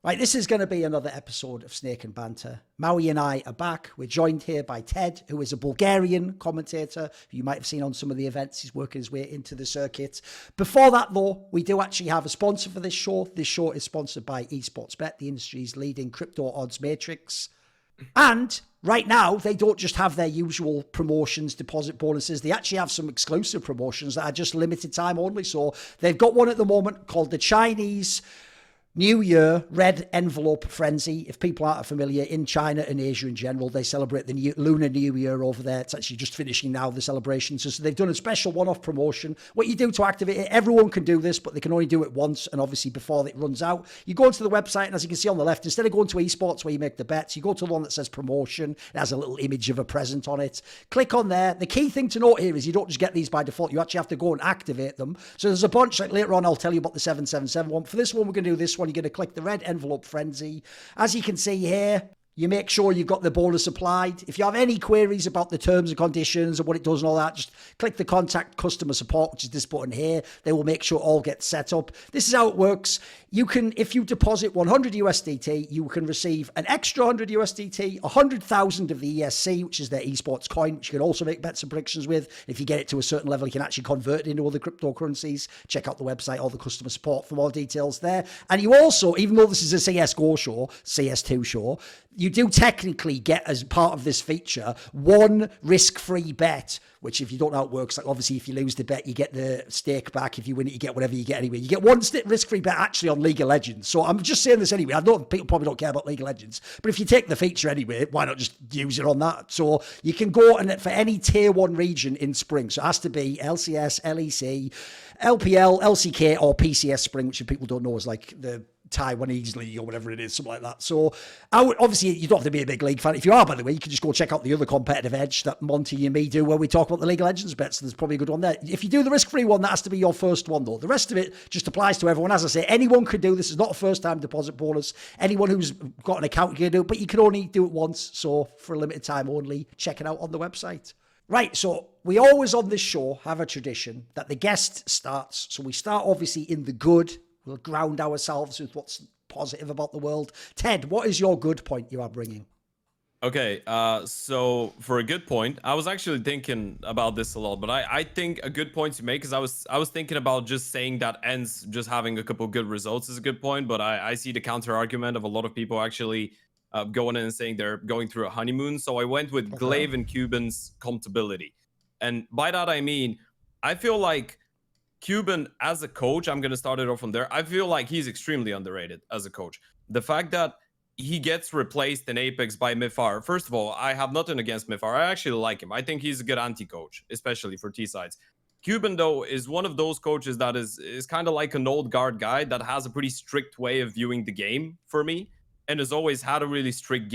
Right, this is going to be another episode of Snake and Banter. Maui and I are back. We're joined here by Ted, who is a Bulgarian commentator who you might have seen on some of the events. He's working his way into the circuit. Before that, though, we do actually have a sponsor for this show. This show is sponsored by eSportsBet, the industry's leading crypto odds matrix. And right now, they don't just have their usual promotions, deposit bonuses. They actually have some exclusive promotions that are just limited time only. So they've got one at the moment called the Chinese New Year Red Envelope Frenzy. If people aren't familiar, in China and Asia in general, they celebrate the Lunar New Year over there. It's actually just finishing now, the celebrations. So they've done a special one-off promotion. What you do to activate it, everyone can do this, but they can only do it once. And obviously before it runs out, you go into the website, and as you can see on the left, instead of going to esports where you make the bets, you go to the one that says promotion. It has a little image of a present on it. Click on there. The key thing to note here is you don't just get these by default. You actually have to go and activate them. So there's a bunch, like later on, I'll tell you about the 777 one. For this one, we're going to do this one. You're going to click the Red Envelope Frenzy. As you can see here, you make sure you've got the bonus applied. If you have any queries about the terms and conditions and what it does and all that, just click the contact customer support, which is this button here. They will make sure all gets set up. This is how it works. You can, if you deposit 100 USDT, you can receive an extra 100 USDT, 100,000 of the ESC, which is their esports coin, which you can also make bets and predictions with. If you get it to a certain level, you can actually convert it into other cryptocurrencies. Check out the website, all the customer support for more details there. And you also, even though this is a CSGO show, CS2 show, you do technically get, as part of this feature, one risk-free bet, which if you don't know how it works, like obviously if you lose the bet, you get the stake back. If you win it, you get whatever you get anyway. You get one risk-free bet actually on League of Legends. So I'm just saying this anyway. I know people probably don't care about League of Legends, but if you take the feature anyway, why not just use it on that? So you can go and for any tier 1 region in Spring. So it has to be LCS, LEC, LPL, LCK, or PCS Spring, which if people don't know is like the Taiwanese league or whatever it is, something like that. So I would, obviously you don't have to be a big league fan. If you are, by the way, you can just go check out the other competitive edge that Monty and me do where we talk about the League of Legends bets. So there's probably a good one there. If you do the risk-free one, that has to be your first one though. The rest of it just applies to everyone. As I say, anyone could do this. It's not a first-time deposit bonus. Anyone who's got an account can do it, but you can only do it once. So for a limited time only, check it out on the website. Right, so we always on this show have a tradition that the guest starts. So we start obviously in the good. We'll ground ourselves with what's positive about the world. Ted, what is your good point you are bringing? Okay, so for a good point, I was actually thinking about this a lot, but I think a good point to make is I was thinking about just saying that ENCE just having a couple good results is a good point, but I see the counter argument of a lot of people actually going in and saying they're going through a honeymoon. So I went with Glaive and kuben's compatibility, and by that I mean I feel like kuben as a coach, I'm going to start it off from there. I feel like he's extremely underrated as a coach. The fact that he gets replaced in Apex by Mifar. First of all, I have nothing against Mifar. I actually like him. I think he's a good anti-coach, especially for T-sides. kuben, though, is one of those coaches that is kind of like an old guard guy that has a pretty strict way of viewing the game for me, and has always had a really strict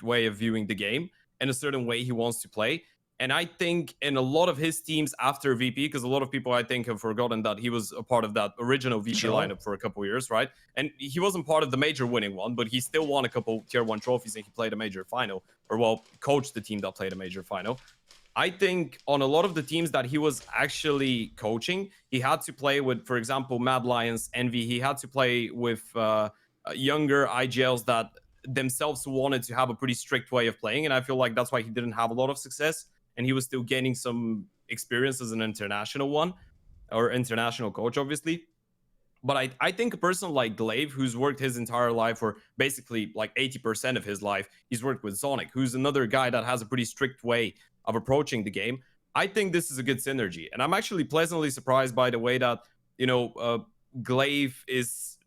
way of viewing the game and a certain way he wants to play. And I think in a lot of his teams after VP, because a lot of people I think have forgotten that he was a part of that original VP lineup for a couple of years, right? And he wasn't part of the major winning one, but he still won a couple tier 1 trophies and he played a major final, or well, coached the team that played a major final. I think on a lot of the teams that he was actually coaching, he had to play with, for example, Mad Lions, Envy. He had to play with younger IGLs that themselves wanted to have a pretty strict way of playing. And I feel like that's why he didn't have a lot of success. And he was still gaining some experience as an international one, or international coach, obviously. But I think a person like Glaive, who's worked his entire life, or basically like 80% of his life, he's worked with Sonic, who's another guy that has a pretty strict way of approaching the game. I think this is a good synergy. And I'm actually pleasantly surprised by the way that, you know, Glaive is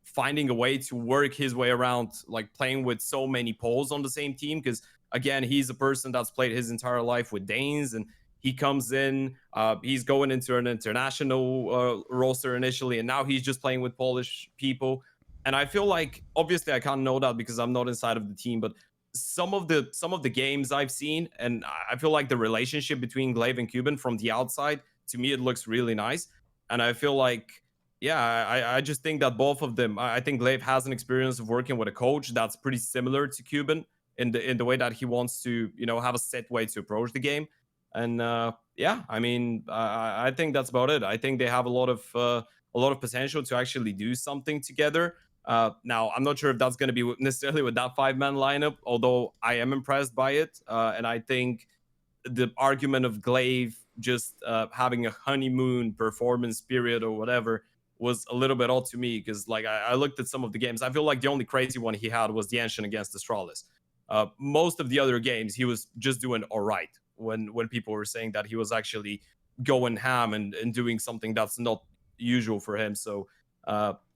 finding a way to work his way around, like playing with so many poles on the same team, because again, he's a person that's played his entire life with Danes, and he comes in, he's going into an international roster initially, and now he's just playing with Polish people. And I feel like, obviously I can't know that because I'm not inside of the team, but some of the games I've seen, and I feel like the relationship between Glaive and kuben from the outside, to me, it looks really nice. And I feel like, yeah, I just think that both of them, I think Glaive has an experience of working with a coach that's pretty similar to kuben, in the way that he wants to, you know, have a set way to approach the game. And yeah, I mean, I think that's about it. I think they have a lot of potential to actually do something together. Now, I'm not sure if that's going to be necessarily with that 5-man lineup, although I am impressed by it. And I think the argument of Glaive just having a honeymoon performance period or whatever was a little bit odd to me, because like I looked at some of the games. I feel like the only crazy one he had was the ENCE against Astralis. Most of the other games, he was just doing all right when people were saying that he was actually going ham and doing something that's not usual for him. So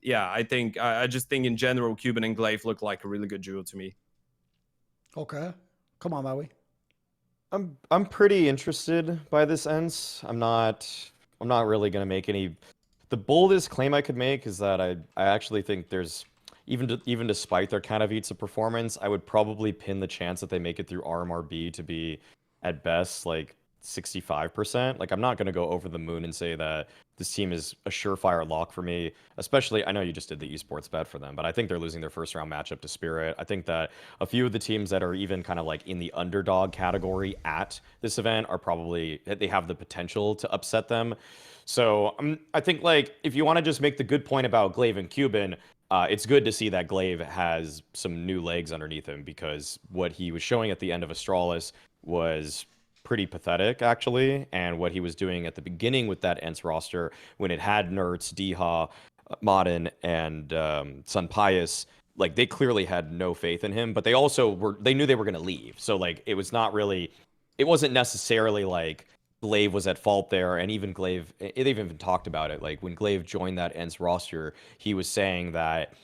yeah, I just think in general, kuben and Glaive look like a really good duo to me. Okay. Come on, Maui. I'm pretty interested by this ENCE. I'm not really gonna make any. The boldest claim I could make is that I actually think there's even despite their Katowice performance, I would probably pin the chance that they make it through RMRB to be at best like 65%. Like, I'm not gonna go over the moon and say that this team is a surefire lock for me. Especially, I know you just did the esports bet for them, but I think they're losing their first round matchup to Spirit. I think that a few of the teams that are even kind of like in the underdog category at this event are probably, they have the potential to upset them. So I think, like, if you want to just make the good point about Glaive and kuben, it's good to see that Glaive has some new legs underneath him, because what he was showing at the end of Astralis was pretty pathetic, actually. And what he was doing at the beginning with that ENCE roster, when it had Nerds, Diha, Modern, and syrsoN, like, they clearly had no faith in him, but they also they knew they were going to leave. So, like, it wasn't necessarily like Glaive was at fault there. And even Glaive, they've even talked about it. Like, when Glaive joined that ENCE roster, he was saying that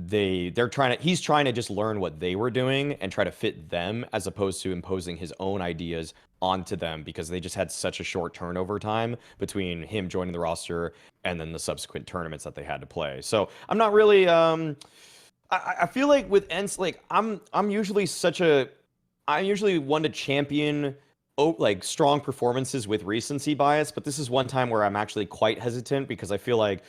he's trying to just learn what they were doing and try to fit them, as opposed to imposing his own ideas onto them, because they just had such a short turnover time between him joining the roster and then the subsequent tournaments that they had to play. So I'm not really I feel like with ENCE, like, I'm usually one to champion like strong performances with recency bias, but this is one time where I'm actually quite hesitant, because I feel like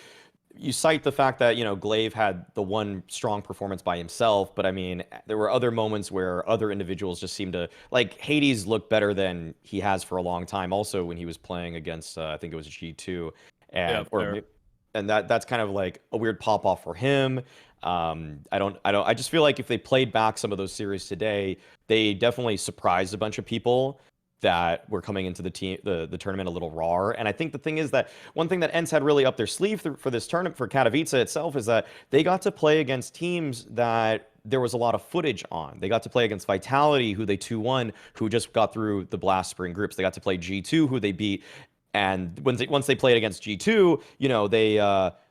you cite the fact that, Glaive had the one strong performance by himself, but I mean, there were other moments where other individuals just seemed to, like, Hades looked better than he has for a long time. Also, when he was playing against, I think it was G2, and that's kind of like a weird pop off for him. I just feel like if they played back some of those series today, they definitely surprised a bunch of people that were coming into the tournament a little raw. And I think the thing is that one thing that ENCE had really up their sleeve for this tournament, for Katowice itself, is that they got to play against teams that there was a lot of footage on. They got to play against Vitality, who they 2-1, who just got through the Blast Spring groups. They got to play G2, who they beat. And once they played against G2,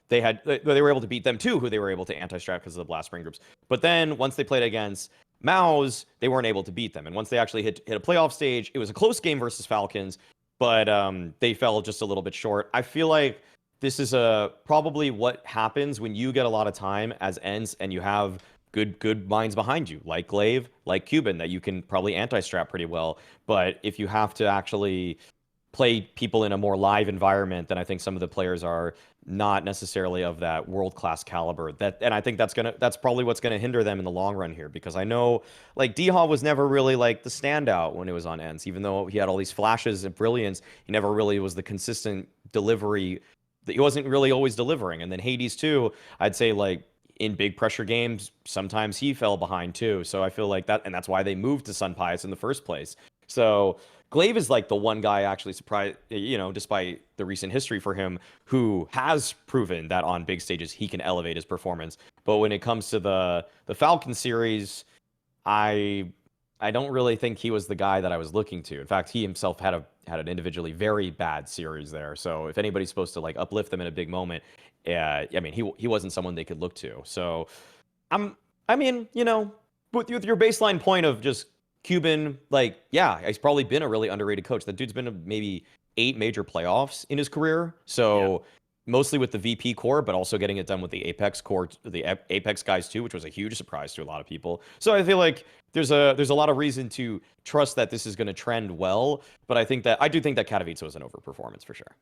they were able to beat them too, who they were able to anti-strat because of the Blast Spring groups. But then once they played against Maus, they weren't able to beat them. And once they actually hit a playoff stage, it was a close game versus Falcons, but they fell just a little bit short. I feel like this is probably what happens when you get a lot of time as ENCE and you have good minds behind you, like Glaive, like kuben, that you can probably anti-strat pretty well. But if you have to actually play people in a more live environment, then I think some of the players are not necessarily of that world-class caliber. And I think that's probably what's gonna hinder them in the long run here, because I know, like, Diha was never really like the standout when it was on ENCE, even though he had all these flashes of brilliance. He never really was the consistent delivery. That he wasn't really always delivering. And then Hades too, I'd say, like, in big pressure games, sometimes he fell behind too. So I feel like that, and that's why they moved to syrsoN in the first place. So Glaive is like the one guy actually surprised, despite the recent history for him, who has proven that on big stages he can elevate his performance. But when it comes to the Falcon series, I don't really think he was the guy that I was looking to. In fact, he himself had an individually very bad series there. So if anybody's supposed to, like, uplift them in a big moment, I mean, he wasn't someone they could look to. So with your baseline point of just kuben, like, yeah, he's probably been a really underrated coach. That dude's been to maybe 8 major playoffs in his career. So mostly with the VP core, but also getting it done with the Apex core, the Apex guys too, which was a huge surprise to a lot of people. So I feel like there's a lot of reason to trust that this is going to trend well. But I do think that Katowice was an overperformance for sure.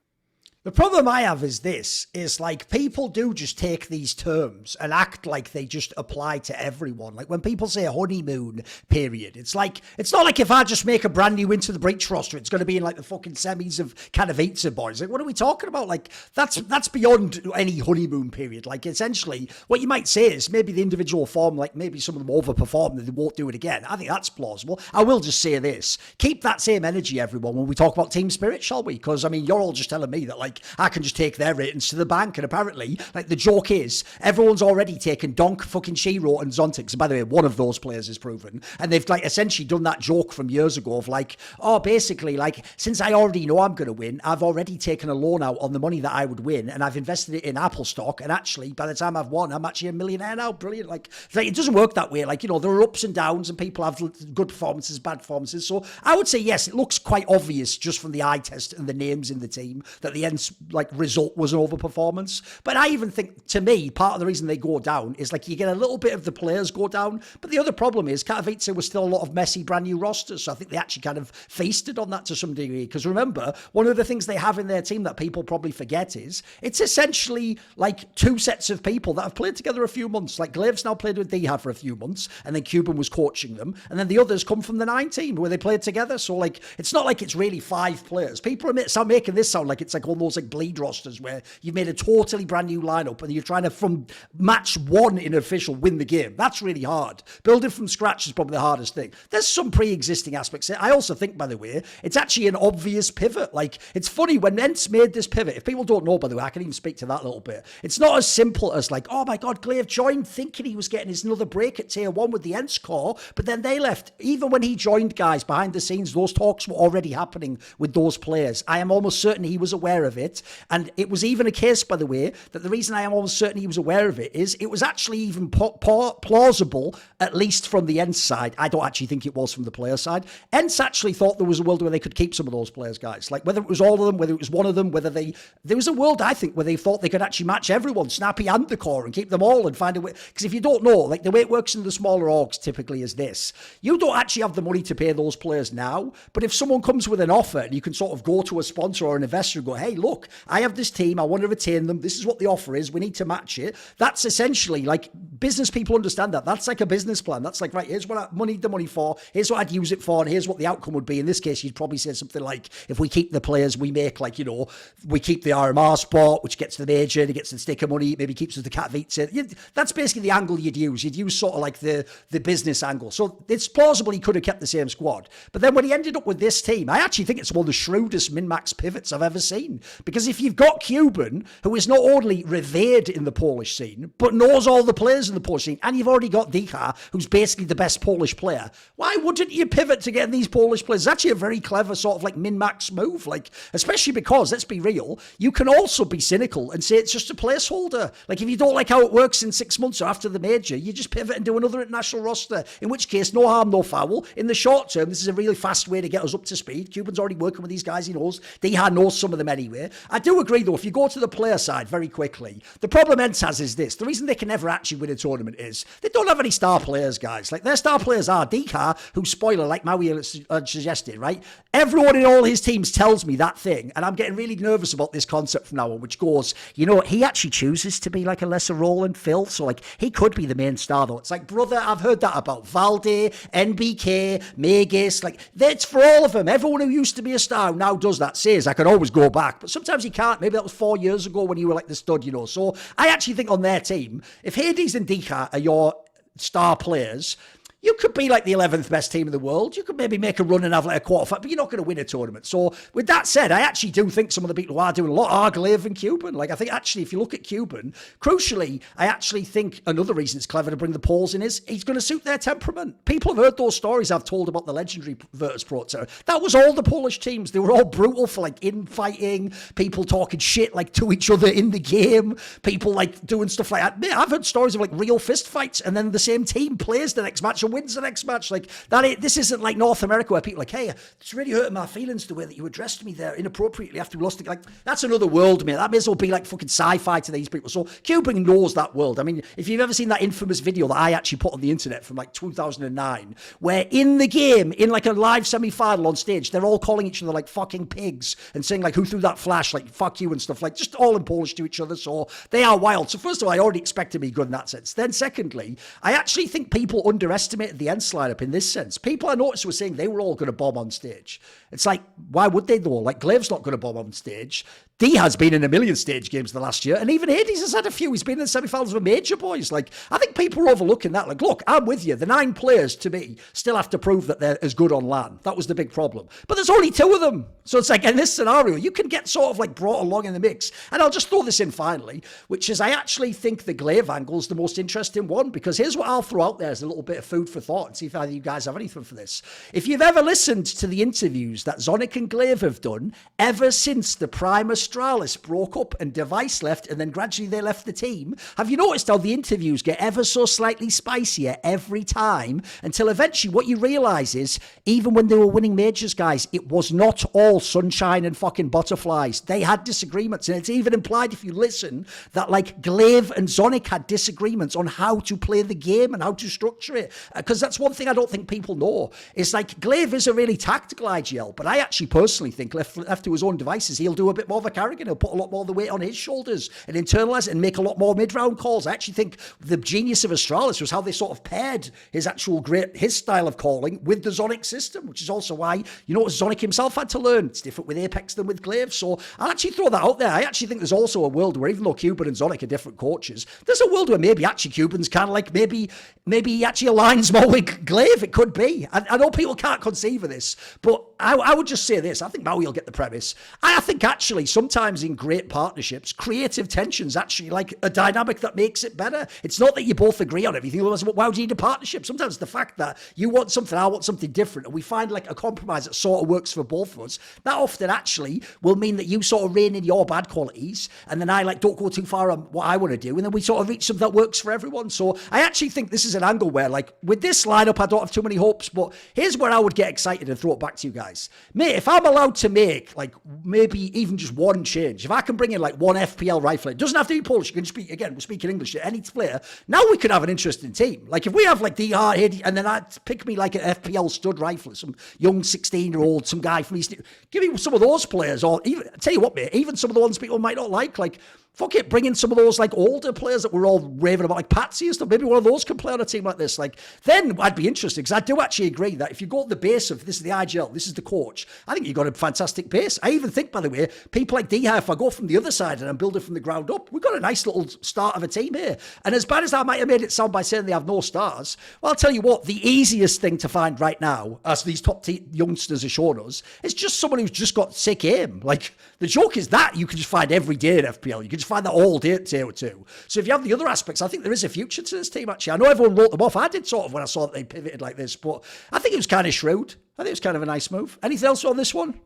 The problem I have is this, is like people do just take these terms and act like they just apply to everyone. Like when people say honeymoon period, it's like, it's not like if I just make a brand new Into the Breach roster, it's going to be in like the fucking semis of Katowice, boys. Like what are we talking about? Like that's beyond any honeymoon period. Like essentially what you might say is maybe the individual form, like maybe some of them overperform and they won't do it again. I think that's plausible. I will just say this, keep that same energy, everyone, when we talk about team spirit, shall we? Because I mean, you're all just telling me that like I can just take their ratings to the bank, and apparently like the joke is everyone's already taken Donk, fucking Shiro and Zontic. So by the way, one of those players is proven, and they've like essentially done that joke from years ago of like, oh, basically like since I already know I'm going to win, I've already taken a loan out on the money that I would win and I've invested it in Apple stock, and actually by the time I've won, I'm actually a millionaire now. Brilliant. Like it doesn't work that way. Like, you know, there are ups and downs and people have good performances, bad performances. So I would say yes, it looks quite obvious just from the eye test and the names in the team that the ENCE like result was an overperformance. But I even think, to me, part of the reason they go down is like you get a little bit of the players go down, but the other problem is Katowice was still a lot of messy brand new rosters, so I think they actually kind of feasted on that to some degree. Because remember, one of the things they have in their team that people probably forget is it's essentially like two sets of people that have played together a few months. Like Glave's now played with Dihad for a few months, and then kuben was coaching them, and then the others come from the 9 team where they played together. So like it's not like it's really 5 players. People are making this sound like it's like almost like bleed rosters where you've made a totally brand new lineup and you're trying to from match 1 in official win the game. That's really hard. Building from scratch is probably the hardest thing. There's some pre-existing aspects. I also think, by the way, it's actually an obvious pivot. Like it's funny when ENCE made this pivot. If people don't know, by the way, I can even speak to that a little bit. It's not as simple as like, oh my God, Glaive joined thinking he was getting his another break at tier 1 with the ENCE core, but then they left. Even when he joined, guys, behind the scenes, those talks were already happening with those players. I am almost certain he was aware of it, and it was even a case, by the way, that the reason I am almost certain he was aware of it is it was actually even plausible, at least from the ENCE side. I don't actually think it was from the player side. ENCE actually thought there was a world where they could keep some of those players, guys. Like whether it was all of them, whether it was one of them, there was a world, I think, where they thought they could actually match everyone, Snappy and the core, and keep them all and find a way. Because if you don't know, like the way it works in the smaller orgs typically is this. You don't actually have the money to pay those players now, but if someone comes with an offer and you can sort of go to a sponsor or an investor and go, hey, look, I have this team, I want to retain them, this is what the offer is, we need to match it. That's essentially like business people understand that. That's like a business plan. That's like, right, here's what I need the money for, here's what I'd use it for, and here's what the outcome would be. In this case, you'd probably say something like, if we keep the players, we make like, you know, we keep the RMR spot, which gets the major, it gets the sticker money, maybe keeps us the Katowice. That's basically the angle you'd use. You'd use sort of like the business angle. So it's plausible he could have kept the same squad. But then when he ended up with this team, I actually think it's one of the shrewdest min-max pivots I've ever seen. Because if you've got kuben, who is not only revered in the Polish scene, but knows all the players in the Polish scene, and you've already got Dika, who's basically the best Polish player, why wouldn't you pivot to get these Polish players? It's actually a very clever sort of like min-max move. Like, especially because, let's be real, you can also be cynical and say it's just a placeholder. Like, if you don't like how it works in 6 months or after the major, you just pivot and do another international roster. In which case, no harm, no foul. In the short term, this is a really fast way to get us up to speed. kuben's already working with these guys, he knows. Dihad knows some of them anyway. I do agree, though, if you go to the player side very quickly, the problem ENCE has is this. The reason they can never actually win a tournament is they don't have any star players, guys. Like, their star players are Dika, who, spoiler, like Maui suggested, right? Everyone in all his teams tells me that thing, and I'm getting really nervous about this concept from now on, which goes, you know, he actually chooses to be like a lesser role in Phil, so like he could be the main star though. It's like, brother, I've heard that about Valde, NBK, Megis, like that's for all of them. Everyone who used to be a star who now does that says I can always go back, but sometimes you can't. Maybe that was 4 years ago when you were like the stud, you know. So I actually think on their team, if Hades and Dika are your star players, you could be like the 11th best team in the world. You could maybe make a run and have like a quarterfinal, but you're not going to win a tournament. So with that said, I actually do think some of the people who are doing a lot are Glaive and kuben. Like, I think actually, if you look at kuben, crucially, I actually think another reason it's clever to bring the Poles in is he's going to suit their temperament. People have heard those stories I've told about the legendary Virtus Pro Tour. That was all the Polish teams. They were all brutal for like infighting, people talking shit like to each other in the game, people like doing stuff like that. Man, I've heard stories of like real fist fights, and then the same team plays the next match and wins the next match. Like that. This isn't like North America where people are like, hey, it's really hurting my feelings the way that you addressed me there inappropriately after we lost it. Like that's another world, mate. That may as well be like fucking sci-fi to these people. So kuben knows that world. I mean, if you've ever seen that infamous video that I actually put on the internet from like 2009, where in the game, in like a live semi-final on stage, they're all calling each other like fucking pigs and saying like, who threw that flash, like fuck you and stuff, like just all in Polish to each other. So they are wild. So first of all, I already expect to be good in that sense. Then secondly, I actually think people underestimated the ENCE lineup in this sense. People I noticed were saying they were all going to bomb on stage. It's like, why would they though? Like glaive's not going to bomb on stage. D has been in a million stage games the last year, and even Hades has had a few. He's been in the semi-finals of major boys. Like, I think people are overlooking that. Like, look, I'm with you. The 9 players, to me, still have to prove that they're as good on LAN. That was the big problem. But there's only 2 of them. So it's like, in this scenario, you can get sort of like brought along in the mix. And I'll just throw this in finally, which is I actually think the glaive angle is the most interesting one, because here's what I'll throw out there as a little bit of food for thought and see if either you guys have anything for this. If you've ever listened to the interviews that Zonic and Glaive have done ever since the Prime Astralis broke up and Device left and then gradually they left the team, have you noticed how the interviews get ever so slightly spicier every time until eventually what you realise is even when they were winning majors, guys, it was not all sunshine and fucking butterflies. They had disagreements, and it's even implied if you listen that like Glaive and Zonic had disagreements on how to play the game and how to structure it, because that's one thing I don't think people know. It's like Glaive is a really tactical IGL, but I actually personally think left to his own devices, he'll do a bit more of a karrigan. He'll put a lot more of the weight on his shoulders and internalize it and make a lot more mid-round calls. I actually think the genius of Astralis was how they sort of paired his style of calling with the Zonic system, which is also why, you know, Zonic himself had to learn. It's different with Apex than with Glaive. So I'll actually throw that out there. I actually think there's also a world where even though kuben and Zonic are different coaches, there's a world where maybe actually kuben's kind of like maybe he actually aligns more with Glaive. It could be. I know people can't conceive of this, but I would just say this. I think Maui will get the premise. I think actually sometimes in great partnerships, creative tension's actually like a dynamic that makes it better. It's not that you both agree on everything. Otherwise, why would you need a partnership? Sometimes the fact that you want something, I want something different, and we find like a compromise that sort of works for both of us, that often actually will mean that you sort of rein in your bad qualities, and then I like don't go too far on what I want to do, and then we sort of reach something that works for everyone. So I actually think this is an angle where like with this lineup, I don't have too many hopes, but here's where I would get excited and throw it back to you guys. Mate, if I'm allowed to make like maybe even just one change, if I can bring in like one FPL rifle, it doesn't have to be Polish, you can speak, again, we're speaking English to any player, now we could have an interesting team. Like if we have like DR, and then I'd pick me like an FPL stud rifle, some young 16-year-old, some guy from East, give me some of those players, or even, tell you what mate, even some of the ones people might not like fuck it, bring in some of those like older players that we're all raving about, like Patsy and stuff. Maybe one of those can play on a team like this. Like, then I'd be interested, because I do actually agree that if you go to the base of this is the IGL, this is the coach, I think you've got a fantastic base. I even think, by the way, people like DH, if I go from the other side and I'm building from the ground up, we've got a nice little start of a team here. And as bad as I might have made it sound by saying they have no stars, well, I'll tell you what, the easiest thing to find right now, as these top youngsters are showing us, is just someone who's just got sick aim. Like, the joke is that you can just find every day in FPL. You can just find that all day at tier 2. So if you have the other aspects, I think there is a future to this team, actually. I know everyone wrote them off. I did sort of when I saw that they pivoted like this, but I think it was kind of shrewd. I think it was kind of a nice move. Anything else on this one?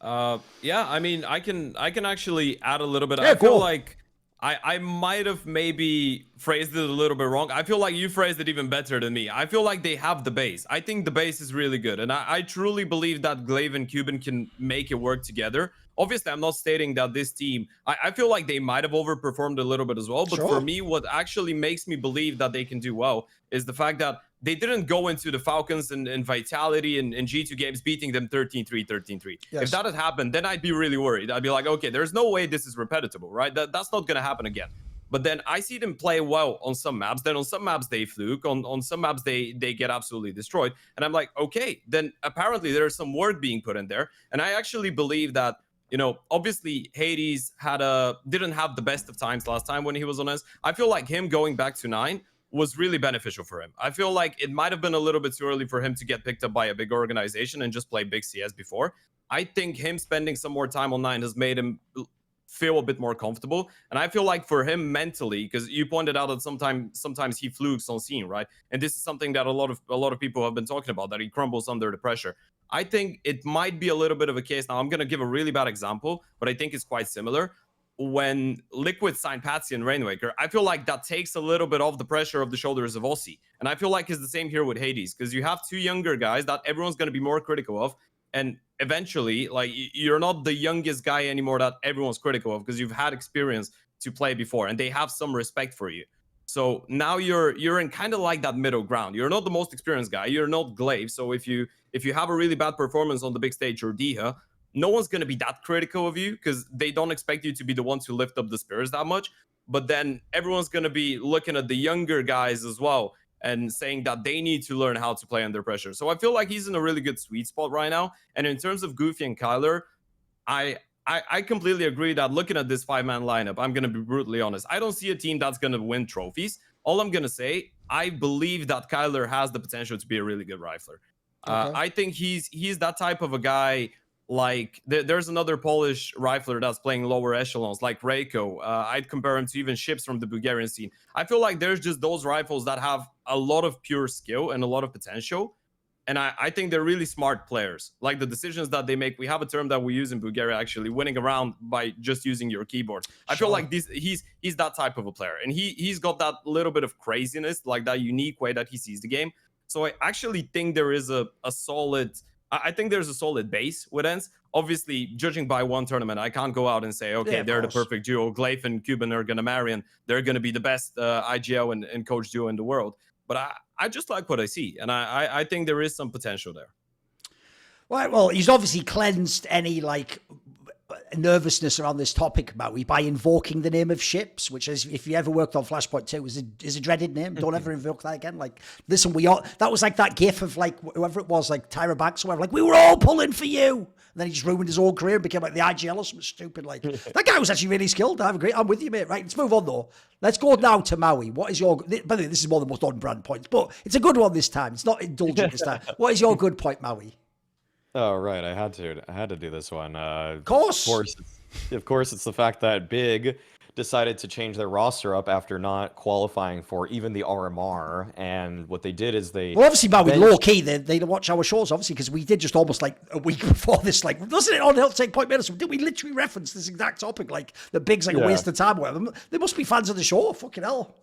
Yeah, I mean, I can actually add a little bit. Yeah, I feel like I might have maybe phrased it a little bit wrong. I feel like you phrased it even better than me. I feel like they have the base. I think the base is really good. And I truly believe that Glaive and kuben can make it work together. Obviously, I'm not stating that this team, I feel like they might have overperformed a little bit as well. But Sure. for me, what actually makes me believe that they can do well is the fact that they didn't go into the Falcons and Vitality and G2 games beating them 13-3, 13-3. Yes. If that had happened, then I'd be really worried. I'd be like, okay, there's no way this is repetitive, right? That's not going to happen again. But then I see them play well on some maps. Then on some maps, they fluke. On some maps, they get absolutely destroyed. And I'm like, okay, then apparently there's some work being put in there. And I actually believe that, you know, obviously Hades didn't have the best of times last time when he was on ENCE. I feel like him going back to 9 was really beneficial for him. I feel like it might have been a little bit too early for him to get picked up by a big organization and just play big CS before. I think him spending some more time on 9 has made him feel a bit more comfortable. And I feel like for him mentally, because you pointed out that sometimes he flukes on scene, right? And this is something that a lot of people have been talking about, that he crumbles under the pressure. I think it might be a little bit of a case. Now, I'm going to give a really bad example, but I think it's quite similar. when Liquid signed Patsy and Rainmaker, I feel like that takes a little bit off the pressure of the shoulders of Aussie. And I feel like it's the same here with Hades, because you have two younger guys that everyone's going to be more critical of. And eventually, like, you're not the youngest guy anymore that everyone's critical of, because you've had experience to play before and they have some respect for you. So now you're in kind of like that middle ground. You're not the most experienced guy. You're not Glaive. So if you have a really bad performance on the big stage or Diha, no one's going to be that critical of you because they don't expect you to be the one to lift up the spirits that much. But then everyone's going to be looking at the younger guys as well and saying that they need to learn how to play under pressure. So I feel like he's in a really good sweet spot right now. And in terms of Goofy and Kyler, I completely agree that looking at this 5-man lineup, I'm going to be brutally honest. I don't see a team that's going to win trophies. All I'm going to say, I believe that Kyler has the potential to be a really good rifler. Okay. I think he's that type of a guy. Like, there's another Polish rifler that's playing lower echelons, like Reiko. I'd compare him to even Ships from the Bulgarian scene. I feel like there's just those rifles that have a lot of pure skill and a lot of potential. And I think they're really smart players. Like, the decisions that they make, we have a term that we use in Bulgaria, actually, winning around by just using your keyboard. I feel like he's that type of a player. And he's got that little bit of craziness, like that unique way that he sees the game. So I actually think there is a solid... I think there's a solid base with ENCE. Obviously, judging by one tournament, I can't go out and say, okay, they're the perfect duo. Glaive and Kuben are going to marry, and they're going to be the best IGL and coach duo in the world. But I just like what I see, and I think there is some potential there. Right, well, he's obviously cleansed any, like, nervousness around this topic, Maui, by invoking the name of Ships, which is, if you ever worked on Flashpoint 2, is a dreaded name. Don't ever invoke that again. Like, listen, that was like that gif of, like, whoever it was, like Tyra Banks or whatever, like, we were all pulling for you. And then he just ruined his whole career and became like the IGL or something stupid. Like, that guy was actually really skilled. I'm with you, mate. Right, let's move on though. Let's go now to Maui. What is your, by the way, this is one of the most on-brand points, but it's a good one this time. It's not indulgent this time. What is your good point, Maui? Oh, right. I had to do this one. Of course, it's the fact that Big decided to change their roster up after not qualifying for even the RMR. And what they did is they... Well, obviously, Maui, low-key, they watch our shows, obviously, because we did just almost like a week before this, like, wasn't it on Health Take Point Medicine? Did we literally reference this exact topic? Like, the Big's like a waste of time or whatever. They must be fans of the show. Fucking hell.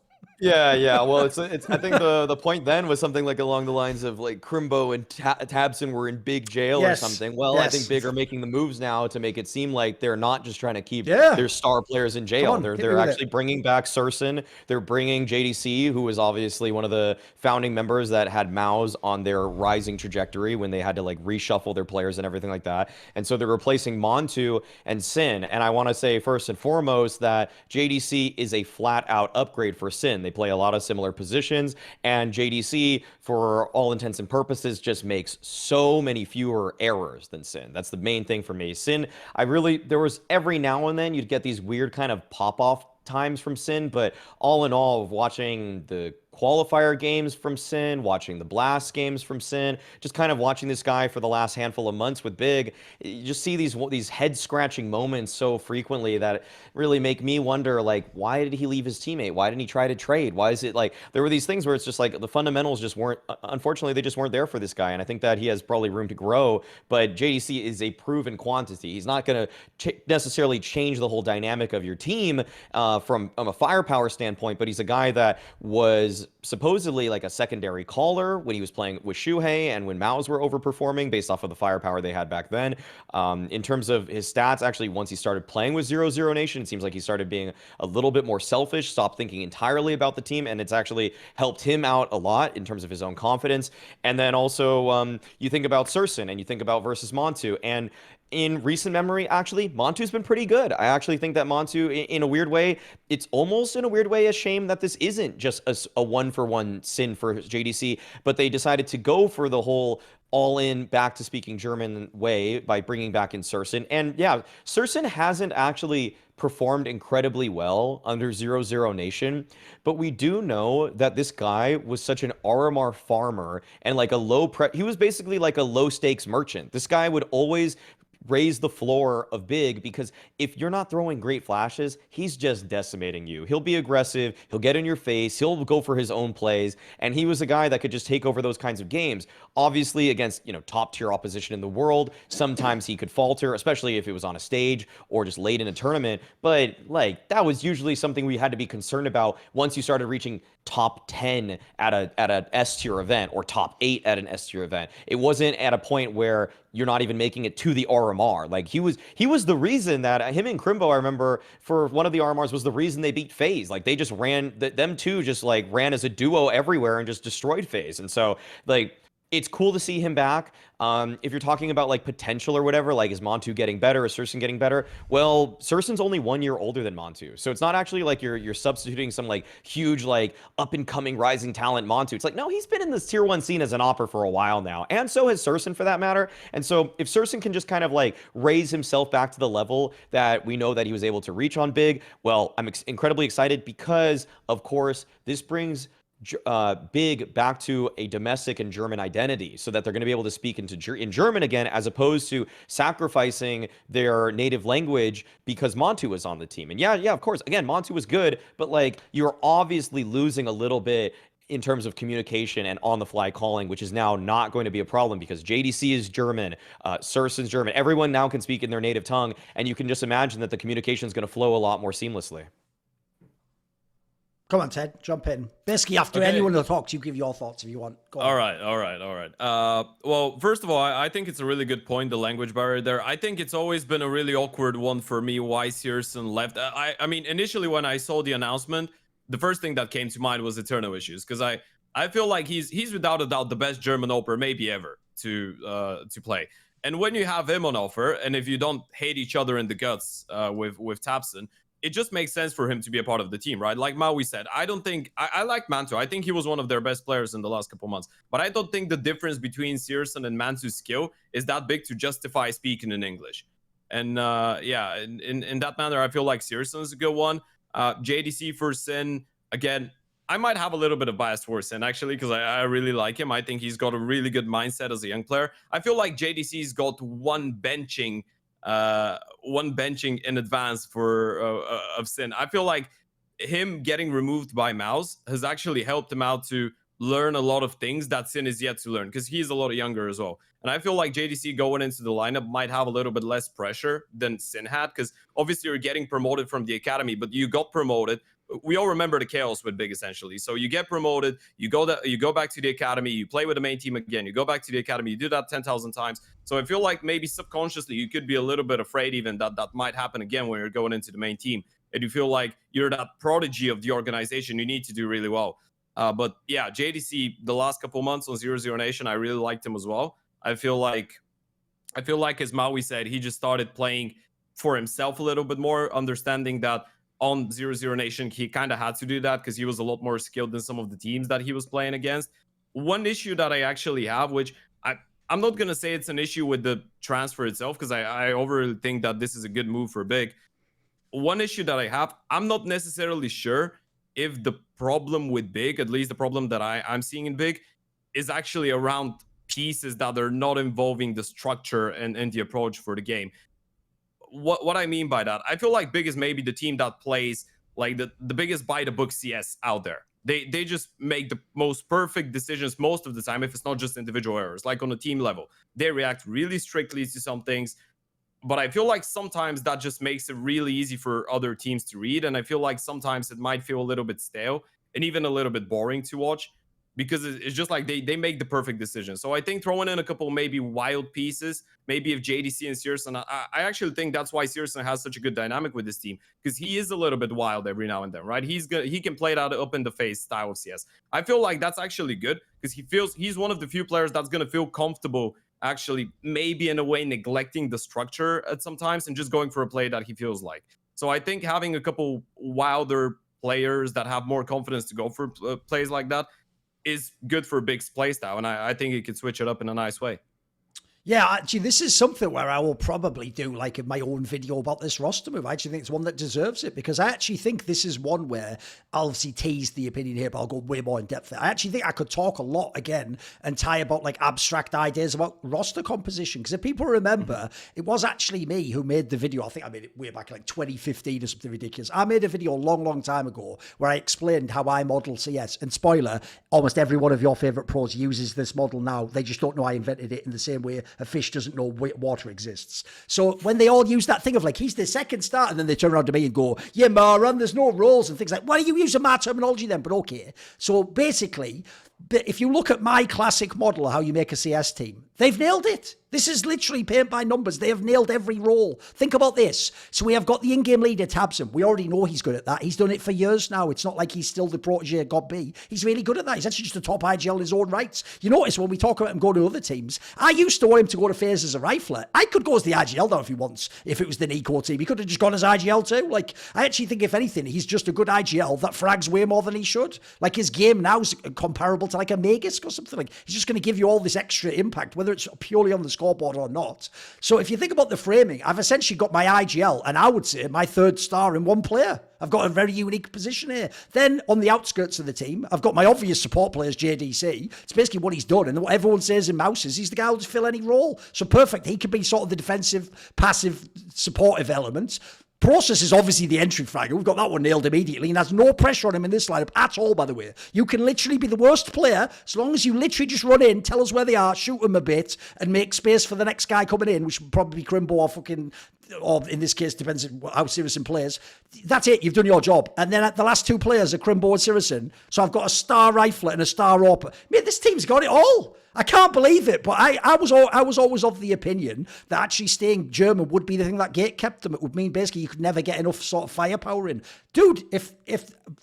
Yeah. Well, it's. I think the point then was something like along the lines of like Crimbo and Tabson were in big jail or something. Well, I think Big are making the moves now to make it seem like they're not just trying to keep their star players in jail. They're actually bringing back syrsoN. They're bringing JDC, who was obviously one of the founding members that had Maus on their rising trajectory when they had to like reshuffle their players and everything like that. And so they're replacing Montu and Sin. And I want to say first and foremost that JDC is a flat out upgrade for Sin. They play a lot of similar positions, and JDC, for all intents and purposes, just makes so many fewer errors than Sin. That's the main thing for me. Sin, there was every now and then you'd get these weird kind of pop-off times from Sin, but all in all, watching the qualifier games from Sin, watching the Blast games from Sin, just kind of watching this guy for the last handful of months with Big, you just see these head-scratching moments so frequently that really make me wonder, like, why did he leave his teammate? Why didn't he try to trade? Why is it like there were these things where it's just like the fundamentals just weren't, unfortunately, they just weren't there for this guy, and I think that he has probably room to grow, but JDC is a proven quantity. He's not going to necessarily change the whole dynamic of your team from a firepower standpoint, but he's a guy that was supposedly like a secondary caller when he was playing with Shuhei and when Maus were overperforming based off of the firepower they had back then. In terms of his stats, actually, once he started playing with syrsoN Nation, it seems like he started being a little bit more selfish, stopped thinking entirely about the team, and it's actually helped him out a lot in terms of his own confidence. And then also, you think about syrsoN and you think about versus Montu, and in recent memory, actually, Montu's been pretty good. I actually think that Montu, in a weird way, it's almost in a weird way a shame that this isn't just a one-for-one Sin for JDC, but they decided to go for the whole all-in, back-to-speaking German way by bringing back in syrsoN. And yeah, syrsoN hasn't actually performed incredibly well under syrsoN Nation, but we do know that this guy was such an RMR farmer and like he was basically like a low-stakes merchant. This guy would always raise the floor of Big, because if you're not throwing great flashes, he's just decimating you. He'll be aggressive, he'll get in your face, he'll go for his own plays, and he was a guy that could just take over those kinds of games. Obviously, against, you know, top tier opposition in the world, sometimes he could falter, especially if it was on a stage or just late in a tournament. But like, that was usually something we had to be concerned about once you started reaching top 10 at an S tier event, or top 8 at an S tier event. It wasn't at a point where you're not even making it to the RMR. Like, he was the reason that him and Crimbo, I remember, for one of the RMRs, was the reason they beat FaZe. Like, they just ran, them two just like ran as a duo everywhere and just destroyed FaZe. And so, like, it's cool to see him back. If you're talking about like potential or whatever, like, is Montu getting better? Is syrsoN getting better? Well, syrsoN's only 1 year older than Montu, so it's not actually like you're substituting some like huge like up and coming rising talent Montu. It's like, no, he's been in this tier 1 scene as an opper for a while now, and so has syrsoN for that matter. And so if syrsoN can just kind of like raise himself back to the level that we know that he was able to reach on Big, well, I'm incredibly excited, because of course this brings Big back to a domestic and German identity, so that they're going to be able to speak in German again, as opposed to sacrificing their native language because Montu was on the team. And yeah, of course, again, Montu was good, but like, you're obviously losing a little bit in terms of communication and on-the-fly calling, which is now not going to be a problem, because JDC is German, syrsoN's German. Everyone now can speak in their native tongue, and you can just imagine that the communication is going to flow a lot more seamlessly. Come on, Ted, jump in. Basically, after anyone that talks, you give your thoughts if you want. Go on. All right. Well, first of all, I think it's a really good point, the language barrier there. I think it's always been a really awkward one for me why syrsoN left. I mean, initially when I saw the announcement, the first thing that came to mind was eternal issues, because I feel like he's without a doubt the best German opera maybe ever to play. And when you have him on offer, and if you don't hate each other in the guts with tabseN, it just makes sense for him to be a part of the team, right? Like Maui said, I don't think... I like Mantu. I think he was one of their best players in the last couple months. But I don't think the difference between syrsoN and Mantu's skill is that big to justify speaking in English. And yeah, in that manner, I feel like syrsoN is a good one. JDC for SYN, again, I might have a little bit of bias for SYN, actually, because I really like him. I think he's got a really good mindset as a young player. I feel like JDC's got one benching in advance for of SYN. I feel like him getting removed by Maus has actually helped him out to learn a lot of things that SYN is yet to learn, because he's a lot younger as well. And I feel like JDC going into the lineup might have a little bit less pressure than SYN had, because obviously you're getting promoted from the academy, but you got promoted. We all remember the chaos with Big, essentially. So you get promoted, you go back to the academy, you play with the main team again, you go back to the academy, you do that 10,000 times. So I feel like maybe subconsciously you could be a little bit afraid even that might happen again when you're going into the main team. And you feel like you're that prodigy of the organization, you need to do really well. But yeah, JDC, the last couple months on 00 Nation, I really liked him as well. I feel like, as Maui said, he just started playing for himself a little bit more, understanding that on 00 Nation, he kind of had to do that because he was a lot more skilled than some of the teams that he was playing against. One issue that I actually have, which I'm not going to say it's an issue with the transfer itself, because I overall think that this is a good move for Big. One issue that I have, I'm not necessarily sure if the problem with Big, at least the problem that I'm seeing in Big, is actually around pieces that are not involving the structure and the approach for the game. What I mean by that, I feel like Big is maybe the team that plays like the biggest by the book CS out there. They just make the most perfect decisions most of the time, if it's not just individual errors. Like on a team level, they react really strictly to some things, but I feel like sometimes that just makes it really easy for other teams to read, and I feel like sometimes it might feel a little bit stale and even a little bit boring to watch, because it's just like they make the perfect decision. So I think throwing in a couple maybe wild pieces, maybe if JDC and syrsoN, I actually think that's why syrsoN has such a good dynamic with this team, because he is a little bit wild every now and then, right? He can play that up in the face style of CS. I feel like that's actually good, because he's one of the few players that's going to feel comfortable actually maybe in a way neglecting the structure at sometimes and just going for a play that he feels like. So I think having a couple wilder players that have more confidence to go for plays like that is good for Big's playstyle, and I think he could switch it up in a nice way. Yeah, actually, this is something where I will probably do like my own video about this roster move. I actually think it's one that deserves it because I actually think this is one where I'll obviously tease the opinion here, but I'll go way more in depth there. I actually think I could talk a lot again and tie about like abstract ideas about roster composition. Because if people remember, it was actually me who made the video. I think I made it way back like 2015 or something ridiculous. I made a video a long, long time ago where I explained how I model CS. And spoiler, almost every one of your favorite pros uses this model now. They just don't know I invented it in the same way a fish doesn't know water exists. So when they all use that thing of like, he's the second start, and then they turn around to me and go, yeah, Maran, there's no rules and things like, why are you using my terminology then? But okay. So basically, if you look at my classic model of how you make a CS team, they've nailed it. This is literally paint by numbers. They have nailed every role. Think about this. So we have got the in-game leader, Tabsum. We already know he's good at that. He's done it for years now. It's not like he's still the protege of God B. He's really good at that. He's actually just a top IGL in his own rights. You notice when we talk about him going to other teams, I used to want him to go to FaZe as a rifler. I could go as the IGL now if he wants, if it was the Nico team. He could have just gone as IGL too. Like, I actually think if anything, he's just a good IGL that frags way more than he should. Like, his game now is comparable to like a Magisk or something. Like, he's just going to give you all this extra impact, whether it's purely on the scoreboard or not. So if you think about the framing, I've essentially got my IGL and I would say my third star in one player. I've got a very unique position here. Then on the outskirts of the team, I've got my obvious support players, JDC. It's basically what he's done. And what everyone says in Mouse is he's the guy who'll just fill any role. So perfect. He could be sort of the defensive, passive, supportive element. Process is obviously the entry fragger. We've got that one nailed immediately, and there's no pressure on him in this lineup at all, by the way. You can literally be the worst player as long as you literally just run in, tell us where they are, shoot them a bit, and make space for the next guy coming in, which would probably be Crimbo or in this case, depends on how syrsoN plays. That's it. You've done your job. And then the last two players are Crimbo and syrsoN. So I've got a star rifler and a star AWP. Man, this team's got it all. I can't believe it, but I was always of the opinion that actually staying German would be the thing that gate kept them. It would mean basically you could never get enough sort of firepower in. Dude, if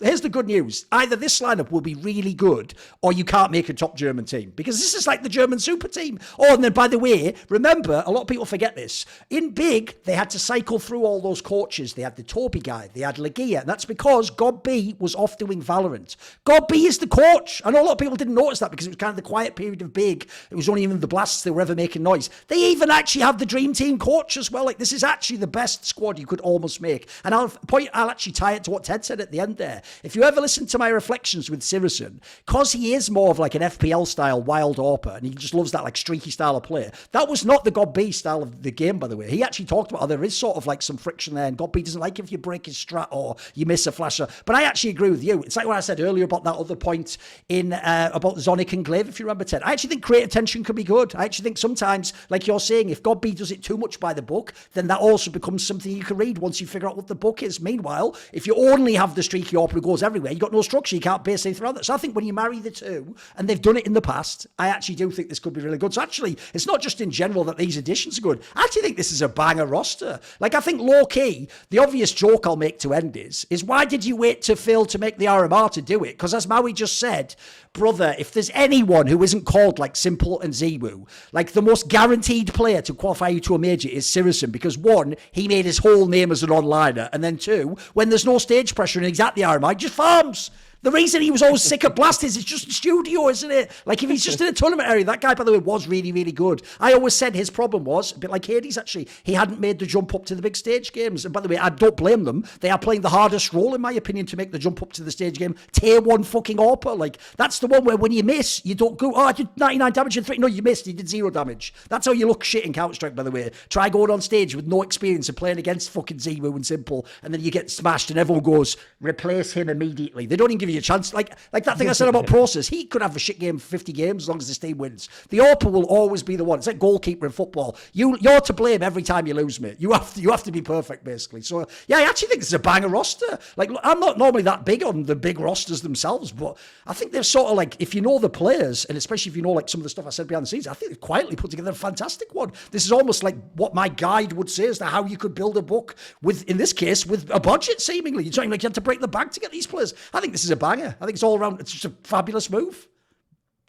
here's the good news. Either this lineup will be really good or you can't make a top German team because this is like the German super team. Oh, and then by the way, remember, a lot of people forget this. In Big, they had to cycle through all those coaches. They had the Toby guy, they had Legia, and that's because God B was off doing Valorant. God B is the coach. I know a lot of people didn't notice that because it was kind of the quiet period of Big. It was only even the Blasts that were ever making noise. They even actually have the Dream Team coach as well. Like, this is actually the best squad you could almost make. And I'll actually tie it to what Ted said at the end there. If you ever listen to my reflections with syrsoN, because he is more of like an FPL style wild AWPer, and he just loves that like streaky style of play, that was not the God B style of the game, by the way. He actually talked about how there is sort of like some friction there, and God B doesn't like if you break his strat or you miss a flasher. But I actually agree with you. It's like what I said earlier about that other point in about Zonic and Glaive, if you remember, Ted. I actually think creative tension can be good. I actually think sometimes, like you're saying, if God B does it too much by the book, then that also becomes something you can read once you figure out what the book is. Meanwhile, if you only have the streaky AWPer who goes everywhere, you've got no structure, you can't base anything around that. So I think when you marry the two, and they've done it in the past, I actually do think this could be really good. So actually, it's not just in general that these additions are good. I actually think this is a banger roster. Like, I think low-key, the obvious joke I'll make to end is why did you wait to Phil to make the RMR to do it? Because as Maui just said, brother, if there's anyone who isn't called like Simple and Ziwu, like the most guaranteed player to qualify you to a major is syrsoN, because one, he made his whole name as an onliner, and then two, when there's no stage pressure and he's at the RMR, he just farms. The reason he was always sick at Blast is it's just a studio, isn't it? Like, if he's just in a tournament area, that guy, by the way, was really, really good. I always said his problem was, a bit like Hades, actually, he hadn't made the jump up to the big stage games. And by the way, I don't blame them. They are playing the hardest role, in my opinion, to make the jump up to the stage game. Tier 1 fucking AWPer. Like, that's the one where when you miss, you don't go, oh, I did 99 damage in 3. No, you missed. You did 0 damage. That's how you look shit in Counter-Strike, by the way. Try going on stage with no experience and playing against fucking Ziwu and Simple, and then you get smashed and everyone goes, replace him immediately. They don't even give you a chance. Like that thing I said about Process, he could have a shit game for 50 games as long as this team wins. The AWPer will always be the one. It's like goalkeeper in football. You're to blame every time you lose, mate. You have to be perfect, basically. So yeah, I actually think this is a banger roster. Like, I'm not normally that big on the big rosters themselves, but I think they're sort of like, if you know the players, and especially if you know like some of the stuff I said behind the scenes, I think they've quietly put together a fantastic one. This is almost like what my guide would say as to how you could build a book with, in this case, with a budget, seemingly. You're talking like you had to break the bank to get these players. I think this is a banger. I think it's all around, it's just a fabulous move.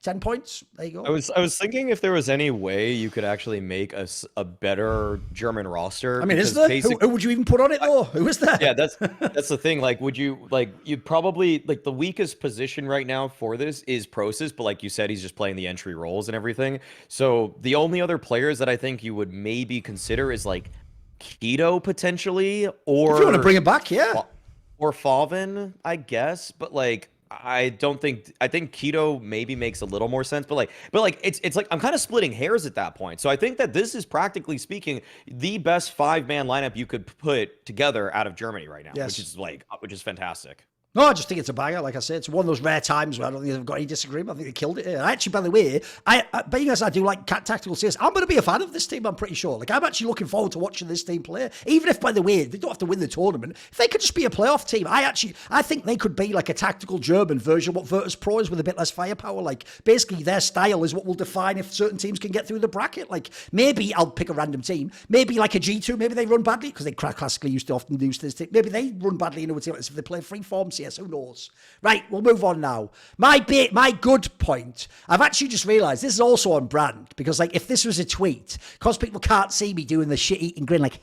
10 points. There you go. I was thinking if there was any way you could actually make a better German roster. I mean, is there? Who would you even put on it though? Who is there? Yeah, that's the thing. Like, you'd probably like the weakest position right now for this is Prosis, but like you said, he's just playing the entry roles and everything. So the only other players that I think you would maybe consider is like Keto potentially, or if you want to bring him back, yeah, or Favin, I guess. But like, I think Keto maybe makes a little more sense, but like it's like I'm kind of splitting hairs at that point. So I think that this is practically speaking the best 5-man lineup you could put together out of Germany right now, yes. which is fantastic. No, I just think it's a banger. Like I said, it's one of those rare times where I don't think they've got any disagreement. I think they killed it. And actually, by the way, being as I do like tactical CS, I'm going to be a fan of this team, I'm pretty sure. Like, I'm actually looking forward to watching this team play. Even if, by the way, they don't have to win the tournament, if they could just be a playoff team, I think they could be like a tactical German version of what Virtus Pro is with a bit less firepower. Like, basically, their style is what will define if certain teams can get through the bracket. Like, maybe I'll pick a random team. Maybe like a G2, maybe they run badly, because they classically used to often lose to this team. Maybe they run badly into a team like this if they play free-form CS, who knows? Right, we'll move on now. My good point, I've actually just realised this is also on brand, because like if this was a tweet, because people can't see me doing the shit-eating grin like,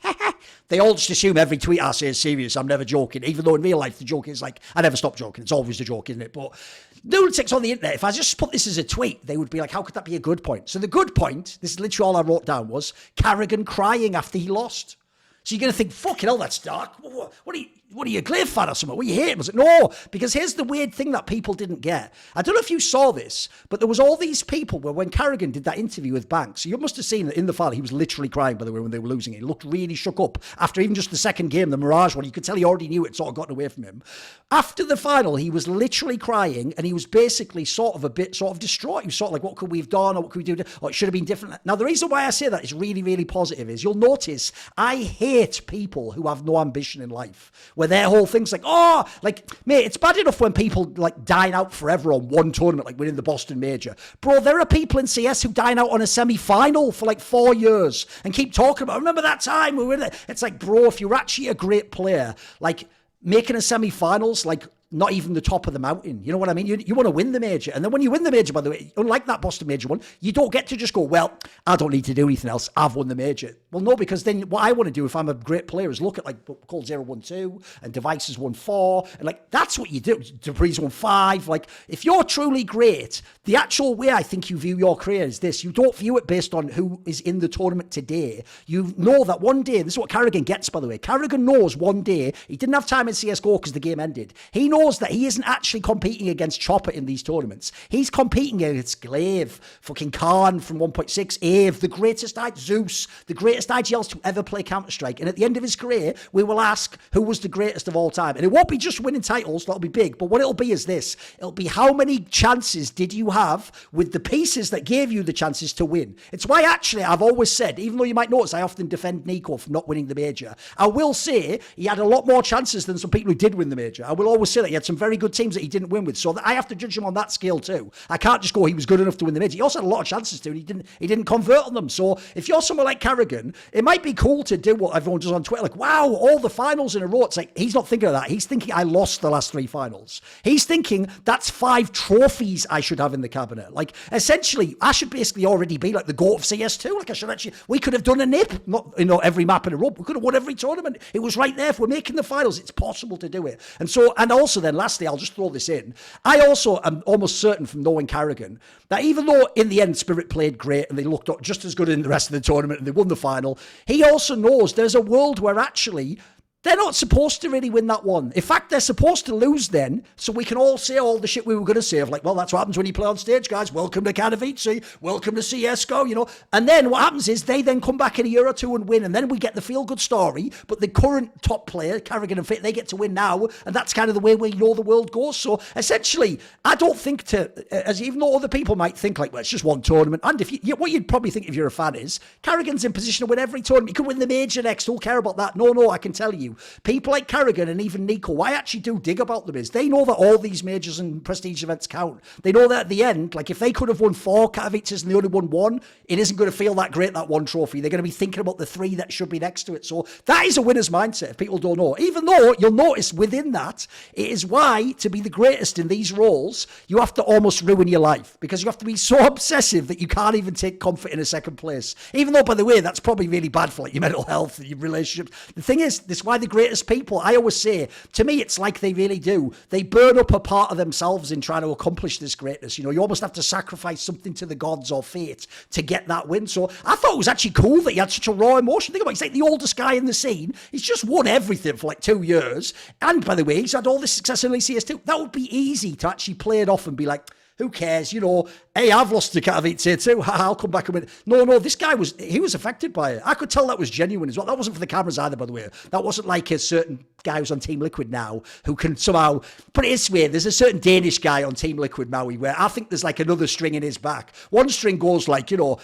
they all just assume every tweet I say is serious, I'm never joking, even though in real life the joke is like, I never stop joking, it's always a joke, isn't it? But lunatics on the internet, if I just put this as a tweet, they would be like, how could that be a good point? So the good point, this is literally all I wrote down, was karrigan crying after he lost. So you're going to think, fucking hell, that's dark. What are you, a Glaive fan or something? What are you hating? Was it? No, because here's the weird thing that people didn't get. I don't know if you saw this, but there was all these people where when karrigan did that interview with Banks, you must have seen that in the final, he was literally crying, by the way, when they were losing it. He looked really shook up. After even just the second game, the Mirage one, you could tell he already knew it sort of gotten away from him. After the final, he was literally crying, and he was basically sort of distraught. He was sort of like, what could we have done, or what could we do? Or it should have been different. Now, the reason why I say that is really, really positive is you'll notice I hate people who have no ambition in life, where their whole thing's like, oh, like, mate, it's bad enough when people like dine out forever on one tournament, like winning the Boston Major. Bro, there are people in CS who dine out on a semi-final for like 4 years and keep talking about, remember that time we were in it? It's like, bro, if you're actually a great player, like making a semi-finals, like not even the top of the mountain. You know what I mean? You want to win the major. And then when you win the major, by the way, unlike that Boston Major one, you don't get to just go, well, I don't need to do anything else. I've won the major. Well, no, because then what I want to do if I'm a great player is look at like what we call 0-1-2 and Devices 1-4. And like, that's what you do. Debris 1-5. Like, if you're truly great, the actual way I think you view your career is this. You don't view it based on who is in the tournament today. You know that one day, this is what karrigan gets, by the way. karrigan knows one day, he didn't have time in CSGO because the game ended. He knows that he isn't actually competing against Chopper in these tournaments. He's competing against Glaive, fucking Khan from 1.6, Ave, the greatest Zeus, the greatest IGLs to ever play Counter-Strike. And at the end of his career, we will ask who was the greatest of all time. And it won't be just winning titles, that'll be big. But what it'll be is this. It'll be how many chances did you have with the pieces that gave you the chances to win? It's why actually I've always said, even though you might notice I often defend Nico for not winning the major, I will say he had a lot more chances than some people who did win the major. I will always say that he had some very good teams that he didn't win with, so I have to judge him on that scale too. I can't just go, he was good enough to win the major. He also had a lot of chances to, and he didn't convert on them. So if you're someone like karrigan, it might be cool to do what everyone does on Twitter, like, wow, all the finals in a row. It's like, he's not thinking of that. He's thinking, I lost the last 3 finals. He's thinking, that's 5 trophies I should have in the cabinet. Like, essentially, I should basically already be like the GOAT of CS2. Like, I should actually, we could have done a NiP, not, every map in a row. We could have won every tournament. It was right there. If we're making the finals, it's possible to do it. And also then, lastly, I'll just throw this in. I also am almost certain from knowing karrigan that even though in the end Spirit played great and they looked just as good in the rest of the tournament and they won the final, he also knows there's a world where actually they're not supposed to really win that one. In fact, they're supposed to lose then, so we can all say all the shit we were going to say of like, well, that's what happens when you play on stage, guys. Welcome to Katowice. Welcome to CSGO, And then what happens is they then come back in a year or two and win, and then we get the feel-good story, but the current top player, karrigan and Fit, they get to win now, and that's kind of the way we know the world goes. So essentially, I don't think as even though other people might think like, well, it's just one tournament, and if what you'd probably think if you're a fan is, karrigan's in position to win every tournament. He could win the major next. Who'll care about that? No, I can tell you. do. People like karrigan and even Nico, what I actually do dig about them is they know that all these majors and prestige events count. They know that at the end, like if they could have won 4 Katowices and they only won 1, it isn't going to feel that great, that 1 trophy. They're going to be thinking about the 3 that should be next to it. So that is a winner's mindset, if people don't know. Even though you'll notice within that, it is why to be the greatest in these roles, you have to almost ruin your life, because you have to be so obsessive that you can't even take comfort in a second place. Even though, by the way, that's probably really bad for like your mental health and your relationships. The thing is, this is why the greatest people, I always say, to me, it's like they really do. They burn up a part of themselves in trying to accomplish this greatness. You know, you almost have to sacrifice something to the gods or fate to get that win. So I thought it was actually cool that he had such a raw emotion. Think about it, he's like the oldest guy in the scene. He's just won everything for like 2 years. And by the way, he's had all this success in CS2. That would be easy to actually play it off and be like, who cares? You know, hey, I've lost to Katowice too. I'll come back and win. No, this guy was affected by it. I could tell that was genuine as well. That wasn't for the cameras either, by the way. That wasn't like a certain guy who's on Team Liquid now who can somehow put it this way. There's a certain Danish guy on Team Liquid Maui where I think there's like another string in his back. One string goes like, you know,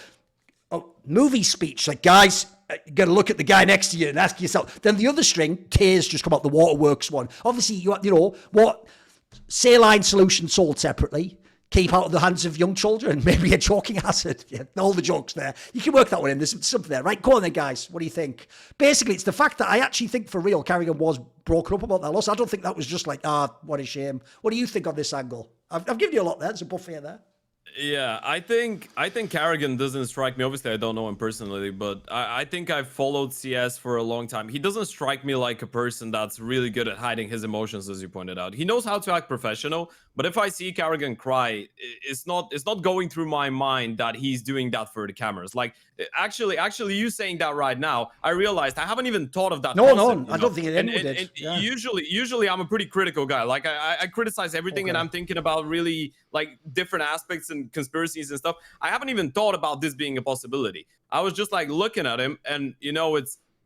a movie speech, like, guys, you got to look at the guy next to you and ask yourself. Then the other string, tears just come out, the waterworks one. Obviously, you know, what saline solution sold separately. Keep out of the hands of young children, maybe a choking hazard. Yeah, all the jokes there. You can work that one in. There's something there. Right, go on then, guys. What do you think? Basically, it's the fact that I actually think for real, karrigan was broken up about that loss. I don't think that was just like, what a shame. What do you think on this angle? I've given you a lot there. There's a buffet there. Yeah, I think karrigan doesn't strike me. Obviously, I don't know him personally, but I think I've followed CS for a long time. He doesn't strike me like a person that's really good at hiding his emotions, as you pointed out. He knows how to act professional, but if I see karrigan cry, it's not going through my mind that he's doing that for the cameras. Like, actually, you saying that right now, I realized I haven't even thought of that. No, I don't think anyone did. Yeah. Usually, I'm a pretty critical guy. Like, I criticize everything, and I'm thinking about really like different aspects and conspiracies and stuff. I haven't even thought about this being a possibility. I was just like looking at him, and you know,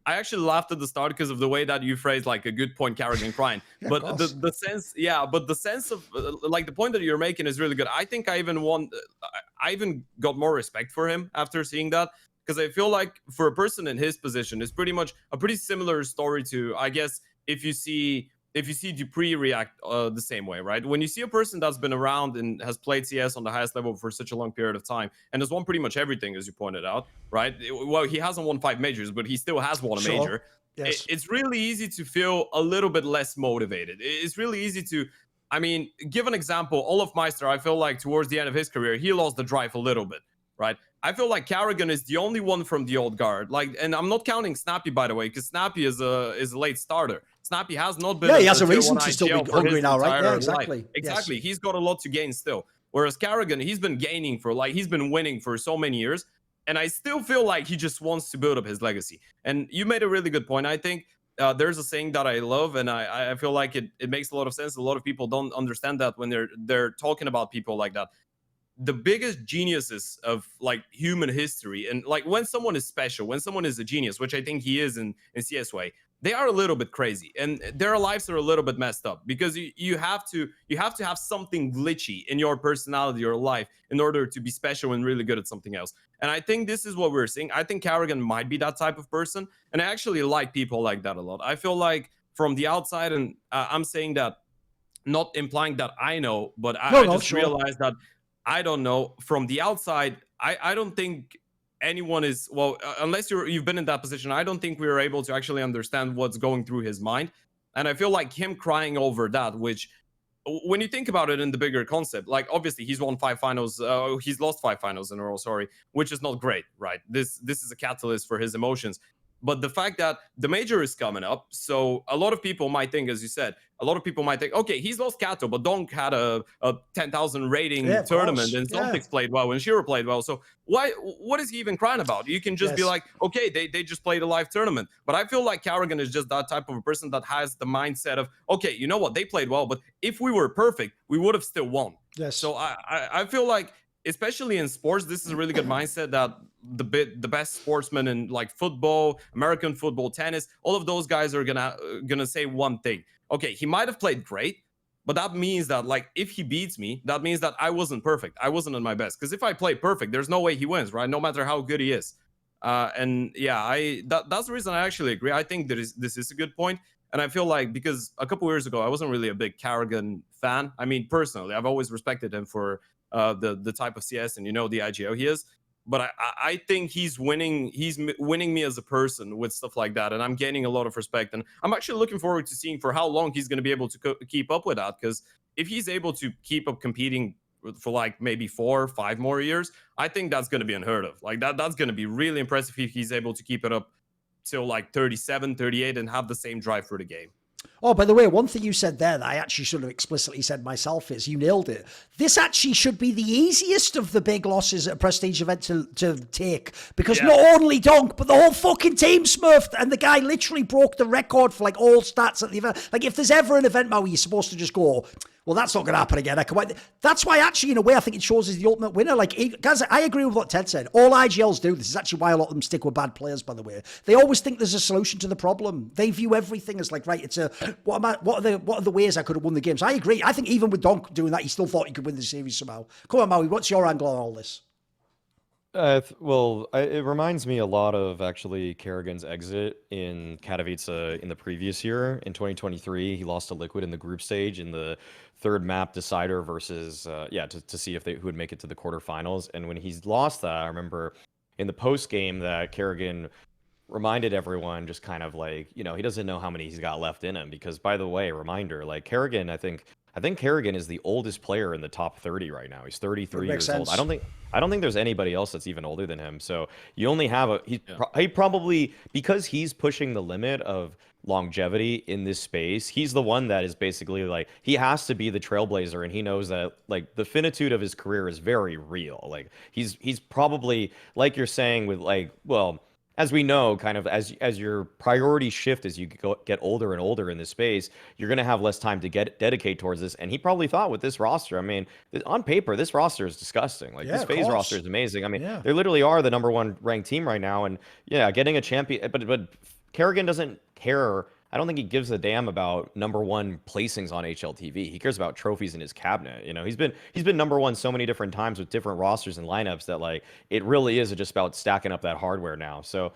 I actually laughed at the start because of the way that you phrased like a good point, karrigan crying. Yeah, but the sense of like the point that you're making is really good. I think I even got more respect for him after seeing that, because I feel like for a person in his position, it's pretty much a pretty similar story to, I guess, if you see Dupree react the same way, right? When you see a person that's been around and has played CS on the highest level for such a long period of time and has won pretty much everything, as you pointed out, right? Well, he hasn't won 5 majors, but he still has won a major. Yes. It's really easy to feel a little bit less motivated. It's really easy to, I mean, give an example. Olaf Meister, I feel like towards the end of his career, he lost the drive a little bit, right? I feel like karrigan is the only one from the old guard. Like, and I'm not counting Snappy, by the way, because Snappy is a late starter. Snappy has not been. Yeah, he has a reason to still be hungry now, right? Yeah, exactly. Exactly. Yes. He's got a lot to gain still. Whereas karrigan, he's been gaining for he's been winning for so many years, and I still feel like he just wants to build up his legacy. And you made a really good point. I think there's a saying that I love, and I feel like it makes a lot of sense. A lot of people don't understand that when they're talking about people like that. The biggest geniuses of like human history, and like when someone is special, when someone is a genius, which I think he is in CS way, they are a little bit crazy and their lives are a little bit messed up, because you have to have something glitchy in your personality or life in order to be special and really good at something else. And I think this is what we're seeing. I think karrigan might be that type of person, and I actually like people like that a lot. I feel like from the outside, and I'm saying that not implying that I know, but I just realized that I don't know. From the outside, I don't think anyone is, well, unless you've been in that position, I don't think we were able to actually understand what's going through his mind. And I feel like him crying over that, which when you think about it in the bigger concept, like obviously he's won 5 finals, he's lost 5 finals in a row, sorry, which is not great, right? This is a catalyst for his emotions. But the fact that the major is coming up, so a lot of people might think, as you said, a lot of people might think, okay, he's lost Kato, but Donk had a 10,000 rating tournament, and Celtics played well, and Shiro played well. So what is he even crying about? You can just be like, okay, they just played a live tournament. But I feel like karrigan is just that type of a person that has the mindset of, okay, you know what, they played well, but if we were perfect, we would have still won. Yes. So I feel like, especially in sports, this is a really good mindset that the best sportsmen in like football, American football, tennis, all of those guys are gonna say one thing. Okay, he might have played great, but that means that like if he beats me, that means that I wasn't perfect. I wasn't at my best. Because if I play perfect, there's no way he wins, right? No matter how good he is. And yeah, that's the reason I actually agree. I think this is a good point. And I feel like, because a couple years ago, I wasn't really a big karrigan fan. I mean, personally, I've always respected him for the type of CS and, the IGO he is. But I think he's winning me as a person with stuff like that. And I'm gaining a lot of respect. And I'm actually looking forward to seeing for how long he's going to be able to keep up with that. Because if he's able to keep up competing for like maybe 4 or 5 more years, I think that's going to be unheard of. Like that's going to be really impressive if he's able to keep it up till like 37, 38 and have the same drive for the game. Oh, by the way, one thing you said there that I actually should have explicitly said myself is you nailed it. This actually should be the easiest of the big losses at a prestige event to take, because not only Donk, but the whole fucking team smurfed, and the guy literally broke the record for like all stats at the event. Like if there's ever an event, Maui, you're supposed to just go, well, that's not going to happen again. That's why actually, in a way, I think it shows is the ultimate winner. Like, guys, I agree with what Ted said. All IGLs do. This is actually why a lot of them stick with bad players, by the way. They always think there's a solution to the problem. They view everything as like, right, it's a, what are the ways I could have won the games? I agree. I think even with Donk doing that, he still thought he could win the series somehow. Come on, Maui, what's your angle on all this? It reminds me a lot of actually karrigan's exit in Katowice in the previous year. In 2023, he lost to Liquid in the group stage in the third map decider versus, to see if who would make it to the quarterfinals. And when he's lost that, I remember in the post game that karrigan reminded everyone just kind of like, he doesn't know how many he's got left in him. Because by the way, reminder, like karrigan, I think karrigan is the oldest player in the top 30 right now. He's 33 years old. I don't think there's anybody else that's even older than him. So you only have he probably, because he's pushing the limit of longevity in this space, he's the one that is basically like, he has to be the trailblazer, and he knows that like the finitude of his career is very real. Like he's probably, like you're saying, with like, well, as we know, kind of as your priorities shift as you get older and older in this space, you're going to have less time to dedicate towards this. And he probably thought with this roster, I mean, on paper, this roster is disgusting. Like this FaZe roster is amazing. I mean, they literally are the #1 ranked team right now. And yeah, getting a champion, but karrigan doesn't care. I don't think he gives a damn about #1 placings on HLTV. He cares about trophies in his cabinet. He's been #1 so many different times with different rosters and lineups that like it really is just about stacking up that hardware now. So,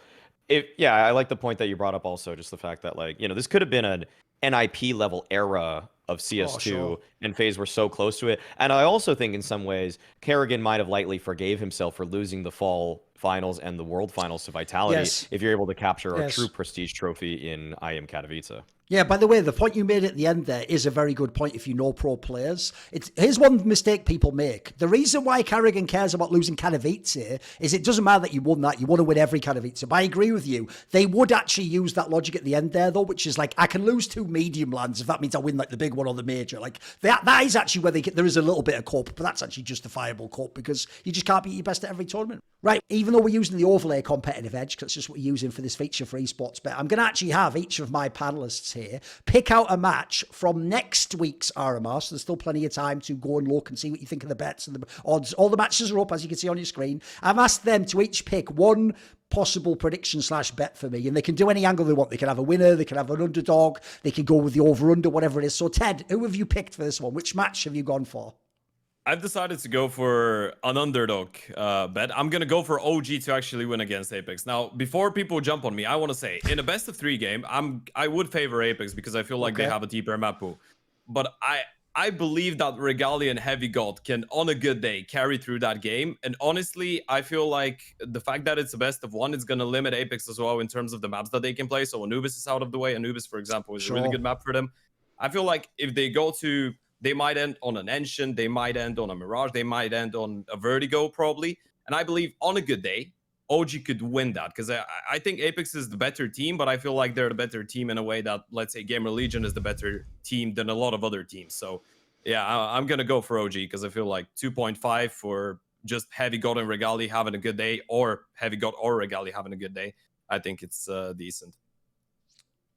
I like the point that you brought up also, just the fact that like this could have been an NiP level era of CS2, and FaZe were so close to it. And I also think in some ways karrigan might have lightly forgave himself for losing the fall finals and the world finals to Vitality if you're able to capture a true prestige trophy in IEM Katowice. Yeah, by the way, the point you made at the end there is a very good point if you know pro players. Here's one mistake people make. The reason why karrigan cares about losing Katowice is it doesn't matter that you won that. You want to win every Katowice. But I agree with you. They would actually use that logic at the end there, though, which is like, I can lose 2 medium lands if that means I win like the big one or the major. Like that is actually where there is a little bit of cope, but that's actually justifiable cope because you just can't be your best at every tournament. Right, even though we're using the overlay competitive edge, because it's just what we're using for this feature for esports bet, I'm going to actually have each of my panelists here pick out a match from next week's RMR, so there's still plenty of time to go and look and see what you think of the bets and the odds. All the matches are up, as you can see on your screen. I've asked them to each pick one possible prediction / bet for me, and they can do any angle they want. They can have a winner, they can have an underdog, they can go with the over-under, whatever it is. So Ted, who have you picked for this one? Which match have you gone for? I've decided to go for an underdog bet. I'm going to go for OG to actually win against Apex. Now, before people jump on me, I want to say, in a best of 3 game, I would favor Apex because I feel like they have a deeper map pool. But I believe that Regalia and Heavy God can, on a good day, carry through that game. And honestly, I feel like the fact that it's a best of 1 is going to limit Apex as well in terms of the maps that they can play. So Anubis is out of the way. Anubis, for example, is a really good map for them. I feel like if they go to... They might end on an ENCE, they might end on a Mirage, they might end on a Vertigo probably. And I believe on a good day, OG could win that. Because I think Apex is the better team, but I feel like they're the better team in a way that, let's say, Gamer Legion is the better team than a lot of other teams. So, yeah, I'm going to go for OG because I feel like 2.5 for just Heavy God and Regali having a good day, or Heavy God or Regali having a good day. I think it's decent.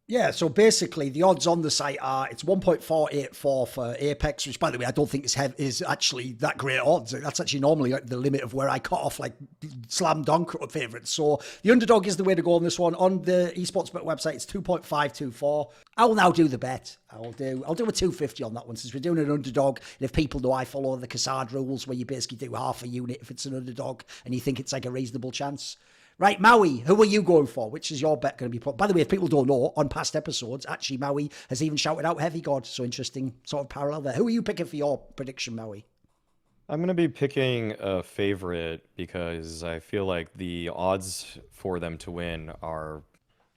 Yeah, so basically the odds on the site are it's 1.484 for Apex, which by the way I don't think is actually that great odds. That's actually normally like the limit of where I cut off like slam dunk favourites. So the underdog is the way to go on this one. On the eSportsBet website, it's 2.524. I will now do the bet. I'll do a 250 on that one since we're doing an underdog. And if people know I follow the Cassard rules where you basically do half a unit if it's an underdog and you think it's like a reasonable chance. Right, Maui, who are you going for? Which is your bet going to be put? By the way, if people don't know, on past episodes, actually, Maui has even shouted out Heavy God. So interesting sort of parallel there. Who are you picking for your prediction, Maui? I'm going to be picking a favorite because I feel like the odds for them to win are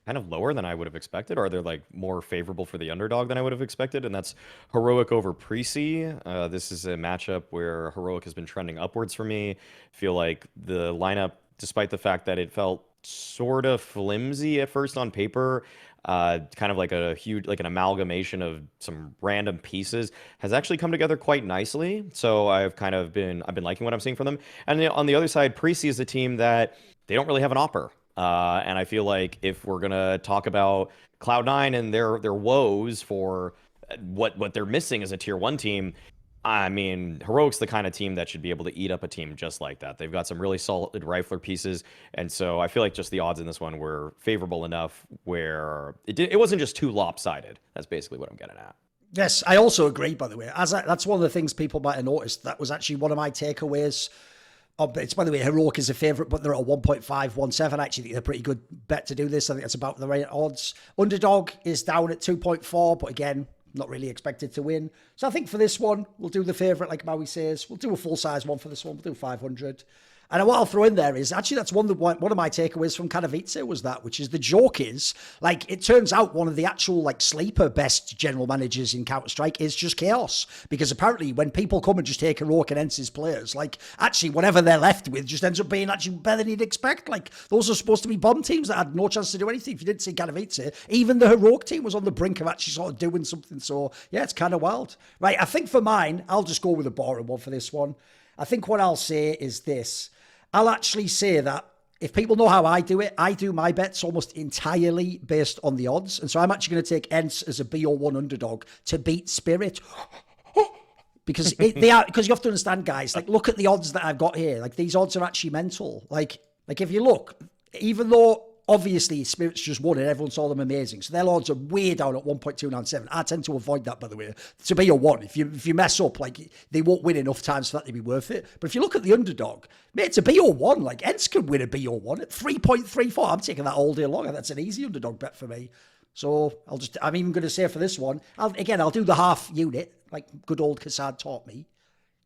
kind of lower than I would have expected, or they're like more favorable for the underdog than I would have expected, and that's Heroic over Preci. This is a matchup where Heroic has been trending upwards for me. I feel like the lineup, despite the fact that it felt sort of flimsy at first on paper, kind of like a huge, like an amalgamation of some random pieces, has actually come together quite nicely. So I've been liking what I'm seeing from them. And on the other side, Preci is a team that they don't really have an opper. And I feel like if we're gonna talk about Cloud9 and their woes for what they're missing as a tier 1 team, I mean, Heroic's the kind of team that should be able to eat up a team just like that. They've got some really solid rifler pieces, and so I feel like just the odds in this one were favorable enough where it wasn't just too lopsided. That's basically what I'm getting at. Yes, I also agree, by the way. That's one of the things people might have noticed. That was actually one of my takeaways. It's, by the way, Heroic is a favourite, but they're at a 1.517. I actually think they're a pretty good bet to do this. I think that's about the right odds. Underdog is down at 2.4, but again, not really expected to win. So I think for this one, we'll do the favourite, like Maui says. We'll do a full-size one for this one. We'll do 500. And what I'll throw in there is, actually, that's one of my takeaways from Katowice was that, which is the joke is, like, it turns out one of the actual, like, sleeper best general managers in Counter-Strike is just Chaos. Because apparently when people come and just take Heroic and ENCE's players, like, actually, whatever they're left with just ends up being actually better than you'd expect. Like, those are supposed to be bomb teams that had no chance to do anything. If you didn't see Katowice, even the Heroic team was on the brink of actually sort of doing something. So, yeah, it's kind of wild. Right, I think for mine, I'll just go with a boring one for this one. I think what I'll say is this. I'll actually say that if people know how I do it, I do my bets almost entirely based on the odds. And so I'm actually going to take ENCE as a BO1 underdog to beat Spirit. Because because you have to understand, guys, like, look at the odds that I've got here. Like, these odds are actually mental. Like if you look, even though obviously Spirit's just won and everyone saw them amazing, so their odds are way down at 1.297. I tend to avoid that, by the way. To be a one, if you mess up, like, they won't win enough times for that to be worth it. But if you look at the underdog, mate, it's a BO1. Like, ENCE could win a BO1 at 3.34. I'm taking that all day long. That's an easy underdog bet for me. So I'm even going to say for this one, I'll do the half unit, like good old Kassad taught me.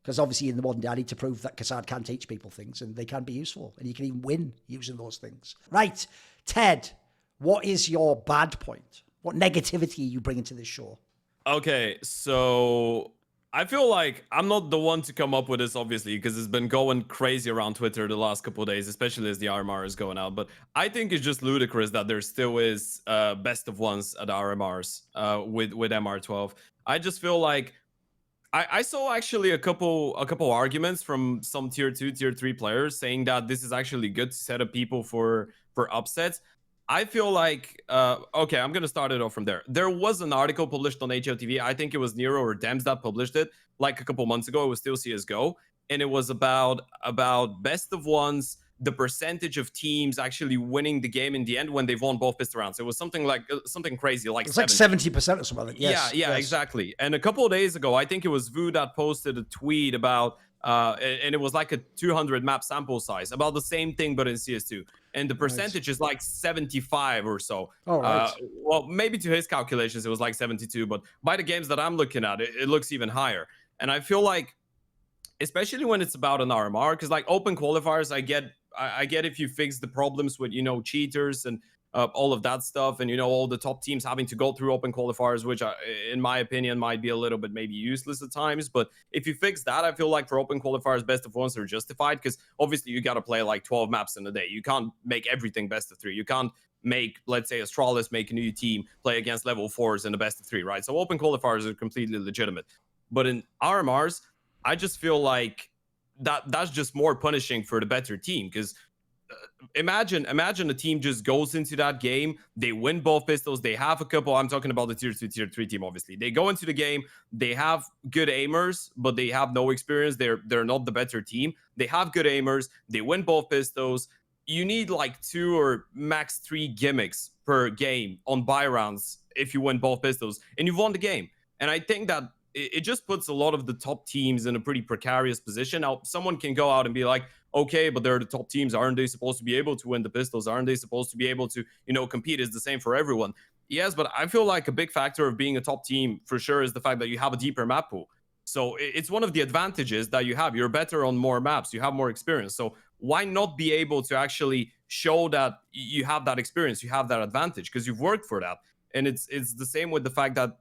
Because obviously in the modern day, I need to prove that Kassad can teach people things and they can be useful. And you can even win using those things. Right, Ted, what is your bad point? What negativity are you bringing to this show? Okay, so I feel like I'm not the one to come up with this, obviously, because it's been going crazy around Twitter the last couple of days, especially as the RMR is going out. But I think it's just ludicrous that there still is best of ones at RMRs with MR12. I just feel like I saw actually a couple arguments from some tier 2, tier 3 players saying that this is actually good to set up people for upsets. I feel like, okay, I'm going to start it off from there. There was an article published on HLTV. I think it was Nero or Dems that published it like a couple months ago. It was still CSGO. And it was about best of ones, the percentage of teams actually winning the game in the end when they've won both pistol rounds. It was something like something crazy, like it's 70. Like 70% or something. Yes, yeah, yes. Exactly. And a couple of days ago, I think it was Vu that posted a tweet about, and it was like a 200 map sample size about the same thing, but in CS2. And the percentage is like 75 or so. Oh, right. Well, maybe to his calculations, it was like 72, but by the games that I'm looking at, it looks even higher. And I feel like, especially when it's about an RMR, because like open qualifiers, I get if you fix the problems with, cheaters and all of that stuff, and all the top teams having to go through open qualifiers, which in my opinion might be a little bit maybe useless at times. But if you fix that, I feel like for open qualifiers, best of ones are justified, because obviously you got to play like 12 maps in a day. You can't make everything best of 3. You can't make, let's say, Astralis make a new team play against level 4s in the best of 3, right? So open qualifiers are completely legitimate. But in RMRs, I just feel like that's just more punishing for the better team, because imagine a team just goes into that game, they win both pistols, they have a couple, I'm talking about the tier 2, tier 3 team, obviously. They go into the game, they have good aimers, but they have no experience. They're not the better team. They have good aimers, they win both pistols. You need like 2 or max 3 gimmicks per game on buy rounds if you win both pistols, and you've won the game. And I think that it just puts a lot of the top teams in a pretty precarious position. Now, someone can go out and be like, okay, but they're the top teams. Aren't they supposed to be able to win the pistols? Aren't they supposed to be able to, compete? Is the same for everyone? Yes, but I feel like a big factor of being a top team for sure is the fact that you have a deeper map pool. So it's one of the advantages that you have. You're better on more maps. You have more experience. So why not be able to actually show that you have that experience, you have that advantage because you've worked for that? And it's the same with the fact that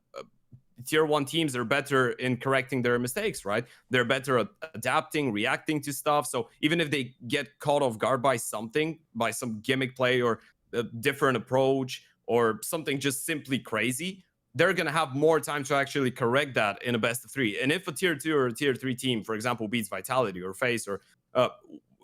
tier 1 teams are better in correcting their mistakes, right? They're better at adapting, reacting to stuff. So even if they get caught off guard by something, by some gimmick play or a different approach or something just simply crazy, they're going to have more time to actually correct that in a best of 3. And if a tier 2 or a tier 3 team, for example, beats Vitality or FaZe or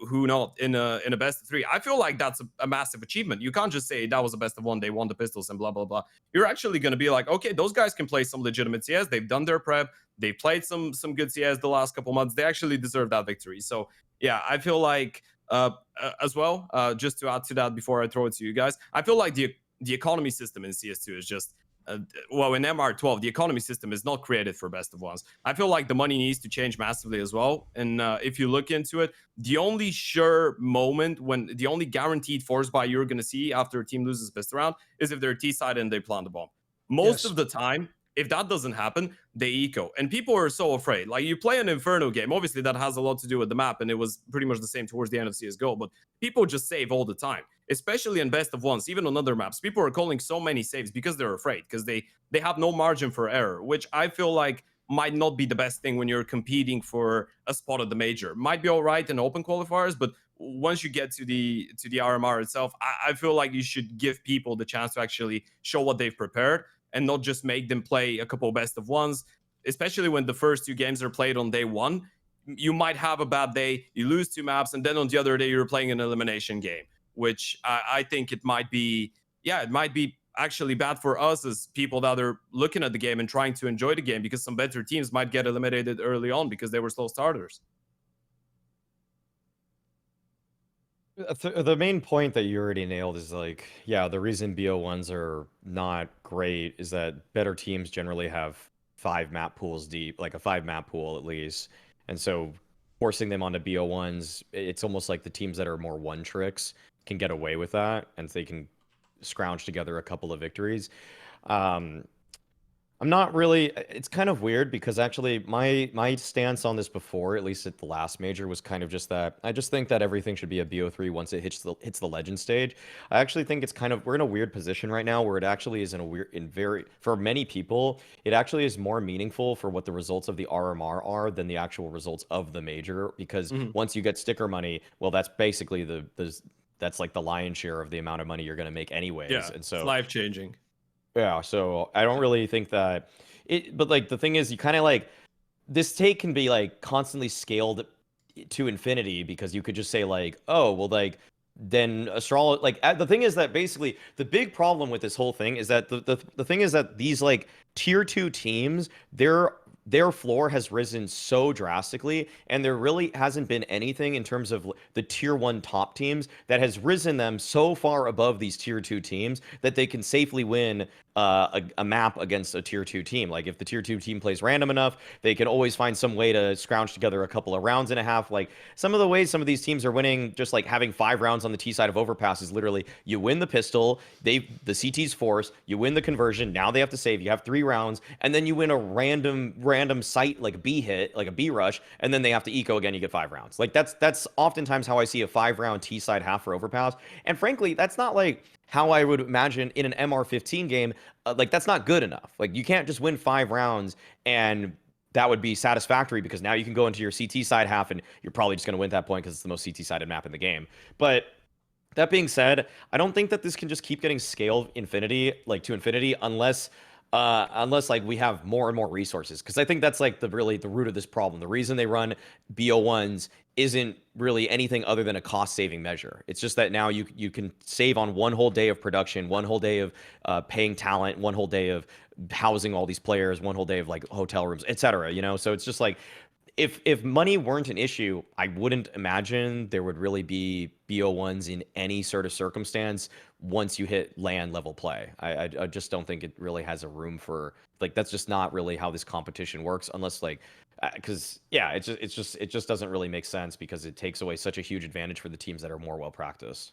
who not in a best of 3, I feel like that's a massive achievement. You can't just say that was a best of 1, they won the pistols and blah blah blah. You're actually going to be like, okay, those guys can play some legitimate CS, they've done their prep, they played some good CS the last couple months, they actually deserve that victory. So yeah, I feel like as well, just to add to that before I throw it to you guys, I feel like the economy system in CS2 is just well, in MR12, the economy system is not created for best of 1s. I feel like the money needs to change massively as well. And if you look into it, the only sure moment when the only guaranteed force buy you're going to see after a team loses pistol round is if they're T-side and they plant the bomb. Most of the time, if that doesn't happen, they eco. And people are so afraid. Like, you play an Inferno game, obviously that has a lot to do with the map, and it was pretty much the same towards the end of CSGO, but people just save all the time, especially in best of 1s, even on other maps. People are calling so many saves because they're afraid, because they have no margin for error, which I feel like might not be the best thing when you're competing for a spot at the major. Might be all right in open qualifiers, but once you get to the RMR itself, I feel like you should give people the chance to actually show what they've prepared and not just make them play a couple best of 1s, especially when the first 2 games are played on day 1. You might have a bad day, you lose 2 maps, and then on the other day you're playing an elimination game, which I think it might be actually bad for us as people that are looking at the game and trying to enjoy the game, because some better teams might get eliminated early on because they were slow starters. The main point that you already nailed is like, yeah, the reason BO1s are not great is that better teams generally have 5 map pools deep, like a 5 map pool at least. And so forcing them onto BO1s, it's almost like the teams that are more one tricks can get away with that, and they can scrounge together a couple of victories. I'm not really, it's kind of weird because actually my stance on this before, at least at the last major, was kind of just that I just think that everything should be a BO3 once it hits the legend stage. I actually think it's kind of, we're in a weird position right now where it actually is for many people, it actually is more meaningful for what the results of the RMR are than the actual results of the major, because once you get sticker money, well, that's basically that's like the lion's share of the amount of money you're going to make anyways. Yeah, and so it's life-changing. Yeah, so I don't really think that but like the thing is, you kind of like, this take can be like constantly scaled to infinity, because you could just say like, oh, well, like then astrology, like the thing is that basically the big problem with this whole thing is that the thing is that these like tier 2 teams, their floor has risen so drastically, and there really hasn't been anything in terms of the tier 1 top teams that has risen them so far above these tier 2 teams that they can safely win a map against a tier 2 team. Like, if the tier 2 team plays random enough, they can always find some way to scrounge together a couple of rounds and a half. Like, some of the ways some of these teams are winning, just like having 5 rounds on the T side of overpass, is literally you win the pistol, the CT's force, you win the conversion, now they have to save, you have 3 rounds, and then you win a random site, like a B hit, like a B rush, and then they have to eco again, you get 5 rounds. Like, that's oftentimes how I see a 5-round T side half for overpass. And frankly, that's not like how I would imagine in an MR15 game. Like, that's not good enough. Like, you can't just win 5 rounds and that would be satisfactory, because now you can go into your CT side half and you're probably just going to win at that point because it's the most CT sided map in the game. But that being said, I don't think that this can just keep getting scaled to infinity unless like we have more and more resources, because I think that's like the root of this problem. The reason they run BO1s isn't really anything other than a cost-saving measure. It's just that now you can save on one whole day of production, one whole day of paying talent, one whole day of housing all these players, one whole day of like hotel rooms, etc. You know, so it's just like, if money weren't an issue, I wouldn't imagine there would really be BO1s in any sort of circumstance once you hit LAN level play. I just don't think it really has a room for like that's just not really how this competition works, unless like because yeah, it just doesn't really make sense because it takes away such a huge advantage for the teams that are more well practiced.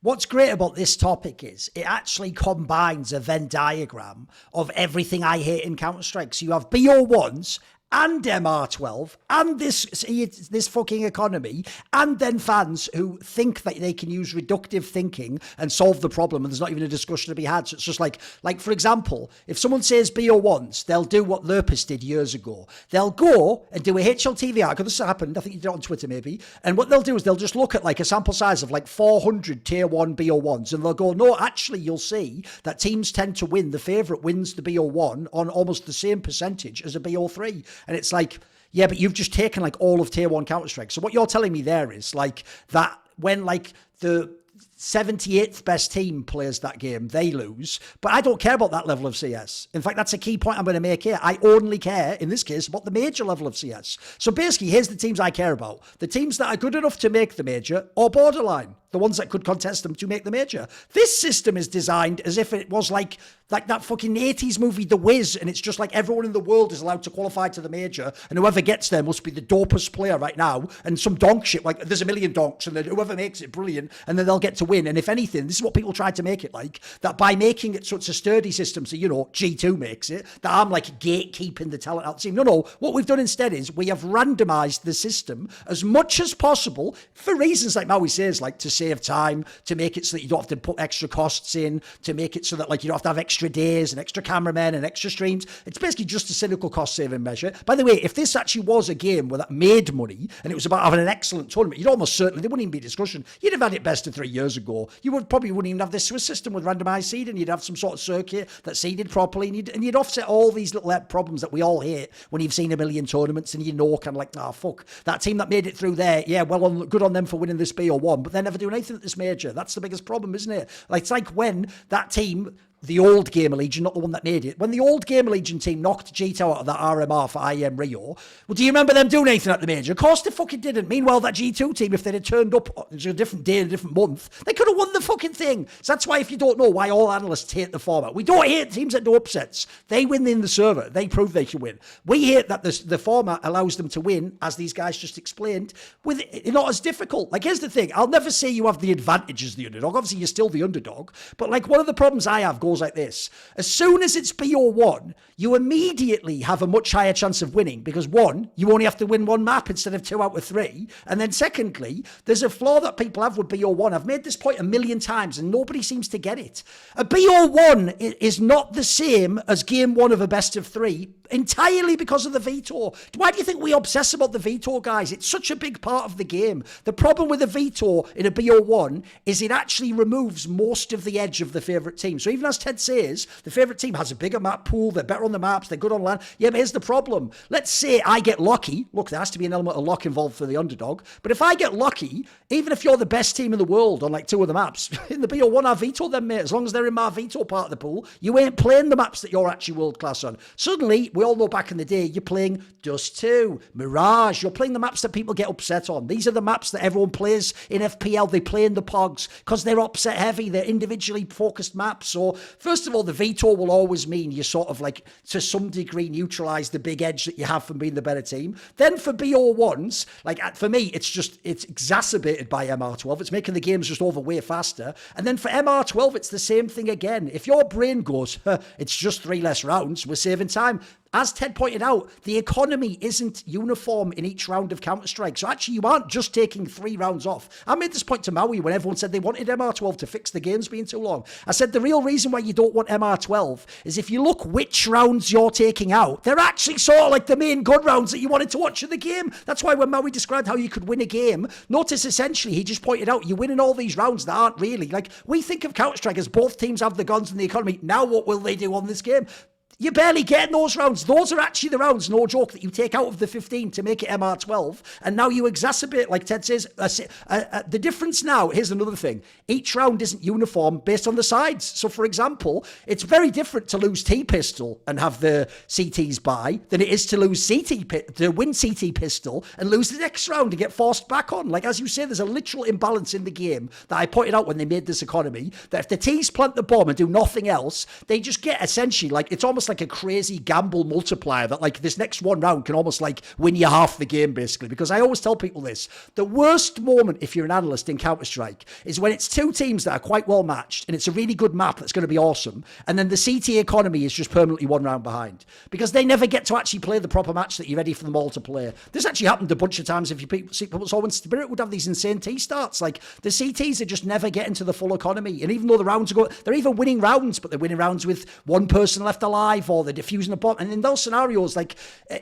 What's great about this topic is it actually combines a Venn diagram of everything I hate in Counter-Strike. So you have BO1s and MR12 and this fucking economy, and then fans who think that they can use reductive thinking and solve the problem, and there's not even a discussion to be had. So it's just like for example, if someone says BO1s, they'll do what Lurpus did years ago. They'll go and do a HLTV article. This happened, I think you did it on Twitter maybe, and what they'll do is they'll just look at like a sample size of like 400 tier 1 BO1s, and they'll go, no, actually you'll see that teams tend to win, the favourite wins the BO1 on almost the same percentage as a BO3. And it's like, yeah, but you've just taken like all of tier 1 Counter-Strike. So what you're telling me there is like that when like the 78th best team plays that game, they lose. But I don't care about that level of CS. In fact, that's a key point I'm going to make here. I only care, in this case, about the major level of CS. So basically, here's the teams I care about. The teams that are good enough to make the major or borderline. The ones that could contest them to make the major. This system is designed as if it was like that fucking 80s movie, The Wiz, and it's just like everyone in the world is allowed to qualify to the major, and whoever gets there must be the dopest player right now, and some donk shit, like there's a million donks, and then whoever makes it brilliant, and then they'll get to win. And if anything, this is what people tried to make it like, that by making it so it's a sturdy system, so, you know, G2 makes it, that I'm like gatekeeping the talent out the team. No, what we've done instead is we have randomized the system as much as possible for reasons like Maui says, like to save time, to make it so that you don't have to put extra costs in, to make it so that like you don't have to have extra days and extra cameramen and extra streams. It's basically just a cynical cost saving measure. By the way, if this actually was a game where that made money and it was about having an excellent tournament, you'd almost certainly, there wouldn't even be discussion. You'd have had it best of 3 years ago. You probably wouldn't even have this Swiss system with randomized seeding. You'd have some sort of circuit that seeded properly, and you'd offset all these little problems that we all hate when you've seen a million tournaments and you know kind of like, fuck, that team that made it through there, yeah, well, good on them for winning this BO1, but they're never doing anything at this major. That's the biggest problem, isn't it? Like, it's like when that team, the old Gamer Legion, not the one that made it, when the old Gamer Legion team knocked G2 out of that RMR for IEM Rio, well, do you remember them doing anything at the major? Of course they fucking didn't. Meanwhile, that G2 team, if they'd have turned up on a different day, a different month, they could have won the fucking thing. So that's why, if you don't know why all analysts hate the format, we don't hate teams that do upsets. They win in the server. They prove they should win. We hate that the format allows them to win, as these guys just explained, with it not as difficult. Like, here's the thing. I'll never say you have the advantage as the underdog. Obviously, you're still the underdog. But like, one of the problems I have goes like this. As soon as it's BO1, you immediately have a much higher chance of winning because, one, you only have to win one map instead of 2 out of 3. And then secondly, there's a flaw that people have with BO1. I've made this point a million times and nobody seems to get it. A BO1 is not the same as game 1 of a best of 3 entirely because of the veto. Why do you think we obsess about the veto, guys? It's such a big part of the game. The problem with a veto in a BO1 is it actually removes most of the edge of the favourite team. So even as Ted says, the favourite team has a bigger map pool, they're better on the maps, they're good on land. Yeah, but here's the problem. Let's say I get lucky. Look, there has to be an element of luck involved for the underdog. But if I get lucky, even if you're the best team in the world on like 2 of the maps, in the BO1 I veto them, mate. As long as they're in my veto part of the pool, you ain't playing the maps that you're actually world class on. Suddenly, we all know back in the day, you're playing Dust 2, Mirage, you're playing the maps that people get upset on. These are the maps that everyone plays in FPL. They play in the pogs because they're upset heavy. They're individually focused maps. So first of all, the veto will always mean you sort of like, to some degree, neutralize the big edge that you have from being the better team. Then for BO1s, like for me, it's exacerbated by MR12. It's making the games just over way faster. And then for MR12, it's the same thing again. If your brain goes, it's just 3 less rounds, we're saving time. As Ted pointed out, the economy isn't uniform in each round of Counter-Strike. So actually, you aren't just taking 3 rounds off. I made this point to Maui when everyone said they wanted MR12 to fix the games being too long. I said the real reason why you don't want MR12 is if you look which rounds you're taking out, they're actually sort of like the main good rounds that you wanted to watch in the game. That's why when Maui described how you could win a game, notice essentially he just pointed out you're winning all these rounds that aren't really. Like, we think of Counter-Strike as both teams have the guns and the economy. Now what will they do on this game? You're barely getting those rounds. Those are actually the rounds, no joke, that you take out of the 15 to make it MR12. And now you exacerbate, like Ted says, the difference now, here's another thing. Each round isn't uniform based on the sides. So, for example, it's very different to lose T-Pistol and have the CTs buy than it is to lose to win CT Pistol and lose the next round and get forced back on. Like, as you say, there's a literal imbalance in the game that I pointed out when they made this economy, that if the Ts plant the bomb and do nothing else, they just get essentially, like, it's almost almost like a crazy gamble multiplier that like this next one round can almost like win you half the game basically. Because I always tell people this, the worst moment if you're an analyst in Counter-Strike is when it's two teams that are quite well matched and it's a really good map that's going to be awesome, and then the CT economy is just permanently one round behind because they never get to actually play the proper match that you're ready for them all to play. This actually happened a bunch of times. If you see people saw when Spirit would have these insane T starts, like the CTs are just never getting to the full economy. And even though the rounds are going, they're even winning rounds, but they're winning rounds with one person left alive or they're defusing a bomb. And in those scenarios, like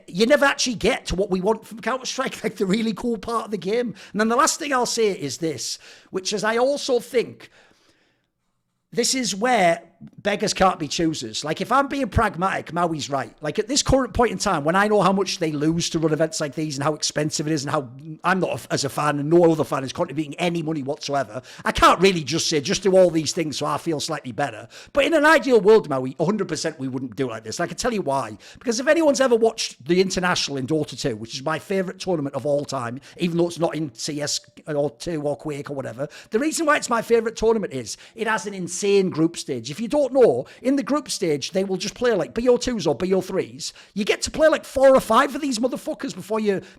you never actually get to what we want from Counter-Strike, like the really cool part of the game. And then the last thing I'll say is this, which is I also think this is where beggars can't be choosers. Like, if I'm being pragmatic, Maui's right. Like, at this current point in time, when I know how much they lose to run events like these and how expensive it is and how I'm not, as a fan, and no other fan is contributing any money whatsoever, I can't really just say, just do all these things so I feel slightly better. But in an ideal world, Maui, 100% we wouldn't do it like this. I can tell you why. Because if anyone's ever watched the International in Dota 2, which is my favourite tournament of all time, even though it's not in CS or 2 or Quake or whatever, the reason why it's my favourite tournament is it has an insane group stage. If you don't know, in the group stage, they will just play like BO2s or BO3s. You get to play like 4 or 5 of these motherfuckers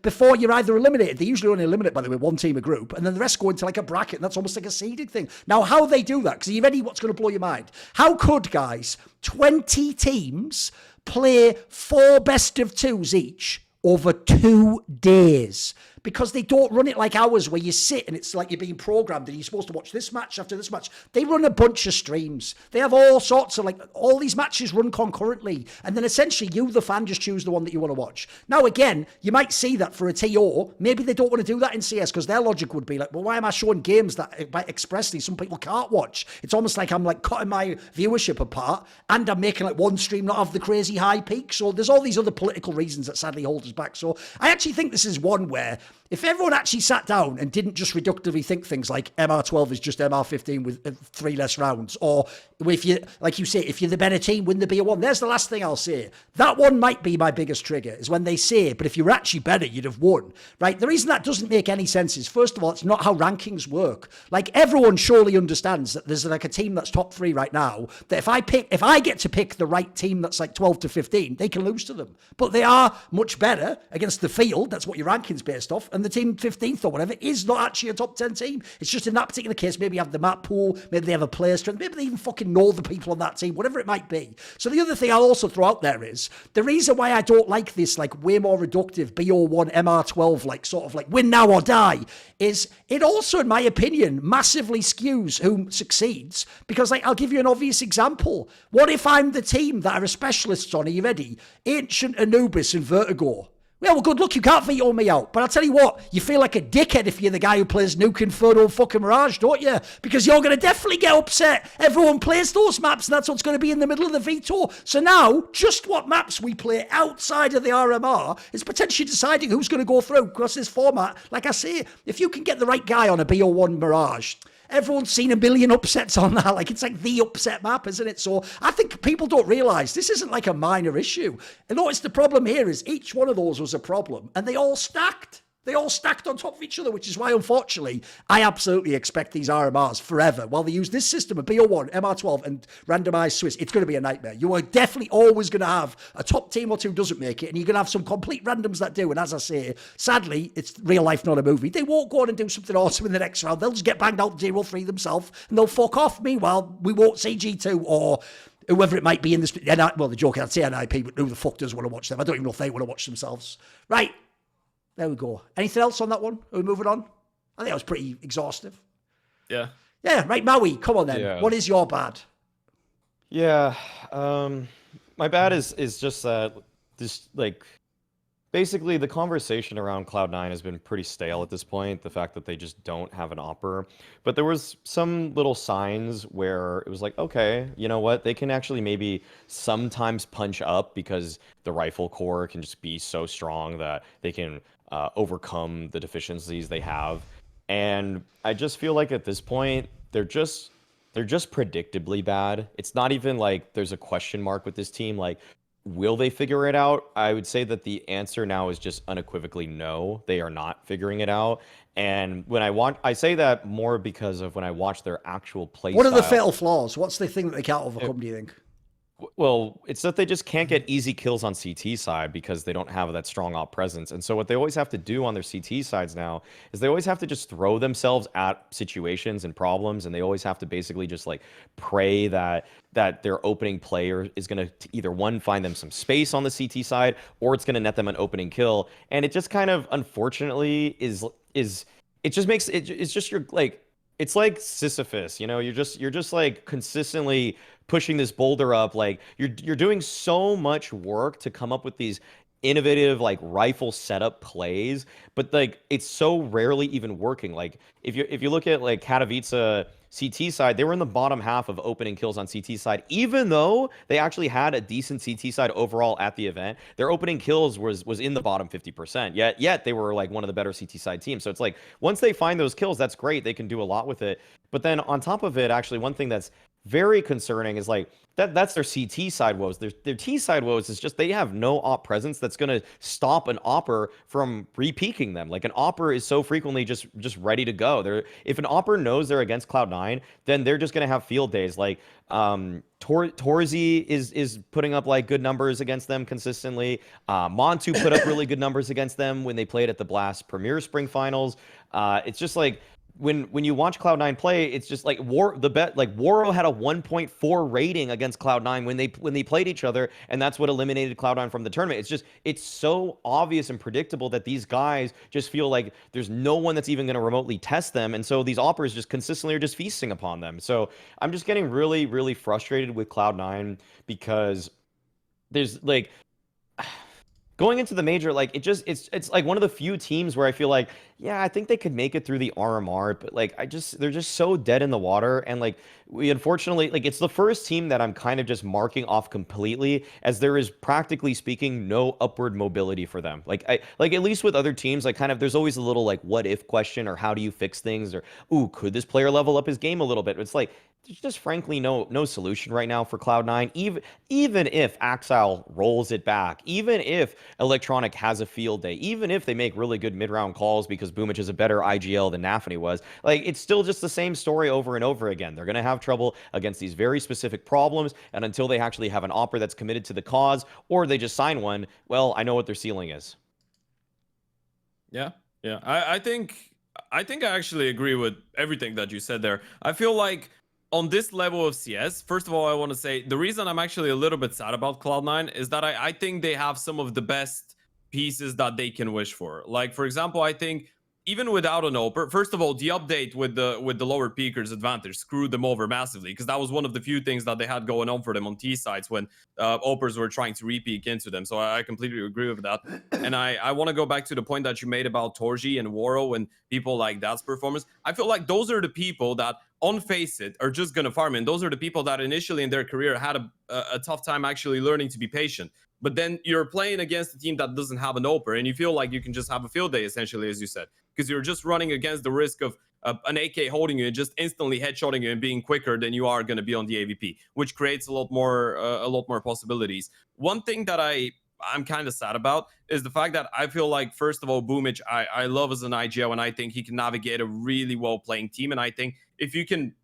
before you're either eliminated. They usually only eliminate, by the way, one team a group, and then the rest go into like a bracket, and that's almost like a seeded thing. Now, how they do that, because are you ready what's going to blow your mind? How could, guys, 20 teams play 4 best of 2s each over 2 days? Because they don't run it like ours where you sit and it's like you're being programmed and you're supposed to watch this match after this match. They run a bunch of streams. They have all sorts of, like, all these matches run concurrently. And then essentially you, the fan, just choose the one that you want to watch. Now, again, you might see that for a TO. Maybe they don't want to do that in CS because their logic would be like, well, why am I showing games that expressly some people can't watch? It's almost like I'm like cutting my viewership apart and I'm making like one stream not have the crazy high peak. So there's all these other political reasons that sadly hold us back. So I actually think this is one where if everyone actually sat down and didn't just reductively think things like MR12 is just MR15 with 3 less rounds, or if you, like you say, if you're the better team, win the BO1. There's the last thing I'll say. That one might be my biggest trigger, is when they say, but if you were actually better, you'd have won, right? The reason that doesn't make any sense is, first of all, it's not how rankings work. Like, everyone surely understands that there's like a team that's top 3 right now, that if I get to pick the right team that's like 12 to 15, they can lose to them. But they are much better against the field. That's what your ranking's based off. And the team 15th or whatever is not actually a top 10 team. It's just in that particular case, maybe you have the map pool, maybe they have a player strength, maybe they even fucking know the people on that team, whatever it might be. So the other thing I'll also throw out there is, the reason why I don't like this like way more reductive BO1 MR12 like sort of like win now or die is it also, in my opinion, massively skews who succeeds. Because like, I'll give you an obvious example. What if I'm the team that are specialists on, are you ready? Ancient, Anubis and Vertigo. Well, good luck, you can't veto me out. But I'll tell you what, you feel like a dickhead if you're the guy who plays Nuke, Inferno, fucking Mirage, don't you? Because you're going to definitely get upset. Everyone plays those maps, and that's what's going to be in the middle of the veto. So now, just what maps we play outside of the RMR is potentially deciding who's going to go through. Because this format, like I say, if you can get the right guy on a BO1 Mirage, everyone's seen a million upsets on that. Like, it's like the upset map, isn't it? So I think people don't realise this isn't like a minor issue. And notice the problem here is each one of those was a problem and they all stacked. They all stacked on top of each other, which is why, unfortunately, I absolutely expect these RMRs forever. While they use this system of BO1, MR12, and randomized Swiss, it's going to be a nightmare. You are definitely always going to have a top team or two doesn't make it, and you're going to have some complete randoms that do. And as I say, sadly, it's real life, not a movie. They won't go on and do something awesome in the next round. They'll just get banged out 0-3 themselves, and they'll fuck off. Meanwhile, we won't see G2 or whoever it might be in this. Well, the joke, I'd say NiP, but who the fuck does want to watch them? I don't even know if they want to watch themselves. Right. There we go. Anything else on that one? Are we moving on? I think that was pretty exhaustive. Yeah. Yeah, right, Maui, come on then. Yeah. What is your bad? Yeah, my bad is just that this, like, basically the conversation around Cloud9 has been pretty stale at this point. The fact that they just don't have an opper. But there was some little signs where it was like, okay, you know what? They can actually maybe sometimes punch up because the rifle core can just be so strong that they can overcome the deficiencies they have. And I just feel like at this point, they're just predictably bad. It's not even like there's a question mark with this team. Like, will they figure it out? I would say that the answer now is just unequivocally no. They are not figuring it out. And when I say that more because of when I watch their actual play What are the style. fatal flaws? What's the thing that they can't overcome, do you think? Well, it's that they just can't get easy kills on CT side because they don't have that strong op presence. And so what they always have to do on their CT sides now is they always have to just throw themselves at situations and problems, and they always have to basically just like pray that their opening player is going to either one find them some space on the CT side, or it's going to net them an opening kill. And it just kind of unfortunately is it just makes it's just your like it's like Sisyphus, you know, you're just like consistently pushing this boulder up. Like you're doing so much work to come up with these innovative like rifle setup plays, but like it's so rarely even working. Like if you look at like Katowice CT side, they were in the bottom half of opening kills on CT side, even though they actually had a decent CT side overall at the event. Their opening kills was in the bottom 50%. Yet they were like one of the better CT side teams. So it's like once they find those kills, that's great. They can do a lot with it. But then on top of it, actually, one thing that's very concerning is like that's their CT side woes. Their T side woes is just they have no op presence that's going to stop an opper from re-peaking them. Like an opper is so frequently just ready to go. If an opper knows they're against Cloud9, then they're just going to have field days. Like Torzi is putting up like good numbers against them consistently. Montu put up really good numbers against them when they played at the Blast Premier Spring Finals. It's just like when you watch Cloud9 play, it's just like Waro had a 1.4 rating against Cloud9 when they played each other, and that's what eliminated Cloud9 from the tournament. It's so obvious and predictable that these guys just feel like there's no one that's even going to remotely test them, and so these operas just consistently are just feasting upon them. So I'm just getting really, really frustrated with Cloud9 because there's like going into the major, like it's like one of the few teams where I feel like, yeah, I think they could make it through the RMR, but like they're just so dead in the water. And like we unfortunately, like it's the first team that I'm kind of just marking off completely, as there is practically speaking no upward mobility for them. Like at least with other teams, like kind of there's always a little like what if question, or how do you fix things, or ooh, could this player level up his game a little bit? It's like there's just frankly no solution right now for Cloud9. Even if Axile rolls it back, even if Electronic has a field day, even if they make really good mid-round calls because Boomich is a better IGL than Nafany was, like it's still just the same story over and over again. They're going to have trouble against these very specific problems, and until they actually have an opera that's committed to the cause, or they just sign one, well, I know what their ceiling is. Yeah. I think I actually agree with everything that you said there. I feel like on this level of CS, first of all, I want to say the reason I'm actually a little bit sad about Cloud9 is that I think they have some of the best pieces that they can wish for. Like, for example, I think even without an Oper, first of all, the update with the lower peakers advantage screwed them over massively, because that was one of the few things that they had going on for them on T sides when Opers were trying to re-peak into them. So I completely agree with that. And I want to go back to the point that you made about Torji and Waro and people like that's performance. I feel like those are the people that on face it are just going to farm in. Those are the people that initially in their career had a tough time actually learning to be patient. But then you're playing against a team that doesn't have an Oper, and you feel like you can just have a field day, essentially, as you said, because you're just running against the risk of an AK holding you and just instantly headshotting you and being quicker than you are going to be on the AVP, which creates a lot more possibilities. One thing that I'm kind of sad about is the fact that I feel like, first of all, Boomich, I love as an IGL, and I think he can navigate a really well playing team. And I think if you can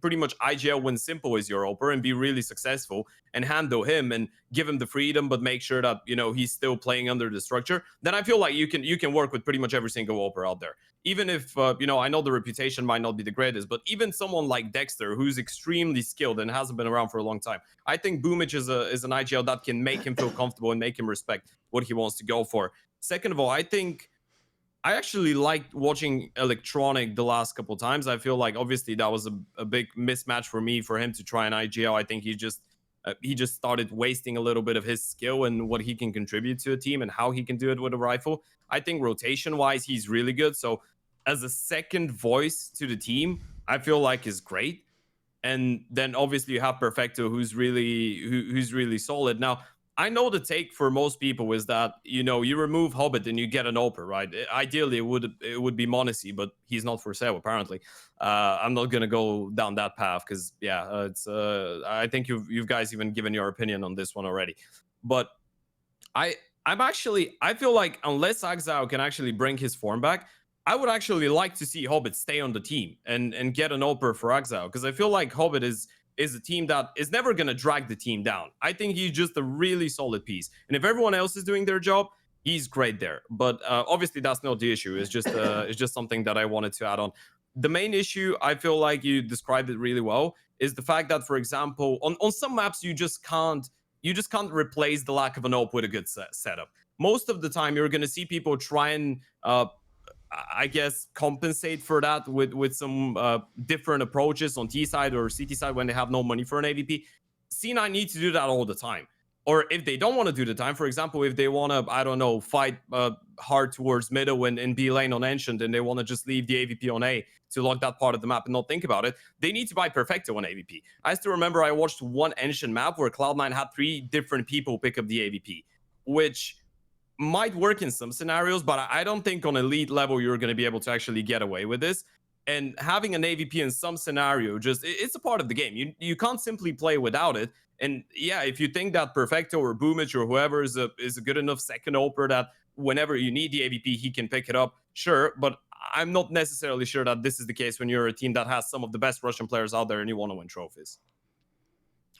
pretty much IGL when simple is your Oper and be really successful and handle him and give him the freedom, but make sure that, you know, he's still playing under the structure, then I feel like you can work with pretty much every single Oper out there. Even if, you know, I know the reputation might not be the greatest, but even someone like Dexter, who's extremely skilled and hasn't been around for a long time, I think Boomich is an IGL that can make him feel comfortable and make him respect what he wants to go for. Second of all, I think I actually liked watching Electronic the last couple times. I feel like obviously that was a big mismatch for him to try an IGL. I think he just started wasting a little bit of his skill and what he can contribute to a team and how he can do it with a rifle. I think rotation wise, he's really good. So as a second voice to the team, I feel like is great. And then obviously you have Perfecto, who's really solid. Now, I know the take for most people is that, you know, you remove Hobbit and you get an Oper, right? Ideally, it would be Monacy, but he's not for sale apparently. I'm not gonna go down that path because yeah, it's I think you've guys even given your opinion on this one already. But I feel like unless Axile can actually bring his form back, I would actually like to see Hobbit stay on the team and get an Oper for Axile, because I feel like Hobbit is is a team that is never going to drag the team down. I think he's just a really solid piece. And if everyone else is doing their job, he's great there. But obviously, that's not the issue. It's just something that I wanted to add on. The main issue, I feel like you described it really well, is the fact that, for example, on some maps, you just can't replace the lack of an AWP with a good setup. Most of the time, you're going to see people try and I guess compensate for that with some different approaches on T side or CT side when they have no money for an AVP. C9 need to do that all the time. Or if they don't want to do the time, for example, if they want to, I don't know, fight hard towards middle and B lane on Ancient, and they want to just leave the AVP on A to lock that part of the map and not think about it, they need to buy Perfecto on AVP. I still remember I watched one Ancient map where Cloud9 had 3 different people pick up the AVP, which might work in some scenarios, but I don't think on elite level you're going to be able to actually get away with this. And having an AVP in some scenario, it's a part of the game. You can't simply play without it. And yeah, if you think that Perfecto or Boomich or whoever is a good enough second opener that whenever you need the AVP, he can pick it up, sure. But I'm not necessarily sure that this is the case when you're a team that has some of the best Russian players out there and you want to win trophies.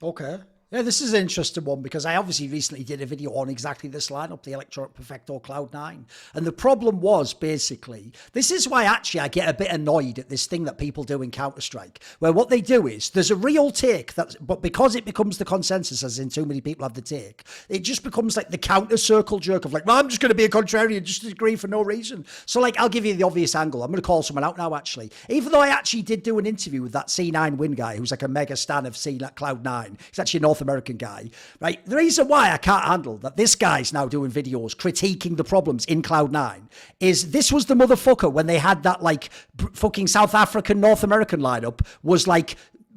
Okay. Yeah, this is an interesting one because I obviously recently did a video on exactly this lineup, the Electronic Perfecto Cloud9. And the problem was basically, this is why actually I get a bit annoyed at this thing that people do in Counter-Strike, where what they do is there's a real take, but because it becomes the consensus, as in too many people have the take, it just becomes like the counter circle jerk of like, well, I'm just going to be a contrarian, just agree for no reason. So like, I'll give you the obvious angle. I'm going to call someone out now, actually. Even though I actually did do an interview with that C9 win guy, who's like a mega stan of Cloud9. He's actually a North American guy, right? The reason why I can't handle that this guy's now doing videos critiquing the problems in Cloud9 is this was the motherfucker when they had that like fucking South African North American lineup was like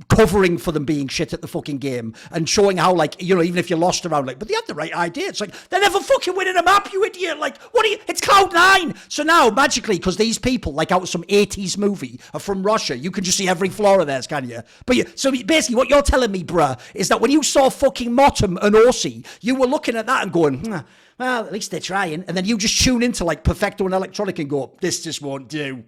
covering for them being shit at the fucking game and showing how, like, you know, even if you lost around, like, but they had the right idea. It's like, they're never fucking winning a map, you idiot. Like, what are you? It's Cloud9. So now, magically, because these people, like out of some 80s movie, are from Russia, you can just see every flaw of theirs, can you? But so basically, what you're telling me, bruh, is that when you saw fucking Motum and Orsi, you were looking at that and going, well, at least they're trying. And then you just tune into, like, Perfecto and Electronic and go, this just won't do.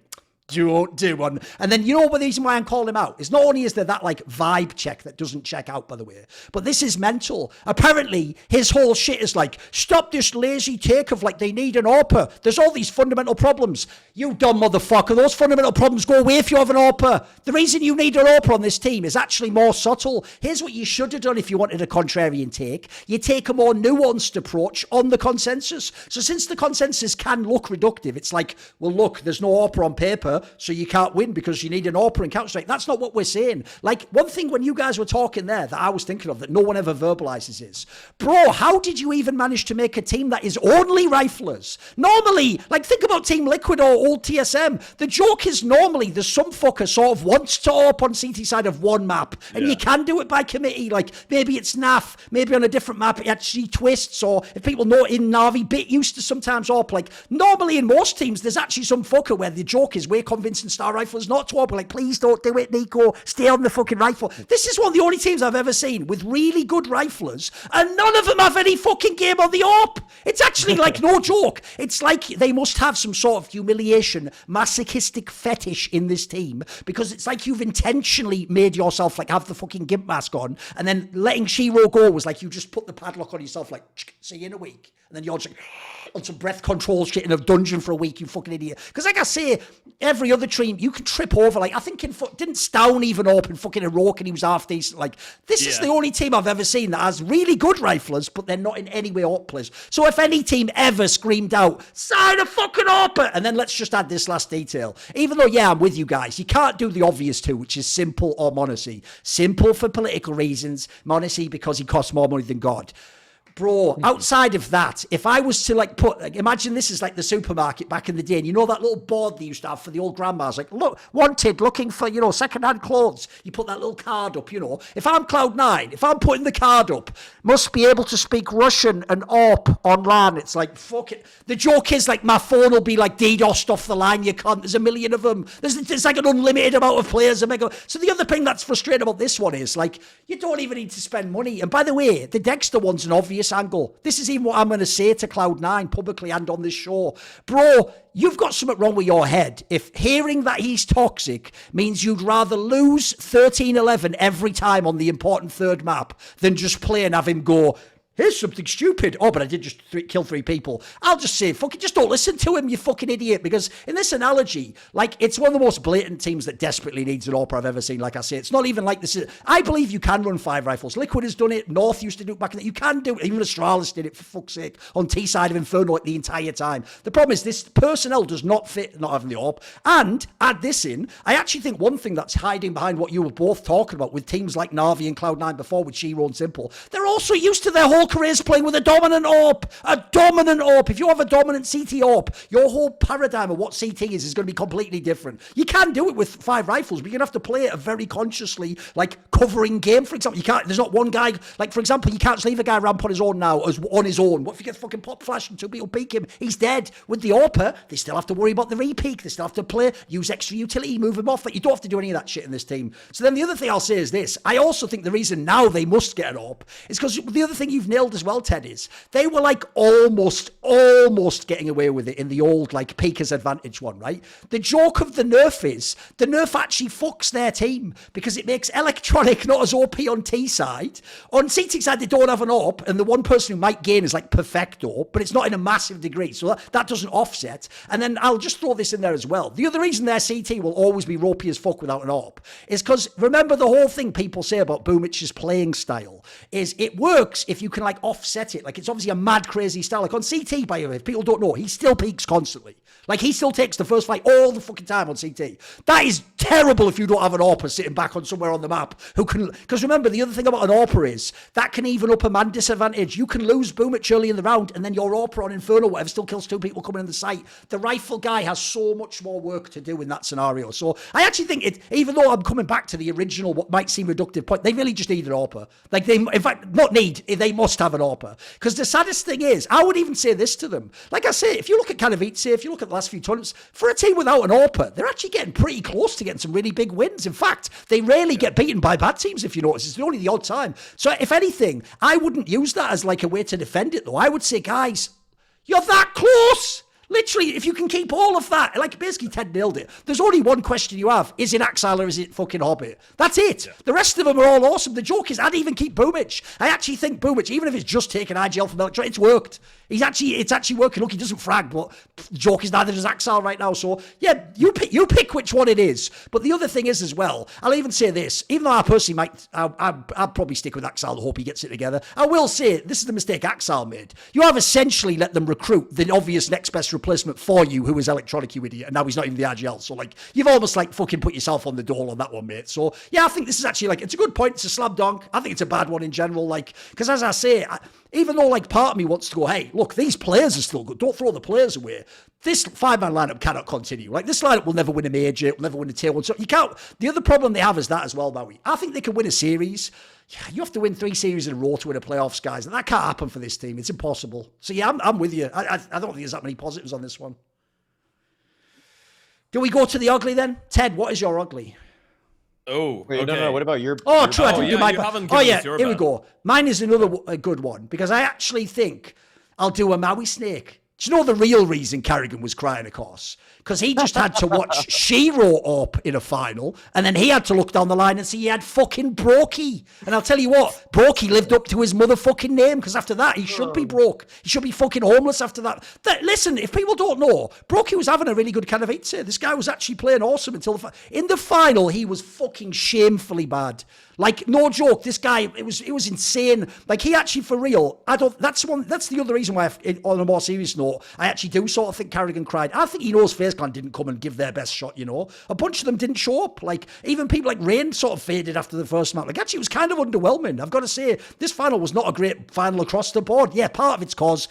Do one. And then you know what the reason why I'm calling him out is not only is there that like vibe check that doesn't check out, by the way, but this is mental. Apparently his whole shit is like, stop this lazy take of like they need an AWPer. There's all these fundamental problems. You dumb motherfucker. Those fundamental problems go away if you have an AWPer. The reason you need an AWPer on this team is actually more subtle. Here's what you should have done if you wanted a contrarian take. You take a more nuanced approach on the consensus. So since the consensus can look reductive, it's like, well, look, there's no AWPer on paper, so you can't win because you need an AWPer in Counter-Strike. That's not what we're saying. Like, one thing when you guys were talking there that I was thinking of that no one ever verbalizes is, bro, how did you even manage to make a team that is only riflers? Normally, like, think about Team Liquid or old TSM. The joke is normally there's some fucker sort of wants to AWP on CT side of one map, and you can do it by committee. Like, maybe it's NAF, maybe on a different map it actually twists, or if people know in Navi, Bit used to sometimes AWP. Like, normally in most teams, there's actually some fucker where the joke is we're convincing star riflers not to AWP. Like, please don't do it, Nico. Stay on the fucking rifle. This is one of the only teams I've ever seen with really good riflers, and none of them have any fucking game on the AWP. It's actually like no joke. It's like they must have some sort of humiliation, masochistic fetish in this team, because it's like you've intentionally made yourself like have the fucking gimp mask on, and then letting Shiro go was like you just put the padlock on yourself, like, see you in a week, and then you're just like on some breath control shit in a dungeon for a week, you fucking idiot. Because like I say, every other team you can trip over. Like, I think didn't Stown even open fucking Heroic and he was half decent. Like, this is the only team I've ever seen that has really good riflers, but they're not in any way AWP players. So if any team ever screamed out, sign a fucking AWPer, and then let's just add this last detail. Even though, yeah, I'm with you guys, you can't do the obvious two, which is Simple or Monacy. Simple for political reasons, Monacy because he costs more money than God. Bro, outside of that, if I was to like put, like, imagine this is like the supermarket back in the day, and you know that little board they used to have for the old grandmas, like, look, wanted, looking for, you know, second-hand clothes. You put that little card up, you know. If I'm Cloud9, if I'm putting the card up, must be able to speak Russian and AWP online. It's like, fuck it. The joke is like my phone will be like DDoSed off the line, you can't. There's a million of them. There's like an unlimited amount of players. So the other thing that's frustrating about this one is like, you don't even need to spend money. And by the way, the Dexter one's an obvious this angle. This is even what I'm going to say to Cloud9 publicly and on this show. Bro, you've got something wrong with your head if hearing that he's toxic means you'd rather lose 13-11 every time on the important third map than just play and have him go, here's something stupid. Oh, but I did just kill 3 people. I'll just say, fucking, just don't listen to him, you fucking idiot. Because in this analogy, like, it's one of the most blatant teams that desperately needs an AWP I've ever seen. Like I say, it's not even like this. I believe you can run 5 rifles. Liquid has done it. North used to do it back in the. You can do it. Even Astralis did it, for fuck's sake, on T side of Inferno like the entire time. The problem is this personnel does not fit not having the AWP. And add this in, I actually think one thing that's hiding behind what you were both talking about with teams like Na'Vi and Cloud9 before with syrsoN and Simple, they're also used to their whole careers playing with a dominant AWP. A dominant AWP. If you have a dominant CT AWP, your whole paradigm of what CT is going to be completely different. You can do it with 5 rifles, but you're going to have to play it a very consciously, like, covering game, for example. You can't, there's not one guy, like, for example, you can't just leave a guy ramp on his own now, as on his own. What if you get fucking pop flash and 2 people peek him? He's dead. With the AWP, they still have to worry about the re-peek. They still have to play, use extra utility, move him off. Like, you don't have to do any of that shit in this team. So then the other thing I'll say is this. I also think the reason now they must get an AWP is because the other thing you've nailed as well, Ted, is they were like almost getting away with it in the old like Peekers advantage one, right? The joke of the nerf is the nerf actually fucks their team because it makes Electronic not as OP on T side. On CT side, they don't have an AWP, and the one person who might gain is like perfecto, but it's not in a massive degree, so that doesn't offset. And then I'll just throw this in there as well. The other reason their CT will always be ropey as fuck without an AWP is because remember the whole thing people say about Boomic's playing style is it works if you can like offset it. Like it's obviously a mad crazy style. Like on CT, by the way, if people don't know, he still peaks constantly. Like he still takes the first fight all the fucking time on CT. That is terrible if you don't have an AWPer sitting back on somewhere on the map who can, because remember the other thing about an AWPer is that can even up a man disadvantage. You can lose Boomich early in the round and then your AWPer on Inferno whatever still kills 2 people coming in the site. The rifle guy has so much more work to do in that scenario. So I actually think it, even though I'm coming back to the original what might seem reductive point, they really just need an AWPer. Like they, in fact, not need, they must have an AWPer. Because the saddest thing is, I would even say this to them. Like I say, if you look at Katowice, if you look at the last few tournaments, for a team without an AWPer, they're actually getting pretty close to getting some really big wins. In fact, they rarely get beaten by bad teams, if you notice. It's only the odd time. So if anything, I wouldn't use that as like a way to defend it, though. I would say, guys, you're that close. Literally, if you can keep all of that, like basically Ted nailed it. There's only one question you have. Is it Axile or is it fucking Hobbit? That's it. Yeah. The rest of them are all awesome. The joke is I'd even keep Boomich. I actually think Boomich, even if it's just taking IGL from Electro, it's worked. It's actually working. Look, he doesn't frag, but the joke is neither does Axile right now. So yeah, you pick which one it is. But the other thing is as well, I'll even say this, even though I personally might, I'll probably stick with Axile. I hope he gets it together. I will say, this is the mistake Axile made. You have essentially let them recruit the obvious next best replacement for you, who was Electronic, you idiot, and now he's not even the RGL. So like, you've almost like fucking put yourself on the dole on that one, mate. So yeah, I think this is actually like, it's a good point. It's a slam dunk. I think it's a bad one in general. Like, because as I say, even though like part of me wants to go, hey, look, these players are still good. Don't throw the players away. This 5-man lineup cannot continue. Like this lineup will never win a major. It will never win a tier 1. So you can't. The other problem they have is that as well, Maui. I think they can win a series. Yeah, you have to win 3 series in a row to win a playoffs, guys. And that can't happen for this team. It's impossible. So yeah, I'm with you. I don't think there's that many positives on this one. Do we go to the ugly then? Ted, what is your ugly? Oh, wait, okay. No. What about your? Oh, your true. I didn't do my. Oh, yeah. Here we go. Mine is another good one because I actually think I'll do a Mauisnake. Do you know the real reason karrigan was crying, of course? Because he just had to watch syrsoN up in a final, and then he had to look down the line and see he had fucking broky. And I'll tell you what, broky lived up to his motherfucking name, because after that, he should be broke. He should be fucking homeless after that. Listen, if people don't know, broky was having a really good Katowice. This guy was actually playing awesome until in the final, he was fucking shamefully bad. Like, no joke, this guy, it was insane. Like, he actually, for real, that's the other reason why, on a more serious note, I actually do sort of think karrigan cried. I think he knows FaZe Clan didn't come and give their best shot, you know. A bunch of them didn't show up. Like, even people like Rain sort of faded after the first match. Like, actually, it was kind of underwhelming. I've got to say, this final was not a great final across the board. Yeah, part of it's cause,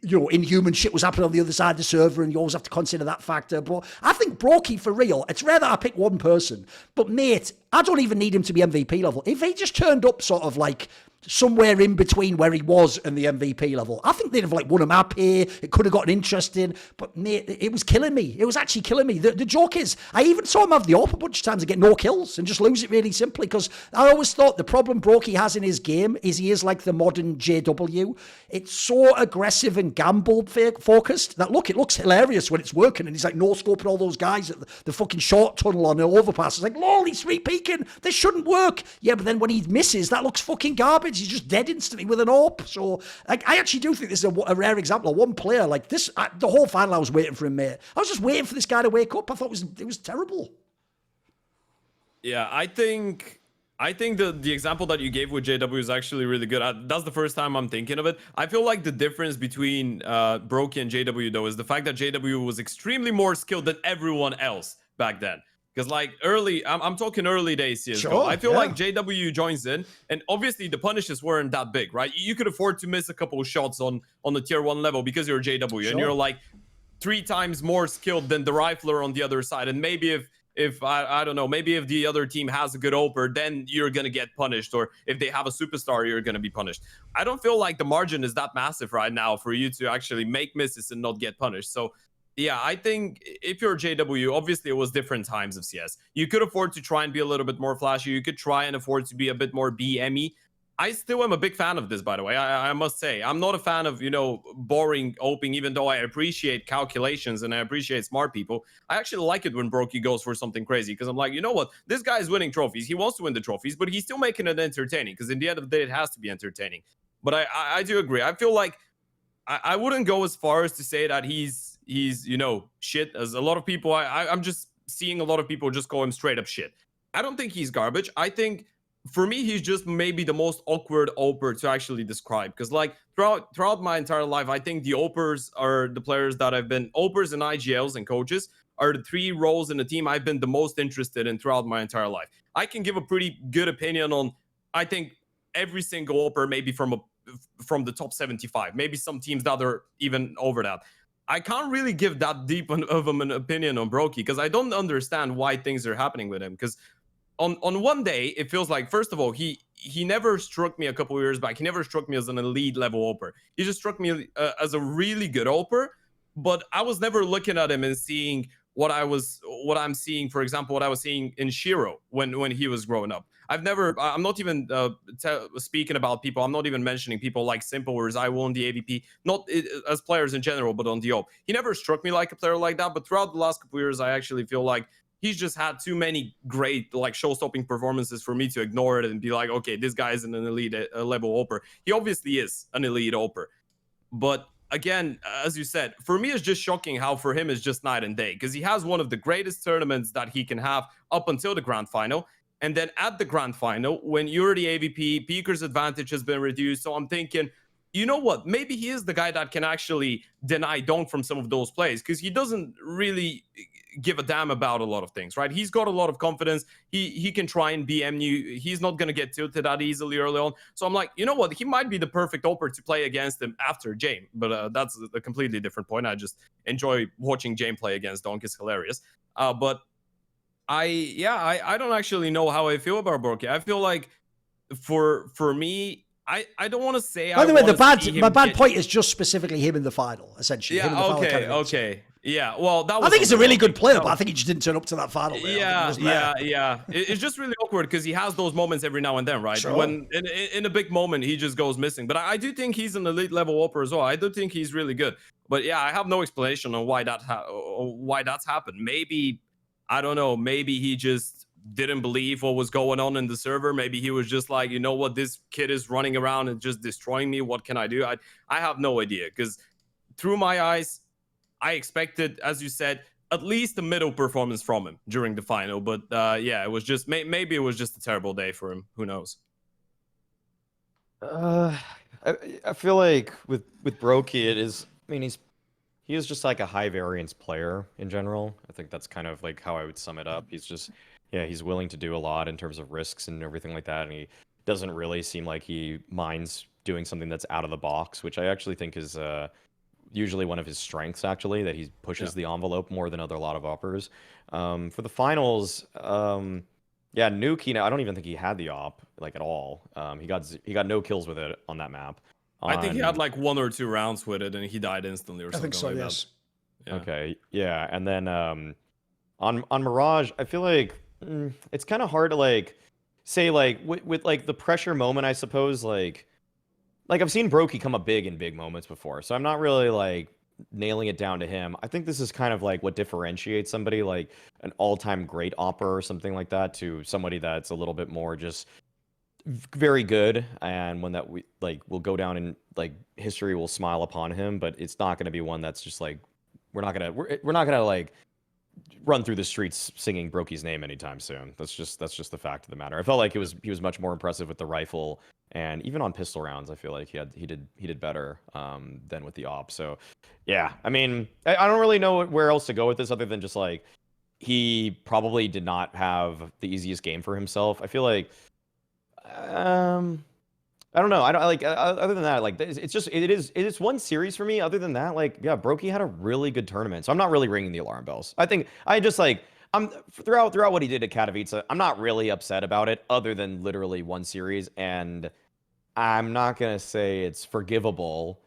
you know, inhuman shit was happening on the other side of the server, and you always have to consider that factor. But I think broky, for real, it's rare that I pick one person. But, mate, I don't even need him to be MVP level. If he just turned up sort of like somewhere in between where he was and the MVP level. I think they'd have like won a map here. It could have gotten interesting, but mate, it was killing me. It was actually killing me. The joke is, I even saw him have the AWP a bunch of times and get no kills and just lose it really simply, because I always thought the problem broky has in his game is he is like the modern JW. It's so aggressive and gamble focused that look, it looks hilarious when it's working and he's like no scoping all those guys at the fucking short tunnel on the overpass. It's like, lol, he's free peeking. This shouldn't work. Yeah, but then when he misses, that looks fucking garbage. He's just dead instantly with an AWP. So like, I actually do think this is a rare example of one player like this. The whole final I was waiting for him, mate. I was just waiting for this guy to wake up. I thought it was terrible. Yeah, I think the example that you gave with JW is actually really good. That's the first time I'm thinking of it. I feel like the difference between broky and JW though is the fact that JW was extremely more skilled than everyone else back then. Because like I'm talking early days CSGO. Sure, I feel like JW joins in, and obviously the punishes weren't that big, right? You could afford to miss a couple of shots on the tier 1 level because you're JW, and you're like 3 times more skilled than the rifler on the other side. And maybe if I don't know, maybe if the other team has a good oper, then you're gonna get punished, or if they have a superstar, you're gonna be punished. I don't feel like the margin is that massive right now for you to actually make misses and not get punished. So yeah, I think if you're JW, obviously it was different times of CS. You could afford to try and be a little bit more flashy. You could try and afford to be a bit more BME. I still am a big fan of this, by the way. I must say, I'm not a fan of, boring oping, even though I appreciate calculations and I appreciate smart people. I actually like it when broky goes for something crazy, because I'm like, you know what? This guy is winning trophies. He wants to win the trophies, but he's still making it entertaining, because in the end of the day, it has to be entertaining. But I do agree. I feel like I wouldn't go as far as to say that he's shit, as a lot of people. I'm just seeing a lot of people just call him straight up shit. I don't think he's garbage. I think for me, he's just maybe the most awkward oper to actually describe, because like throughout my entire life, I think the opers are the players that I've been, opers and IGLs and coaches are the 3 roles in the team I've been the most interested in throughout my entire life. I can give a pretty good opinion on, I think, every single oper, maybe from the top 75, maybe some teams that are even over that. I can't really give that deep of an opinion on broky, because I don't understand why things are happening with him. Because on one day, it feels like, first of all, he never struck me a couple of years back. He never struck me as an elite level oper. He just struck me as a really good oper, but I was never looking at him and seeing what I'm seeing, for example, what I was seeing in Shiro when he was growing up. I'm not even speaking about people. I'm not even mentioning people like Simple or Zywoo on the AVP, not as players in general, but on the OP. He never struck me like a player like that, but throughout the last couple of years, I actually feel like he's just had too many great, like, show-stopping performances for me to ignore it and be like, okay, this guy isn't an elite level oper. He obviously is an elite oper. But again, as you said, for me, it's just shocking how for him it's just night and day, because he has one of the greatest tournaments that he can have up until the grand final. And then at the grand final, when you're the AVP, Peeker's advantage has been reduced. So I'm thinking, you know what? Maybe he is the guy that can actually deny donk from some of those plays, because he doesn't really give a damn about a lot of things, right? He's got a lot of confidence. He can try and BM you. He's not going to get tilted that easily early on. So I'm like, you know what? He might be the perfect oper to play against him after Jame. But that's a completely different point. I just enjoy watching Jame play against donk. It's hilarious. But I don't actually know how I feel about broky. I feel like for me, I don't want to say. By the way, my bad point is just specifically him in the final, essentially. Yeah. Okay. Yeah. Well, that was. I think he's a really good player, but I think he just didn't turn up to that final. Yeah. It's just really awkward because he has those moments every now and then, right? Sure. When in a big moment he just goes missing. But I do think he's an elite level oper as well. I do think he's really good. But yeah, I have no explanation on why that's happened. Maybe, I don't know. Maybe he just didn't believe what was going on in the server. Maybe he was just like, you know what, this kid is running around and just destroying me. What can I do? I have no idea, because through my eyes, I expected, as you said, at least a middle performance from him during the final. But yeah, it was just maybe it was just a terrible day for him. Who knows? I feel like with broky, it is. I mean, he is just like a high variance player in general. I think that's kind of like how I would sum it up. He's just, yeah, he's willing to do a lot in terms of risks and everything like that, and he doesn't really seem like he minds doing something that's out of the box, which I actually think is usually one of his strengths, actually, that he pushes the envelope more than a lot of uppers. For the finals, Yeah, Nuke. I don't even think he had the op like at all. He got no kills with it on that map. I think he had like 1 or 2 rounds with it, and he died instantly or something. I think so. like Yes. That. Yeah. Okay. Yeah, and then on Mirage, I feel like it's kind of hard to like say like with like the pressure moment, I suppose. Like I've seen broky come up big in big moments before, so I'm not really like nailing it down to him. I think this is kind of like what differentiates somebody like an all-time great opper or something like that to somebody that's a little bit more just very good, and one that we like will go down and like history will smile upon him, but it's not going to be one that's just like we're not gonna like run through the streets singing broky's name anytime soon. That's just the fact of the matter. I felt like he was much more impressive with the rifle, and even on pistol rounds I feel like he did better than with the op. So yeah, I mean I don't really know where else to go with this other than just like he probably did not have the easiest game for himself. I feel like I don't know. I don't like other than that, like it is one series for me. Other than that, like yeah, broky had a really good tournament, so I'm not really ringing the alarm bells. I think I just like I'm throughout what he did at Katowice, I'm not really upset about it, other than literally one series, and I'm not gonna say it's forgivable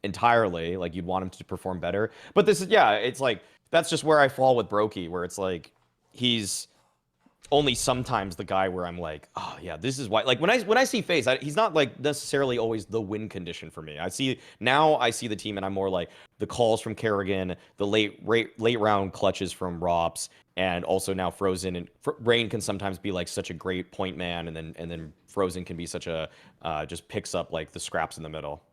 entirely. Like you'd want him to perform better, but this is it's like that's just where I fall with broky, where it's like he's only sometimes the guy where I'm like, oh yeah, this is why. Like when I see FaZe, he's not like necessarily always the win condition for me. I see the team and I'm more like the calls from karrigan, the late round clutches from Rops, and also now frozen and Rain can sometimes be like such a great point man, and then frozen can be such a just picks up like the scraps in the middle.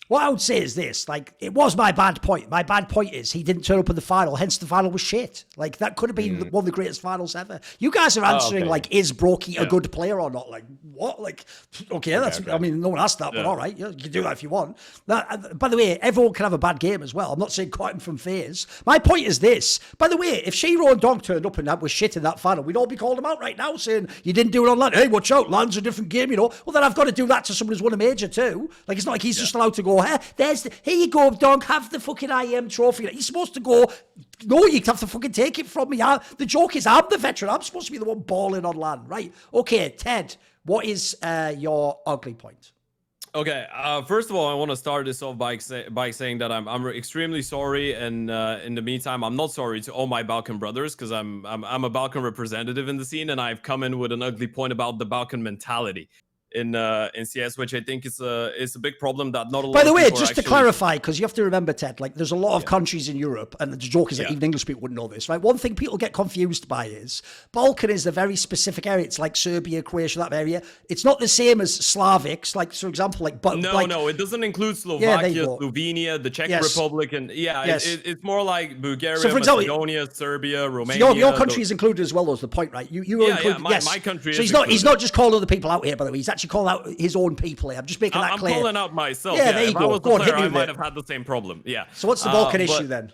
What I would say is this, like, it was my bad point. My bad point is he didn't turn up in the final, hence the final was shit. Like, that could have been one of the greatest finals ever. You guys are answering, like, is broky a good player or not? Like, what? Like, okay, that's, I mean, no one asked that, but all right, you can do that if you want. By the way, everyone can have a bad game as well. I'm not saying quite from FaZe. My point is this. By the way, if syrsoN and donk turned up and that was shit in that final, we'd all be calling them out right now saying, you didn't do it on LAN. Hey, watch out, LAN's a different game, you know. Well, then I've got to do that to someone who's won a major too. Like, it's not like he's just allowed to go, here you go, donk, have the fucking IEM trophy. He's supposed to go, no, you have to fucking take it from me. The joke is I'm the veteran. I'm supposed to be the one balling on LAN, right? Okay, Ted, what is your ugly point? Okay, first of all, I want to start this off by saying that I'm extremely sorry, and in the meantime, I'm not sorry to all my Balkan brothers, because I'm a Balkan representative in the scene, and I've come in with an ugly point about the Balkan mentality in CS, which I think is a big problem that not a lot By the of way, people just to actually... clarify, because you have to remember, Ted, like there's a lot of countries in Europe, and the joke is that even English people wouldn't know this, right? One thing people get confused by is Balkan is a very specific area. It's like Serbia, Croatia, that area. It's not the same as Slavics, like for example, like no, it doesn't include Slovakia, Slovenia, the Czech Republic, and it's more like Bulgaria, so Macedonia, Serbia, Romania. So your country is included as well. Was the point, right? You were included. My country. So he's not just calling other people out here, by the way. He's actually calling out his own people. I'm just making that clear. I'm calling out myself. Yeah, there you go. If I was the player, I might have had the same problem. Yeah. So what's the Balkan issue then?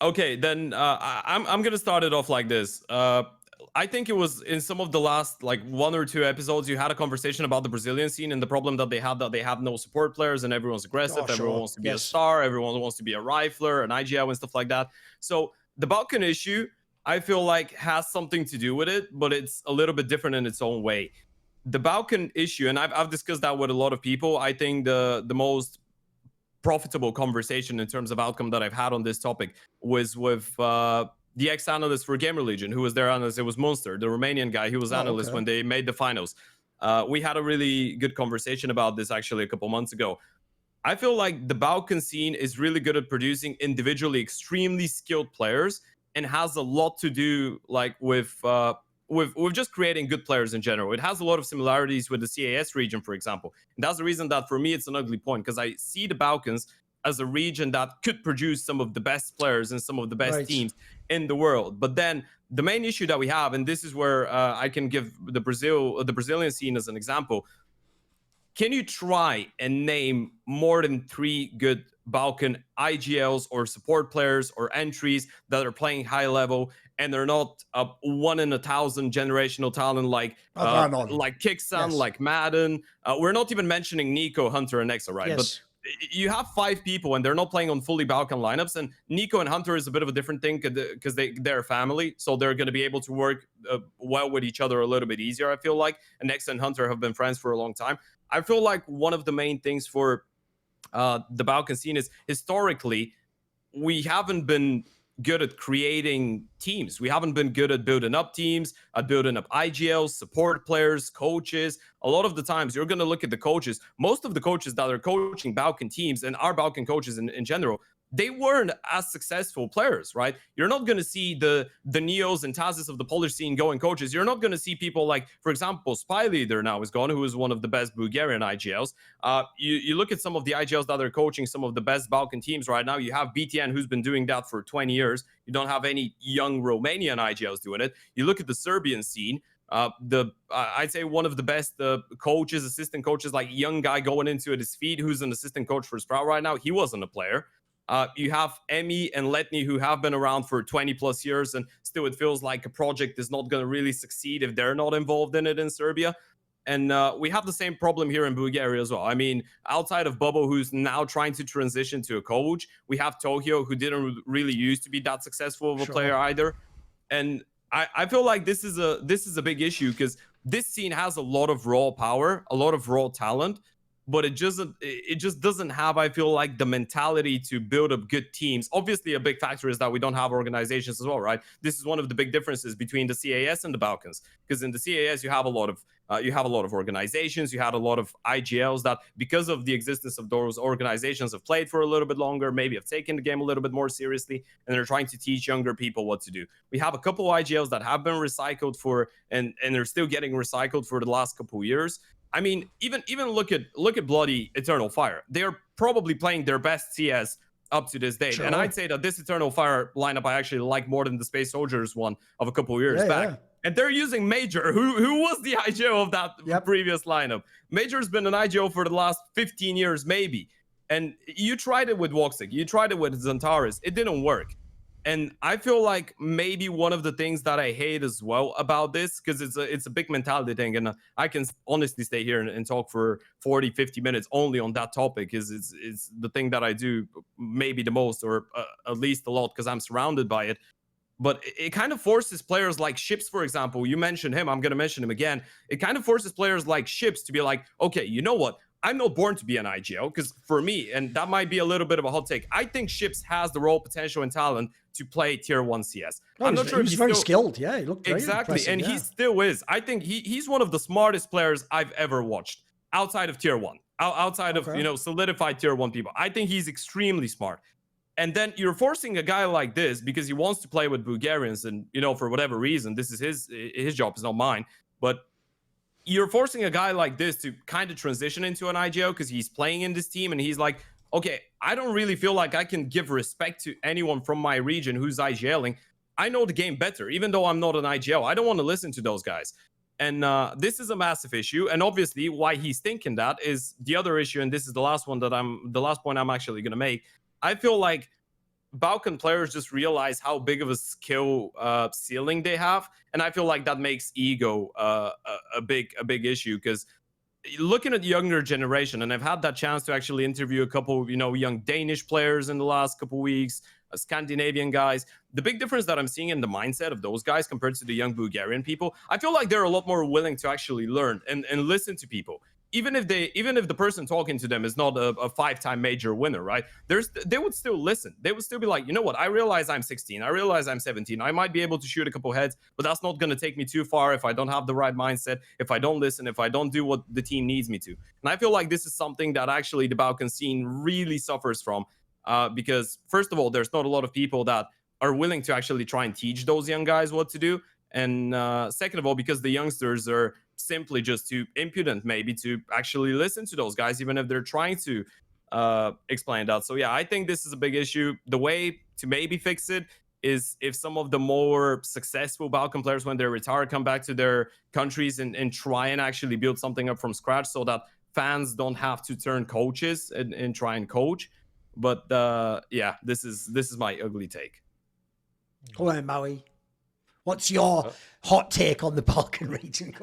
Okay, then I'm gonna start it off like this. I think it was in some of the last like 1 or 2 episodes you had a conversation about the Brazilian scene and the problem that they have no support players and everyone's aggressive, everyone wants to be a star, everyone wants to be a rifler, an IGL and stuff like that. So the Balkan issue, I feel like has something to do with it, but it's a little bit different in its own way. The Balkan issue, and I've discussed that with a lot of people, I think the most profitable conversation in terms of outcome that I've had on this topic was with the ex-analyst for Gamer Legion, who was their analyst. It was Monster, the Romanian guy. He was analyst when they made the finals. We had a really good conversation about this actually a couple months ago. I feel like the Balkan scene is really good at producing individually extremely skilled players and has a lot to do like with just creating good players in general. It has a lot of similarities with the CAS region, for example. And that's the reason that for me it's an ugly point, because I see the Balkans as a region that could produce some of the best players and some of the best teams in the world. But then the main issue that we have, and this is where I can give the Brazilian scene as an example. Can you try and name more than 3 good Balkan IGLs or support players or entries that are playing high level and they're not a 1 in 1,000 generational talent like Kicksan, like Madden? We're not even mentioning Nico, Hunter, and Nexa, right? Yes. you have 5 people and they're not playing on fully Balkan lineups, and Nico and Hunter is a bit of a different thing because they're family, so they're going to be able to work well with each other a little bit easier, I feel like. And NiP and Hunter have been friends for a long time. I feel like one of the main things for the Balkan scene is historically we haven't been good at creating teams. We haven't been good at building up teams, at building up IGLs, support players, coaches. A lot of the times you're going to look at the coaches. Most of the coaches that are coaching Balkan teams and our Balkan coaches in general, they weren't as successful players, right? You're not going to see the Neos and Tazes of the Polish scene going coaches. You're not going to see people like, for example, Spy Leader now is gone, who is one of the best Bulgarian IGLs. You look at some of the IGLs that are coaching some of the best Balkan teams right now. You have BTN, who's been doing that for 20 years. You don't have any young Romanian IGLs doing it. You look at the Serbian scene. I'd say one of the best coaches, assistant coaches, like young guy going into it is Feed, who's an assistant coach for Sprout right now. He wasn't a player. You have Emi and Letny, who have been around for 20 plus years, and still it feels like a project is not going to really succeed if they're not involved in it in Serbia. And we have the same problem here in Bulgaria as well. I mean, outside of Bobo, who's now trying to transition to a coach, we have Tohio, who didn't really used to be that successful of a player either. And I feel like this is a big issue because this scene has a lot of raw power, a lot of raw talent, but it just doesn't have, I feel like, the mentality to build up good teams. Obviously, a big factor is that we don't have organizations as well, right? This is one of the big differences between the CAS and the Balkans, because in the CAS you have a lot of organizations, you had a lot of IGLs that, because of the existence of those organizations, have played for a little bit longer, maybe have taken the game a little bit more seriously, and they're trying to teach younger people what to do. We have a couple of IGLs that have been recycled for, and they're still getting recycled for the last couple of years. I mean, even look at Bloody Eternal Fire. They're probably playing their best CS up to this date. Sure. And I'd say that this Eternal Fire lineup I actually like more than the Space Soldiers one of a couple of years back. Yeah. And they're using Major, who was the IGO of that previous lineup. Major's been an IGO for the last 15 years, maybe. And you tried it with Woxic, you tried it with Zantaris. It didn't work. And I feel like maybe one of the things that I hate as well about this, because it's a big mentality thing, and I can honestly stay here and talk for 40, 50 minutes only on that topic, is it's the thing that I do maybe the most, or at least a lot, because I'm surrounded by it. But it kind of forces players like Ships, for example. You mentioned him. I'm going to mention him again. It kind of forces players like Ships to be like, okay, you know what? I'm not born to be an IGL, because for me, and that might be a little bit of a hot take, I think Ships has the raw potential and talent to play tier 1 CS. I'm not sure if he's very skilled. Yeah, he looked very exactly, and he still is. I think he's one of the smartest players I've ever watched outside of tier 1, outside of solidified tier 1 people. I think he's extremely smart. And then you're forcing a guy like this because he wants to play with Bulgarians, and for whatever reason, this is his job, it's not mine. But you're forcing a guy like this to kind of transition into an IGL because he's playing in this team, and he's like, okay, I don't really feel like I can give respect to anyone from my region who's IGLing. I know the game better, even though I'm not an IGL. I don't want to listen to those guys. And this is a massive issue. And obviously, why he's thinking that is the other issue. And this is the last point I'm actually going to make. I feel like Balkan players just realize how big of a skill ceiling they have, and I feel like that makes ego a big issue. Because looking at the younger generation, and I've had that chance to actually interview a couple, young Danish players in the last couple weeks, Scandinavian guys. The big difference that I'm seeing in the mindset of those guys compared to the young Bulgarian people, I feel like they're a lot more willing to actually learn and listen to people. Even if the person talking to them is not a 5-time major winner, right? They would still listen. They would still be like, you know what? I realize I'm 16. I realize I'm 17. I might be able to shoot a couple heads, but that's not going to take me too far if I don't have the right mindset, if I don't listen, if I don't do what the team needs me to. And I feel like this is something that actually the Balkan scene really suffers from, because first of all, there's not a lot of people that are willing to actually try and teach those young guys what to do. And second of all, because the youngsters are simply just too impudent maybe to actually listen to those guys, even if they're trying to explain that. So yeah, I think this is a big issue. The way to maybe fix it is if some of the more successful Balkan players, when they retire, come back to their countries and try and actually build something up from scratch, so that fans don't have to turn coaches and try and coach. But yeah, this is my ugly take. Hold on, Maui. What's your hot take on the Balkan region?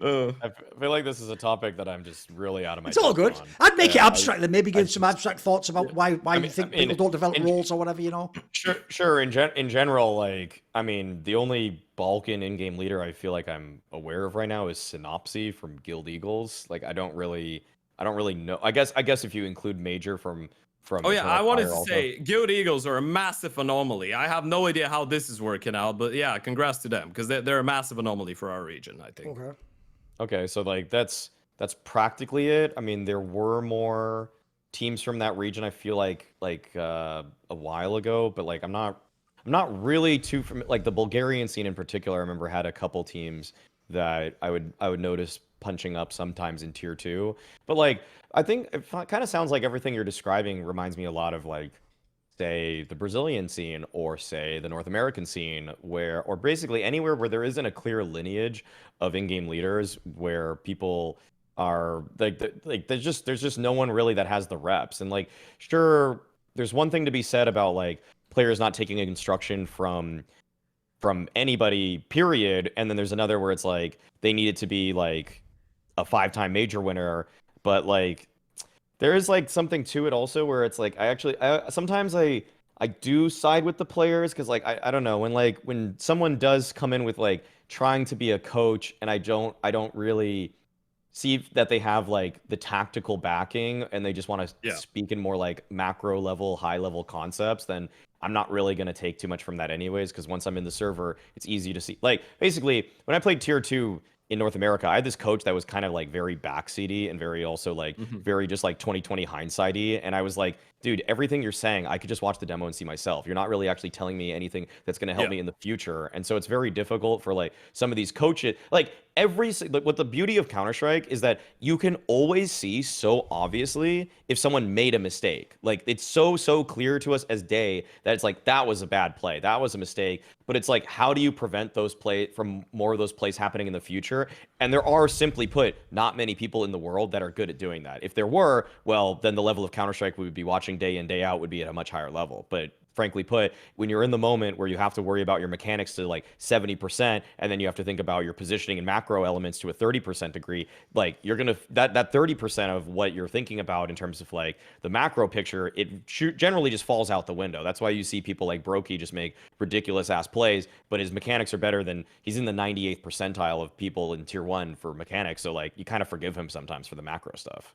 I feel like this is a topic that I'm just really out of my It's all depth good. on. I'd make it Yeah, abstract, then maybe give some abstract thoughts about why you think people don't develop roles or whatever, you know? Sure. In general, like, I mean, the only Balkan in-game leader I feel like I'm aware of right now is Synopsy from Guild Eagles. Like, I don't really know. I guess if you include Major from. Oh yeah, Eternal I wanted Fire to also. say Guild Eagles are a massive anomaly. I have no idea how this is working out, but yeah, congrats to them because they're a massive anomaly for our region, I think. Okay, so like that's practically it. I mean, there were more teams from that region. I feel like a while ago, but like I'm not really too like the Bulgarian scene in particular. I remember had a couple teams that I would notice punching up sometimes in tier 2, but like I think it kind of sounds like everything you're describing reminds me a lot of like, say, the Brazilian scene or say the North American scene, or basically anywhere where there isn't a clear lineage of in-game leaders, where people are like there's just no one really that has the reps. And like, sure, there's one thing to be said about like players not taking instruction from anybody, period, and then there's another where it's like they need it to be like a 5-time major winner. But like there is like something to it also where it's like sometimes I do side with the players, because like I don't know, when someone does come in with like trying to be a coach and I don't really see that they have like the tactical backing and they just want to speak in more like macro level, high level concepts, then I'm not really going to take too much from that anyways, because once I'm in the server, it's easy to see. Like basically when I played tier 2 in North America, I had this coach that was kind of like very backseaty and very also like very just like 2020 hindsighty. And I was like, dude, everything you're saying, I could just watch the demo and see myself. You're not really actually telling me anything that's going to help me in the future. And so it's very difficult for like some of these coaches, like what the beauty of Counter-Strike is that you can always see so obviously if someone made a mistake. Like it's so clear to us as day that it's like, that was a bad play, that was a mistake. But it's like, how do you prevent more of those plays happening in the future? And there are, simply put, not many people in the world that are good at doing that. If there were, well, then the level of Counter-Strike we would be watching day in, day out would be at a much higher level. But frankly put, when you're in the moment where you have to worry about your mechanics to like 70%, and then you have to think about your positioning and macro elements to a 30% degree, like you're gonna that 30% of what you're thinking about in terms of like the macro picture, it generally just falls out the window. That's why you see people like broky just make ridiculous ass plays, but his mechanics are better than, he's in the 98th percentile of people in tier 1 for mechanics. So like you kind of forgive him sometimes for the macro stuff.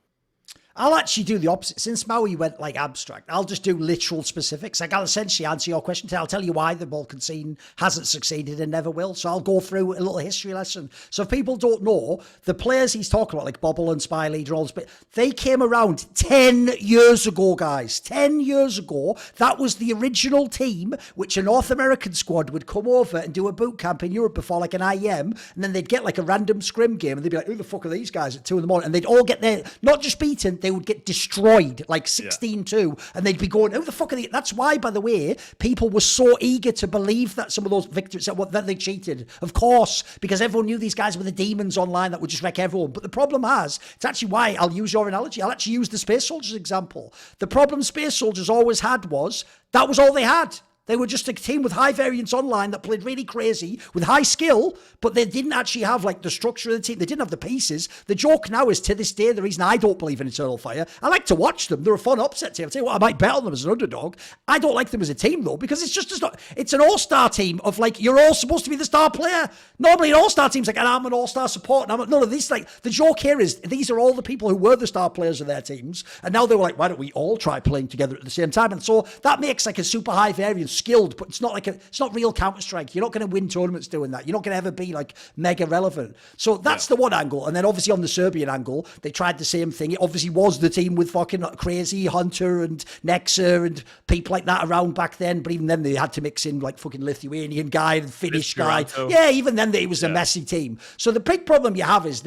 I'll actually do the opposite. Since Maui went like abstract, I'll just do literal specifics. Like I'll essentially answer your question. I'll tell you why the Balkan scene hasn't succeeded and never will. So I'll go through a little history lesson. So if people don't know, the players he's talking about, like Bobble and Spy Leader, all this, but they came around 10 years ago, guys. 10 years ago, that was the original team, which a North American squad would come over and do a boot camp in Europe before like an IEM, and then they'd get like a random scrim game, and they'd be like, who the fuck are these guys at 2 a.m? And they'd all get there, not just beaten, they would get destroyed, like 16-2, and they'd be going, who the fuck are they? That's why, by the way, people were so eager to believe that some of those victories, that they cheated. Of course, because everyone knew these guys were the demons online that would just wreck everyone. But the problem it's actually why I'll use your analogy. I'll actually use the Space Soldiers example. The problem Space Soldiers always had was, that was all they had. They were just a team with high variance online that played really crazy with high skill, but they didn't actually have like the structure of the team. They didn't have the pieces. The joke now is, to this day, the reason I don't believe in Eternal Fire, I like to watch them. They're a fun upset team. I'll tell you what, I might bet on them as an underdog. I don't like them as a team though, because it's an all-star team of like, you're all supposed to be the star player. Normally an all-star team's like, and I'm an all-star support. And none of these, like, the joke here is, these are all the people who were the star players of their teams. And now they were like, why don't we all try playing together at the same time? And so that makes like a super high variance, skilled, but it's not real Counter-Strike. You're not going to win tournaments doing that. You're not going to ever be like mega relevant. So that's the one angle. And then obviously on the Serbian angle, they tried the same thing. It obviously was the team with fucking crazy Hunter and Nexa and people like that around back then. But even then they had to mix in like fucking Lithuanian guy and Finnish guy. Yeah, even then it was a messy team. So the big problem you have is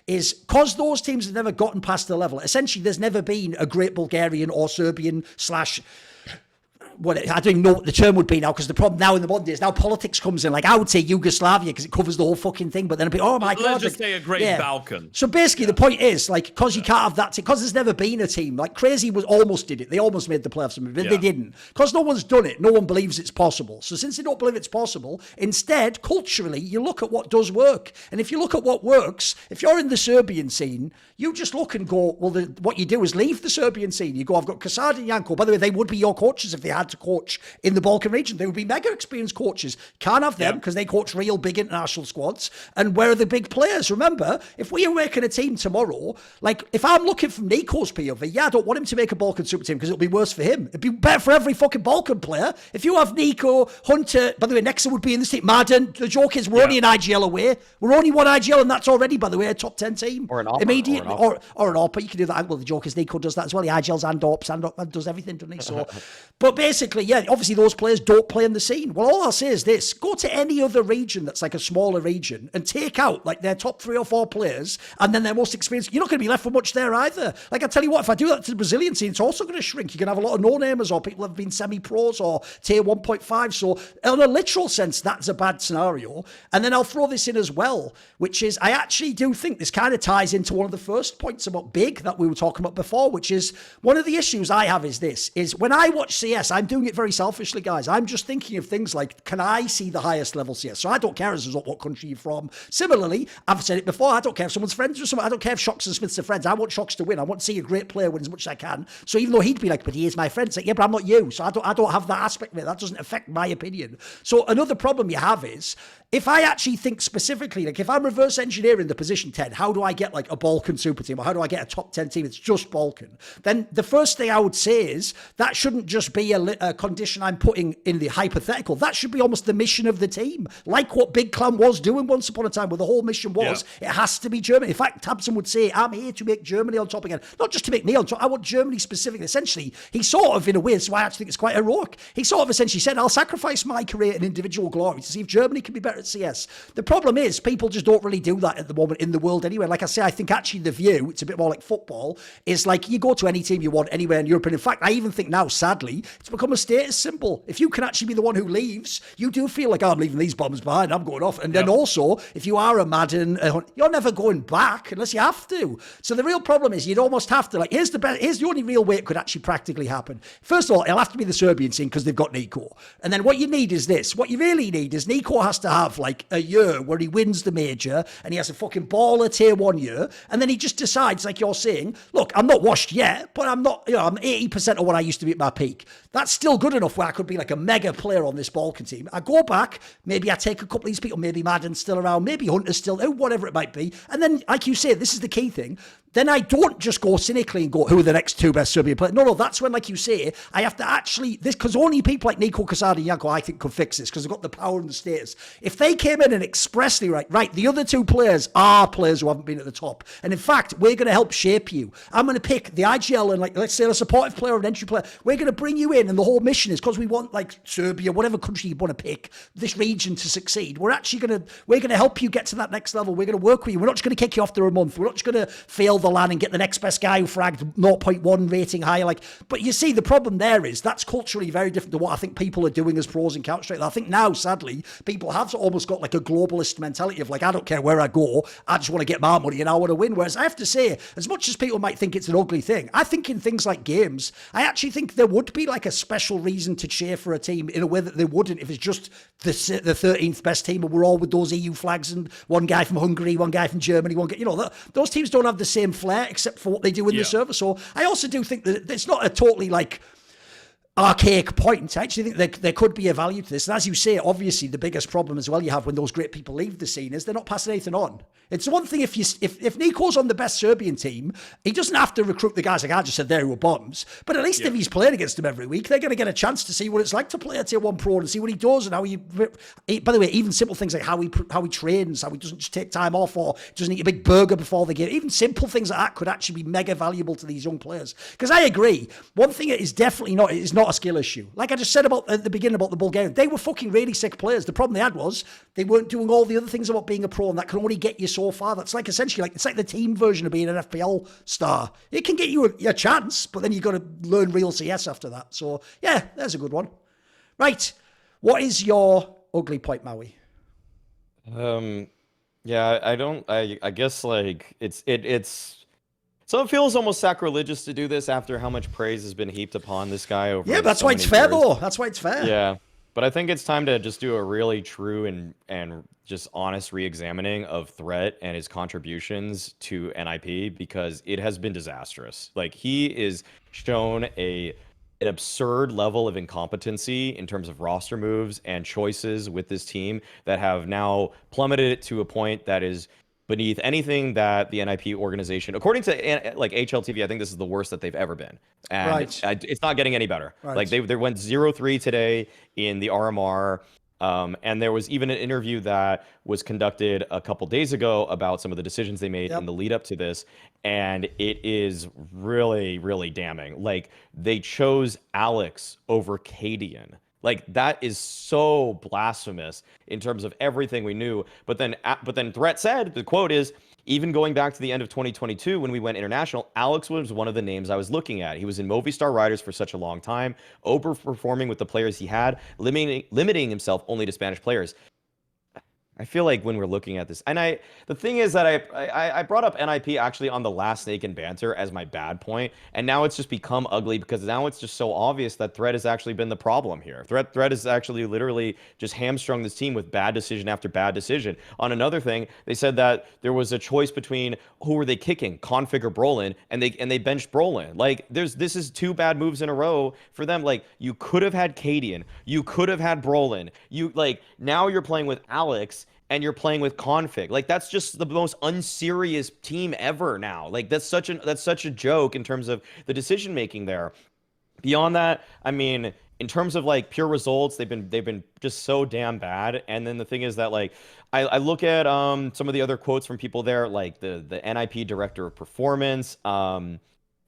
because those teams have never gotten past the level, essentially there's never been a great Bulgarian or Serbian / what I don't even know what the term would be now, because the problem now in the modern days, now politics comes in. Like, I would say Yugoslavia because it covers the whole fucking thing, but then it'd be, oh my God. Let's just say a great Balkan. So basically the point is, like, because you can't have that team, because there's never been a team, like Crazy almost did it. They almost made the playoffs, but they didn't. Because no one's done it, no one believes it's possible. So since they don't believe it's possible, instead, culturally, you look at what does work. And if you look at what works, if you're in the Serbian scene, you just look and go, well, what you do is leave the Serbian scene. You go, I've got Kasad and Janko. By the way, they would be your coaches if they had to coach in the Balkan region. They would be mega experienced coaches. Can't have them because they coach real big international squads. And where are the big players? Remember, if we are making a team tomorrow, like if I'm looking from Nico's POV, I don't want him to make a Balkan super team because it'll be worse for him. It'd be better for every fucking Balkan player. If you have Nico, Hunter, by the way, Nexa would be in this team. Madden, the joke is we're only an IGL away. We're only one IGL and that's already, by the way, a top 10 team. Or an AWP. Immediately. Or an AWP. You can do that. Well, the joke is Nico does that as well. He IGLs and AWPs and does everything, doesn't he? So, but basically, obviously those players don't play in the scene. Well, all I'll say is this. Go to any other region that's like a smaller region and take out like their top 3 or 4 players and then their most experienced. You're not going to be left with much there either. Like I tell you what, if I do that to the Brazilian scene, it's also going to shrink. You're going to have a lot of no-namers or people that have been semi-pros or tier 1.5. So in a literal sense, that's a bad scenario. And then I'll throw this in as well, which is I actually do think this kind of ties into one of the first points about big that we were talking about before, which is one of the issues I have is this, is when I watch CS, I'm doing it very selfishly, guys. I'm just thinking of things like, can I see the highest level CS? So I don't care as a result what country you're from. Similarly, I've said it before, I don't care if someone's friends or someone, I don't care if Shocks and Smiths are friends. I want Shocks to win. I want to see a great player win as much as I can. So even though he'd be like, but he is my friend, it's like, yeah, but I'm not you. So I don't have that aspect of it. That doesn't affect my opinion. So another problem you have is, if I actually think specifically, like if I'm reverse engineering the position 10, how do I get like a Balkan super team or how do I get a top 10 team? It's just Balkan. Then the first thing I would say is that shouldn't just be a condition I'm putting in the hypothetical. That should be almost the mission of the team. Like what Big Clan was doing once upon a time where the whole mission was, it has to be Germany. In fact, Tabson would say, I'm here to make Germany on top again. Not just to make me on top. I want Germany specifically. Essentially, he sort of, in a way, so I actually think it's quite heroic. He sort of essentially said, I'll sacrifice my career and individual glory to see if Germany can be better at CS. The problem is people just don't really do that at the moment in the world anyway. Like I say, I think actually the view, it's a bit more like football, is like you go to any team you want anywhere in Europe. And in fact, I even think now, sadly, it's become a status symbol. If you can actually be the one who leaves, you do feel like, oh, I'm leaving these bombs behind, I'm going off. And then also, if you are a Madden, you're never going back unless you have to. So the real problem is you'd almost have to, like, here's the only real way it could actually practically happen. First of all, it'll have to be the Serbian scene because they've got Nico. And then what you need is this. What you really need is Nico has to have like a year where he wins the major and he has a fucking baller tier 1 year. And then he just decides, like you're saying, look, I'm not washed yet, but I'm not, I'm 80% of what I used to be at my peak. That's still good enough where I could be like a mega player on this Balkan team. I go back, maybe I take a couple of these people, maybe Madden's still around, maybe Hunter's still, whatever it might be. And then, like you say, this is the key thing. Then I don't just go cynically and go, who are the next 2 best Serbian players? No, that's when, like you say, I have to actually, because only people like Nico, Kasad and Janko, I think, could fix this because they've got the power and the status. If they came in and expressly, right, the other 2 players are players who haven't been at the top. And in fact, we're going to help shape you. I'm going to pick the IGL and, like, let's say a supportive player or an entry player. We're going to bring you in, and the whole mission is because we want, like, Serbia, whatever country you want to pick, this region to succeed. We're going to help you get to that next level. We're going to work with you. We're not just going to kick you off there a month. We're not just going to fail the LAN and get the next best guy who fragged 0.1 rating higher. Like, but you see, the problem there is that's culturally very different to what I think people are doing as pros in Counter-Strike. I think now, sadly, people have almost got like a globalist mentality of like, I don't care where I go, I just want to get my money and I want to win. Whereas I have to say, as much as people might think it's an ugly thing, I think in things like games, I actually think there would be like a special reason to cheer for a team in a way that they wouldn't if it's just the 13th best team and we're all with those EU flags and one guy from Hungary, one guy from Germany, one guy, those teams don't have the same flair except for what they do in the server. So I also do think that it's not a totally like archaic point. I actually think there could be a value to this. And as you say, obviously the biggest problem as well you have when those great people leave the scene is they're not passing anything on. It's one thing if Nico's on the best Serbian team, he doesn't have to recruit the guys like I just said there who are bombs. But at least if he's playing against them every week, they're going to get a chance to see what it's like to play a tier 1 pro and see what he does and how he. By the way, even simple things like how he trains, how he doesn't just take time off or doesn't eat a big burger before the game. Even simple things like that could actually be mega valuable to these young players. Because I agree, one thing it is definitely not not a skill issue. Like I just said about at the beginning about the Bulgarians, they were fucking really sick players. The problem they had was they weren't doing all the other things about being a pro, and that can only get you so far. That's like essentially like it's like the team version of being an FPL star. It can get you a chance, but then you've got to learn real CS after that. So yeah, there's a good one. Right, what is your ugly point, Maui? Yeah, I guess like it's so it feels almost sacrilegious to do this after how much praise has been heaped upon this guy over. Yeah, that's why it's fair though. That's why it's fair. Yeah, but I think it's time to just do a really true and just honest re-examining of Threat and his contributions to NiP, because it has been disastrous. Like, he is shown an absurd level of incompetency in terms of roster moves and choices with this team that have now plummeted it to a point that is beneath anything that the NiP organization, according to like HLTV, I think this is the worst that they've ever been, and it's not getting any better. Right. Like they went 0-3 today in the RMR. And there was even an interview that was conducted a couple days ago about some of the decisions they made in the lead up to this. And it is really, really damning. Like, they chose Alex over karrigan. Like, that is so blasphemous in terms of everything we knew. But then Threat said, the quote is, even going back to the end of 2022 when we went international, Alex was one of the names I was looking at. He was in Movistar Riders for such a long time, overperforming with the players he had, limiting himself only to Spanish players. I feel like when we're looking at this, and the thing is that I brought up NiP actually on the last Snake and Banter as my bad point, and now it's just become ugly because now it's just so obvious that Threat has actually been the problem here. Threat has actually literally just hamstrung this team with bad decision after bad decision. On another thing, they said that there was a choice between who were they kicking, Config or Brolin, and they benched Brolin. Like, this is two bad moves in a row for them. Like, you could have had karrigan, you could have had Brolin. Now you're playing with Alex, and you're playing with Config. Like, that's just the most unserious team ever now. Like, that's such a joke in terms of the decision making there. Beyond that, I mean, in terms of like pure results, they've been just so damn bad. And then the thing is that, like, I look at some of the other quotes from people there, like the NiP director of performance.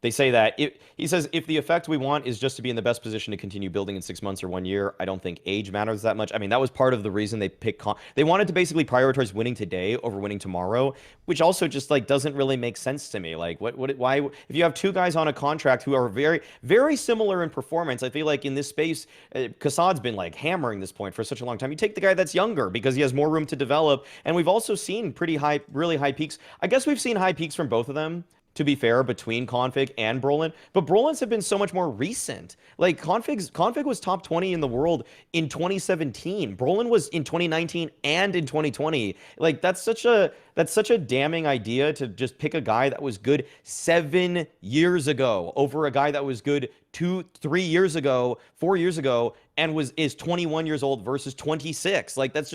They say that he says, if the effect we want is just to be in the best position to continue building in 6 months or 1 year, I don't think age matters that much. I mean, that was part of the reason they picked. They wanted to basically prioritize winning today over winning tomorrow, which also just like doesn't really make sense to me. Like, why? If you have two guys on a contract who are very, very similar in performance, I feel like in this space, Kassad's been like hammering this point for such a long time. You take the guy that's younger because he has more room to develop, and we've also seen really high peaks. I guess we've seen high peaks from both of them, to be fair, between Config and Brolin, but Brolin's have been so much more recent. Like, Config was top 20 in the world in 2017. Brolin was in 2019 and in 2020. Like, that's such a damning idea to just pick a guy that was good 7 years ago over a guy that was good 2, 3 years ago, 4 years ago, and is 21 years old versus 26. Like, that's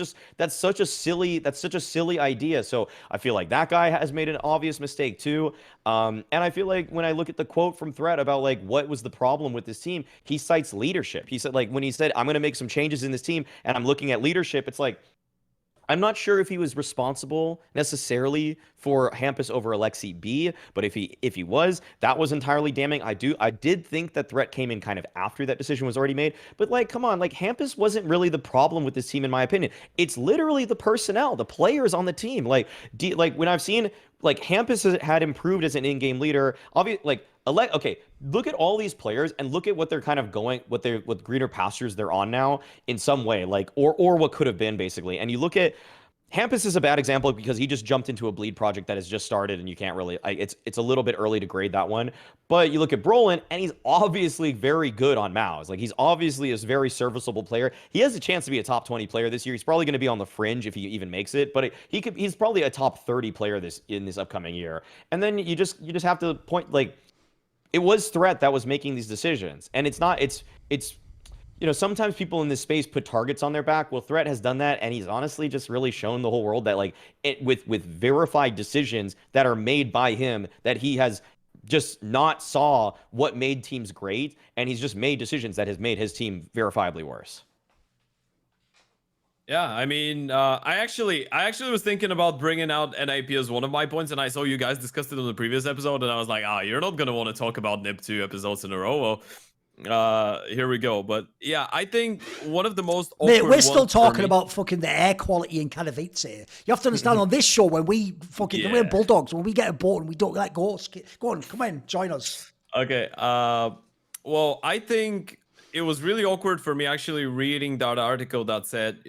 such a silly idea. So I feel like that guy has made an obvious mistake too. And I feel like when I look at the quote from Threat about like what was the problem with this team, he cites leadership. He said, like, when he said, I'm going to make some changes in this team and I'm looking at leadership, it's like, I'm not sure if he was responsible necessarily for Hampus over Alexi B, but if he was, that was entirely damning. I did think that Threat came in kind of after that decision was already made, but like, come on, like, Hampus wasn't really the problem with this team in my opinion. It's literally the personnel, the players on the team. Like, when I've seen like Hampus had improved as an in-game leader, obviously, like, okay, look at all these players and look at what they're kind of going, what greener pastures they're on now in some way, like, or what could have been basically. And you look at Hampus is a bad example because he just jumped into a bleed project that has just started, and you can't really, it's a little bit early to grade that one. But you look at Brolin, and he's obviously very good on Maus. Like, he's obviously a very serviceable player. He has a chance to be a top 20 player this year. He's probably going to be on the fringe if he even makes it, but he's probably a top 30 player in this upcoming year. And then you just have to point, like, it was Threat that was making these decisions, and it's you know, sometimes people in this space put targets on their back. Well, Threat has done that, and he's honestly just really shown the whole world that, like, with verified decisions that are made by him, that he has just not saw what made teams great, and he's just made decisions that has made his team verifiably worse. Yeah, I mean, I actually was thinking about bringing out NiP as one of my points, and I saw you guys discussed it on the previous episode, and I was like, you're not gonna want to talk about NiP 2 episodes in a row. Well, Here we go. But yeah, I think one of the most Mate, awkward we're still ones for talking me- about fucking the air quality in Katowice here. You have to understand on this show, when we fucking, Yeah. we're Bulldogs, when we get a boat and we don't let go, go on, come in, join us. Okay. Well, I think it was really awkward for me actually reading that article that said,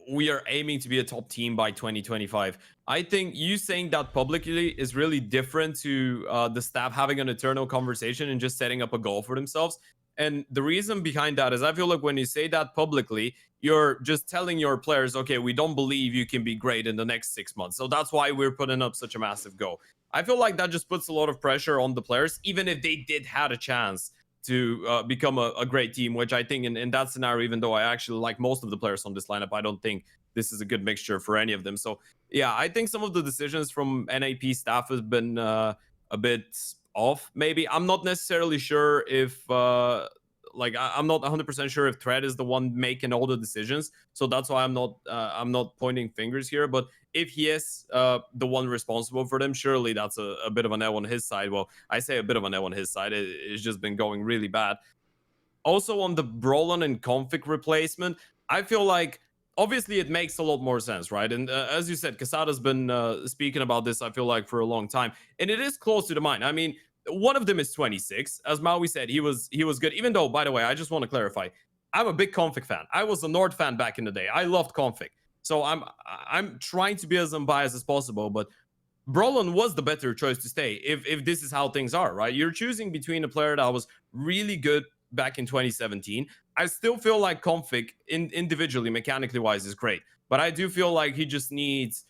we are aiming to be a top team by 2025. I think you saying that publicly is really different to the staff having an eternal conversation and just setting up a goal for themselves. And the reason behind that is I feel like when you say that publicly, you're just telling your players, okay, we don't believe you can be great in the next 6 months. So that's why we're putting up such a massive goal. I feel like that just puts a lot of pressure on the players, even if they did had a chance to become a great team, which I think in that scenario, even though I actually like most of the players on this lineup, I don't think this is a good mixture for any of them. So yeah, I think some of the decisions from NiP staff has been a bit off. Maybe I'm not necessarily sure if I'm not 100% sure if Thread is the one making all the decisions. So that's why I'm not pointing fingers here. But if he is the one responsible for them, surely that's a bit of an L on his side. Well, I say a bit of an L on his side. It's just been going really bad. Also on the Brolin and config replacement, I feel like obviously it makes a lot more sense, right? And as you said, Casada's been speaking about this, I feel like, for a long time. And it is close to the mind. I mean, one of them is 26. As Maui said, he was good. Even though, by the way, I just want to clarify, I'm a big config fan. I was a Nord fan back in the day. I loved config. So I'm trying to be as unbiased as possible, but Brolin was the better choice to stay if this is how things are, right? You're choosing between a player that was really good back in 2017. I still feel like config individually, mechanically wise, is great, but I do feel like he just needs,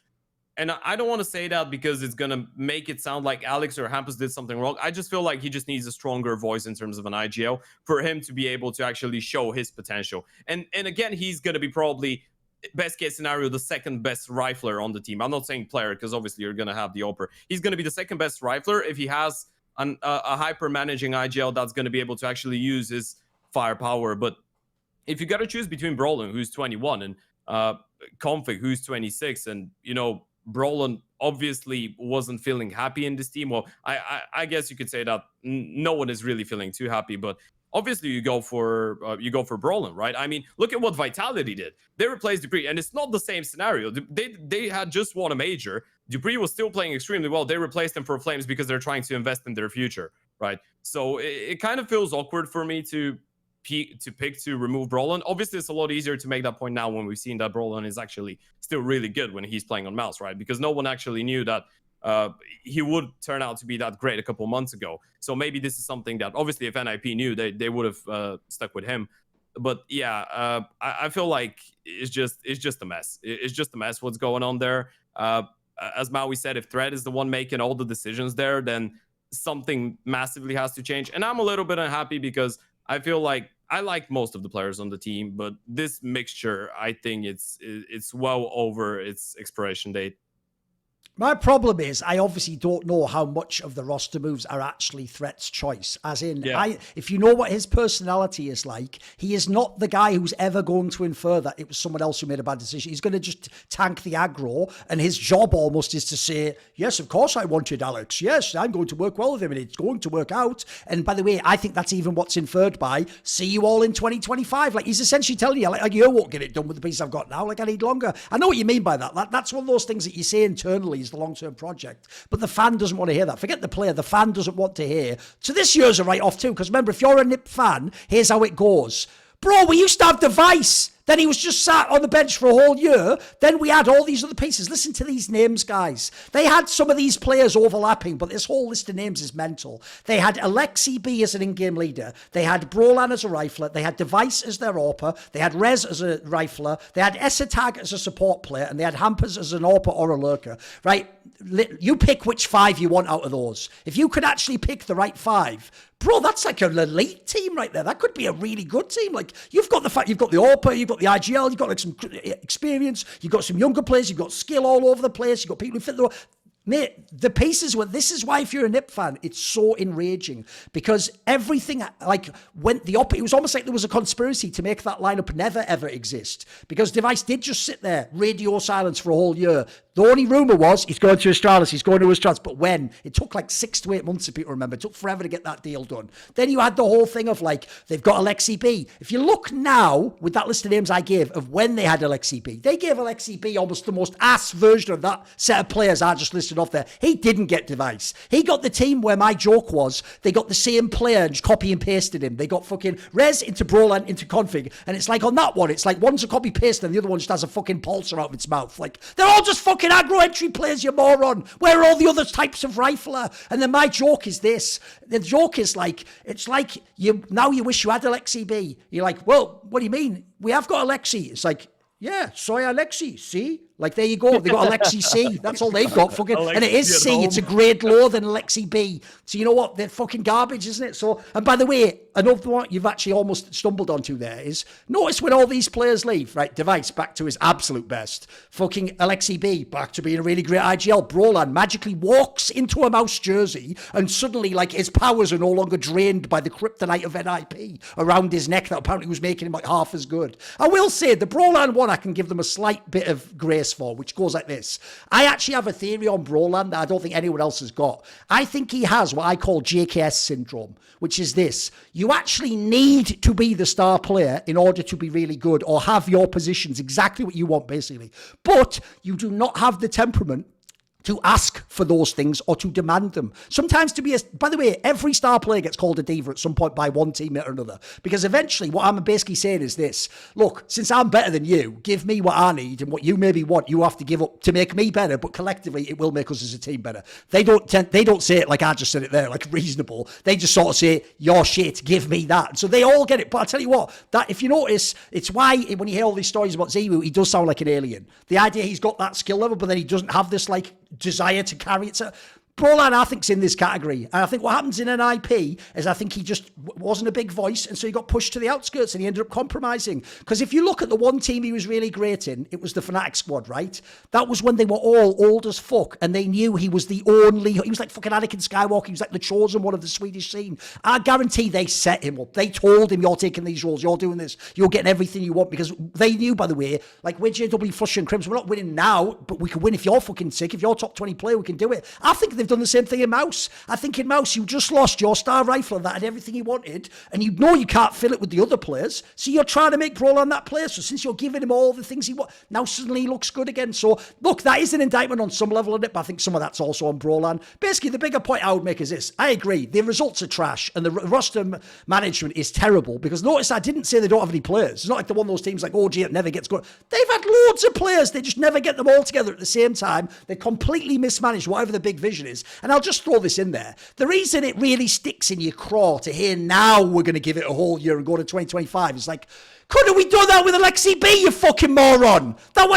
and I don't want to say that because it's going to make it sound like Alex or Hampus did something wrong. I just feel like he just needs a stronger voice in terms of an IGL for him to be able to actually show his potential. And again, he's going to be probably, best case scenario, the second best rifler on the team. I'm not saying player because obviously you're going to have the Oper. He's going to be the second best rifler if he has a hyper managing IGL that's going to be able to actually use his firepower. But if you got to choose between Brolin, who's 21, and config, who's 26, and Brolin obviously wasn't feeling happy in this team. Well, I guess you could say that no one is really feeling too happy, but obviously you go for Brolin, right? I mean, look at what Vitality did. They replaced dupreeh, and it's not the same scenario. They had just won a major. dupreeh was still playing extremely well. They replaced him for Flames because they're trying to invest in their future, right? So it kind of feels awkward for me to pick to remove Brolin. Obviously, it's a lot easier to make that point now when we've seen that Brolin is actually still really good when he's playing on mouse, right? Because no one actually knew that he would turn out to be that great a couple months ago. So maybe this is something that obviously if NiP knew, they would have stuck with him. But yeah, I feel like it's just a mess. It's just a mess what's going on there. As Maui said, if Thread is the one making all the decisions there, then something massively has to change. And I'm a little bit unhappy because I feel like I like most of the players on the team, but this mixture, I think it's well over its expiration date. My problem is I obviously don't know how much of the roster moves are actually Threat's choice. As in, if you know what his personality is like, he is not the guy who's ever going to infer that it was someone else who made a bad decision. He's going to just tank the aggro, and his job almost is to say, yes, of course I wanted Alex. Yes, I'm going to work well with him, and it's going to work out. And by the way, I think that's even what's inferred by, see you all in 2025. Like, he's essentially telling you, like you won't get it done with the piece I've got now. Like, I need longer. I know what you mean by that. That's one of those things that you say internally, the long-term project, but the fan doesn't want to hear that. Forget the player, the fan doesn't want to hear. So this year's a write-off too, because remember, if you're a NiP fan, here's how it goes. Bro, we used to have Device. Then he was just sat on the bench for a whole year. Then we had all these other pieces. Listen to these names, guys. They had some of these players overlapping, but this whole list of names is mental. They had Alexi B as an in-game leader. They had Brolan as a rifler. They had Device as their AWPer. They had Rez as a rifler. They had Esatag as a support player. And they had Hampers as an AWPer or a lurker. Right? You pick which 5 you want out of those. If you could actually pick the right 5, bro, that's like an elite team right there. That could be a really good team. Like, you've got the fact, you've got the AWPer, you've got the IGL, you've got like some experience, you've got some younger players, you've got skill all over the place, you've got people who fit the... Mate, the pieces were... This is why if you're a NiP fan, it's so enraging. Because everything, like, went the opposite. It was almost like there was a conspiracy to make that lineup never, ever exist. Because Device did just sit there, radio silence for a whole year, The only rumour was he's going to Astralis, but when? It took like 6 to 8 months, if people remember. It took forever to get that deal done. Then you had the whole thing of like, they've got Alexi B. If you look now, with that list of names I gave of when they had Alexi B, they gave Alexi B almost the most ass version of that set of players I just listed off there. He didn't get Device. He got the team where my joke was, they got the same player and just copy and pasted him. They got fucking Rez into Brolan into config. And it's like on that one, it's like one's a copy paste and the other one just has a fucking pulsar out of its mouth. Like, they're all just fucking aggro entry players, you moron. Where are all the other types of rifler? And then my joke is this. The joke is like, it's like you wish you had Alexi B. You're like, well, what do you mean? We have got Alexi. It's like, yeah, soy Alexi, see? Like, there you go. They got Alexi C. That's all they've got. Fucking, and it is C. It's a grade lower than Alexi B. So you know what? They're fucking garbage, isn't it? So, and by the way, another one you've actually almost stumbled onto there is, notice when all these players leave, right? Device back to his absolute best. Fucking Alexi B back to being a really great IGL. Brolan magically walks into a mouse jersey and suddenly, like, his powers are no longer drained by the kryptonite of NiP around his neck that apparently was making him like half as good. I will say, the Brolan one, I can give them a slight bit of grace for, which goes like this. I actually have a theory on Brolan that I don't think anyone else has got. I think he has what I call JKS syndrome, which is this. You actually need to be the star player in order to be really good or have your positions exactly what you want, basically. But you do not have the temperament to ask for those things or to demand them. Sometimes by the way, every star player gets called a diva at some point by one teammate or another. Because eventually what I'm basically saying is this. Look, since I'm better than you, give me what I need and what you maybe want, you have to give up to make me better, but collectively it will make us as a team better. They don't say it like I just said it there, like reasonable. They just sort of say, your shit, give me that. So they all get it. But I'll tell you what, that if you notice, it's why when you hear all these stories about Zemu, he does sound like an alien. The idea he's got that skill level, but then he doesn't have this like desire to carry it. Brolan, I think, is in this category. And I think what happens in NiP is I think he just wasn't a big voice, and so he got pushed to the outskirts and he ended up compromising. Because if you look at the one team he was really great in, it was the Fnatic squad, right? That was when they were all old as fuck, and they knew he was the only... He was like fucking Anakin Skywalker. He was like the chosen one of the Swedish scene. I guarantee they set him up. They told him, you're taking these roles, you're doing this, you're getting everything you want, because they knew, by the way, like, we're JW Flush and Crimson. We're not winning now, but we can win if you're fucking sick. If you're top 20 player, we can do it. I think they've done the same thing in Mouse. I think in Mouse, you just lost your star rifler that had everything you wanted, and you know you can't fill it with the other players, so you're trying to make Brolan that player. So since you're giving him all the things he wants, now suddenly he looks good again. So look, that is an indictment on some level of it, but I think some of that's also on Brolan. Basically, the bigger point I would make is this. I agree, the results are trash, and the roster management is terrible, because notice I didn't say they don't have any players. It's not like they're one of those teams like OG that never gets good. They've had loads of players, they just never get them all together at the same time. They completely mismanaged whatever the big vision is. And I'll just throw this in there. The reason it really sticks in your craw to hear now we're going to give it a whole year and go to 2025 is like, couldn't we do that with Alexi B, you fucking moron? That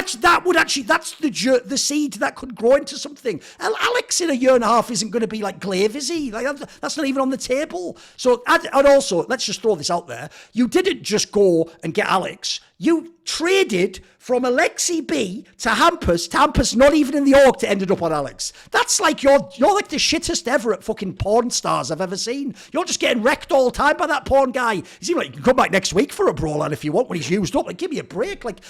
would actually, that's the seed that could grow into something. Alex in a year and a half isn't going to be like Glaive, is he? Like, that's not even on the table. So, and also, let's just throw this out there. You didn't just go and get Alex. You traded from Alexi B to Hampus not even in the org to ended up on Alex. That's like, you're like the shittest ever at fucking porn stars I've ever seen. You're just getting wrecked all the time by that porn guy. You seem like you can come back next week for a Brolan if you want when he's used up. Like, give me a break. Like,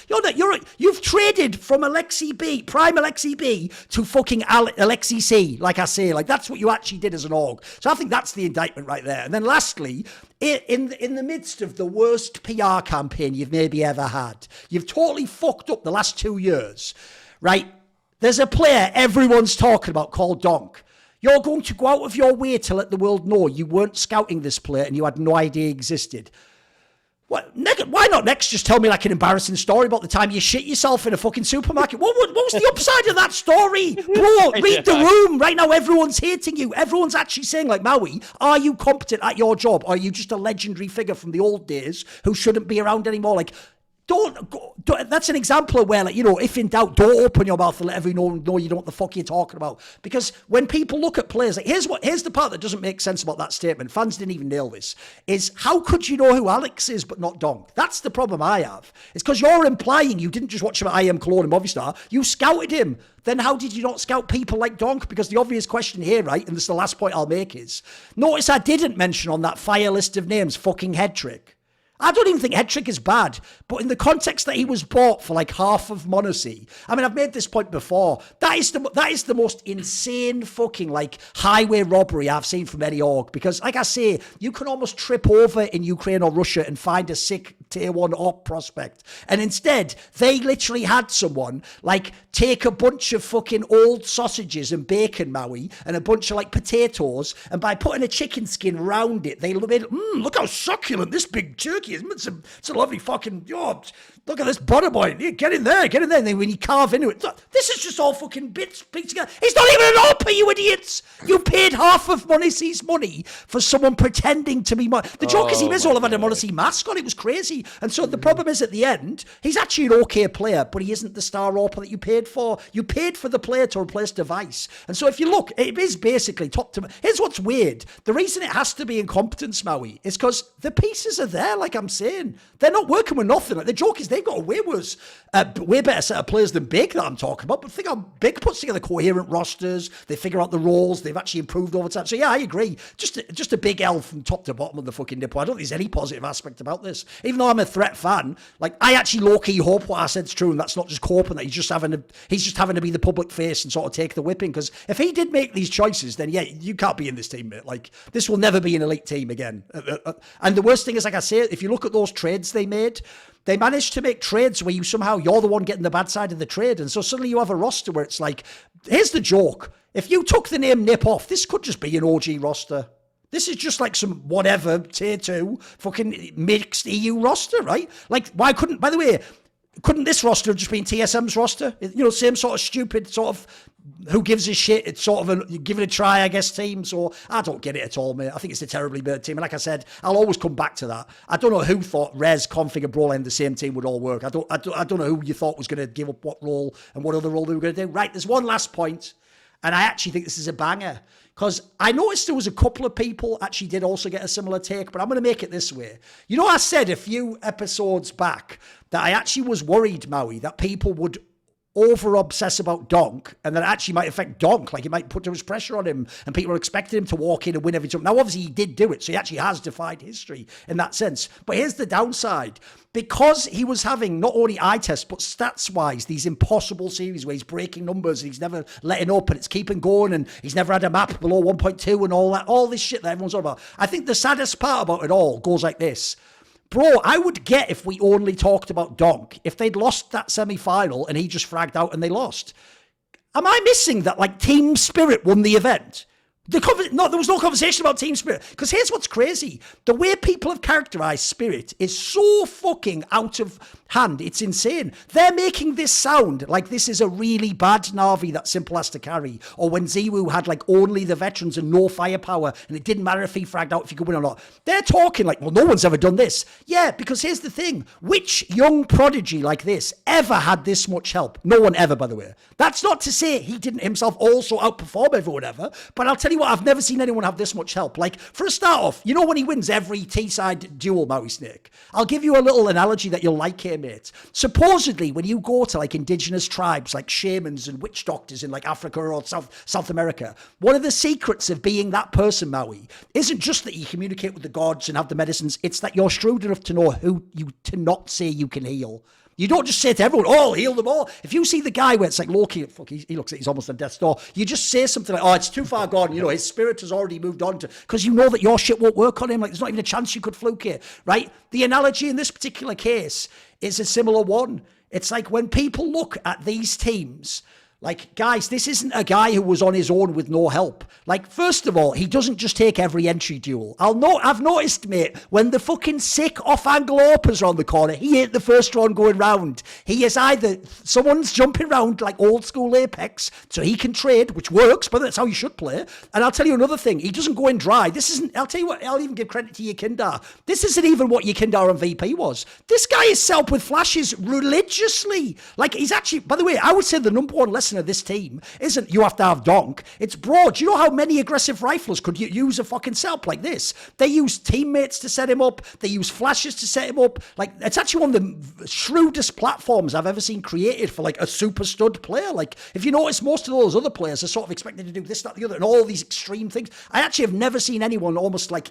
you've traded from Alexi B, prime Alexi B, to fucking Alexi C, like I say. Like, that's what you actually did as an org. So I think that's the indictment right there. And then lastly, in the midst of the worst PR campaign you've maybe ever had, you've totally fucked up the last 2 years, right? There's a player everyone's talking about called Donk. You're going to go out of your way to let the world know you weren't scouting this player and you had no idea he existed. Why not next just tell me like an embarrassing story about the time you shit yourself in a fucking supermarket? What was the upside of that story? Bro, read the room. Right now everyone's hating you. Everyone's actually saying like, Maui, are you competent at your job? Or are you just a legendary figure from the old days who shouldn't be around anymore? Like, don't, that's an example of where, like, you know, if in doubt, don't open your mouth and let everyone know you know what the fuck you're talking about. Because when people look at players, like, here's the part that doesn't make sense about that statement. Fans didn't even nail this. Is how could you know who Alex is but not Donk? That's the problem I have. It's because you're implying you didn't just watch him at IEM Katowice and Movistar. You scouted him. Then how did you not scout people like Donk? Because the obvious question here, right, and this is the last point I'll make is, notice I didn't mention on that fire list of names fucking head trick. I don't even think Head Trick is bad, but in the context that he was bought for like half of Monacy, I mean, I've made this point before. That is the most insane fucking like highway robbery I've seen from any org. Because, like I say, you can almost trip over in Ukraine or Russia and find a sick tier 1 op prospect, and instead they literally had someone like take a bunch of fucking old sausages and bacon, Maui, and a bunch of like potatoes, and by putting a chicken skin round it, they made look how succulent this big turkey is. It's a lovely fucking, look at this butter boy. Yeah, get in there. And then when you carve into it, this is just all fucking bits together. It's not even an op, you idiots. You paid half of Monacy's money for someone pretending to be The joke is he may as well have had a Monacy mask on. It was crazy. And so the problem is at the end, he's actually an okay player, but he isn't the star op that you paid for. You paid for the player to replace Device. And so if you look, it is basically top to... Here's what's weird. The reason it has to be incompetence, Maui, is because the pieces are there, like I'm saying. They're not working with nothing. Like, the joke is they've got a way better set of players than Big that I'm talking about. But think how Big puts together coherent rosters. They figure out the roles. They've actually improved over time. So yeah, I agree. Just a big L from top to bottom of the fucking nipple. I don't think there's any positive aspect about this. Even though I'm a threat fan, like I actually low-key hope what I said's true, and that's not just coping, that he's just having to be the public face and sort of take the whipping. Because if he did make these choices, then yeah, you can't be in this team, mate. Like this will never be an elite team again. And the worst thing is, like I say, if you look at those trades they made, they managed to make trades where you're the one getting the bad side of the trade. And so suddenly you have a roster where it's like, here's the joke. If you took the name NiP off, this could just be an OG roster. This is just like some whatever tier 2 fucking mixed EU roster, right? Like, why couldn't this roster have just been TSM's roster? Same sort of stupid sort of who gives a shit. It's sort of give it a try, I guess, team. So I don't get it at all, mate. I think it's a terribly bad team. And like I said, I'll always come back to that. I don't know who thought Rez, Config, and Brawlhand the same team would all work. I don't know who you thought was going to give up what role and what other role they were going to do. Right, there's one last point, and I actually think this is a banger. Because I noticed there was a couple of people actually did also get a similar take, but I'm going to make it this way. I said a few episodes back that I actually was worried, Maui, that people would over-obsess about Donk, and that actually might affect Donk. Like, it might put too much pressure on him, and people are expecting him to walk in and win every time. Now, obviously, he did do it, so he actually has defied history in that sense. But here's the downside. Because he was having not only eye tests, but stats-wise, these impossible series where he's breaking numbers, and he's never letting up, and it's keeping going, and he's never had a map below 1.2 and all this shit that everyone's on about. I think the saddest part about it all goes like this. Bro, I would get if we only talked about Donk, if they'd lost that semi-final and he just fragged out and they lost. Am I missing that, like, Team Spirit won the event? No, there was no conversation about Team Spirit. Because here's what's crazy. The way people have characterized Spirit is so fucking out of hand. It's insane. They're making this sound like this is a really bad Na'Vi that Simple has to carry. Or when Ziwu had like only the veterans and no firepower, and it didn't matter if he fragged out, if he could win or not. They're talking like, well, no one's ever done this. Yeah, because here's the thing. Which young prodigy like this ever had this much help? No one ever, by the way. That's not to say he didn't himself also outperform everyone ever, but I'll tell you what, I've never seen anyone have this much help. Like, for a start off, when he wins every T-side duel, Mauisnake? I'll give you a little analogy that you'll like here, mate. Supposedly, when you go to, like, indigenous tribes, like shamans and witch doctors in, like, Africa or South America, one of the secrets of being that person, Maui, isn't just that you communicate with the gods and have the medicines, it's that you're shrewd enough to know who you to not say you can heal. You don't just say to everyone, oh, heal them all. If you see the guy where it's like Loki, fuck, he looks like he's almost on death's door. You just say something like, oh, it's too far gone. His spirit has already moved on to, because you know that your shit won't work on him. Like, there's not even a chance you could fluke it, right? The analogy in this particular case is a similar one. It's like when people look at these teams, like, guys, this isn't a guy who was on his own with no help. Like, first of all, he doesn't just take every entry duel. I've noticed, mate, when the fucking sick off-angle AWPers are on the corner, he ain't the first one going round. He is either someone's jumping round like old school Apex, so he can trade, which works, but that's how you should play. And I'll tell you another thing, he doesn't go in dry. I'll tell you what, I'll even give credit to Yakindar. This isn't even what Yakindar on VP was. This guy is set up with flashes religiously. Like, he's actually, by the way, I would say the number one lesson comparison of this team isn't you have to have donk. It's broad. Do you know how many aggressive riflers could use a fucking setup like this? They use teammates to set him up. They use flashes to set him up. Like, it's actually one of the shrewdest platforms I've ever seen created for like a super stud player. Like, if you notice, most of those other players are sort of expected to do this, that, the other, and all these extreme things. I actually have never seen anyone almost like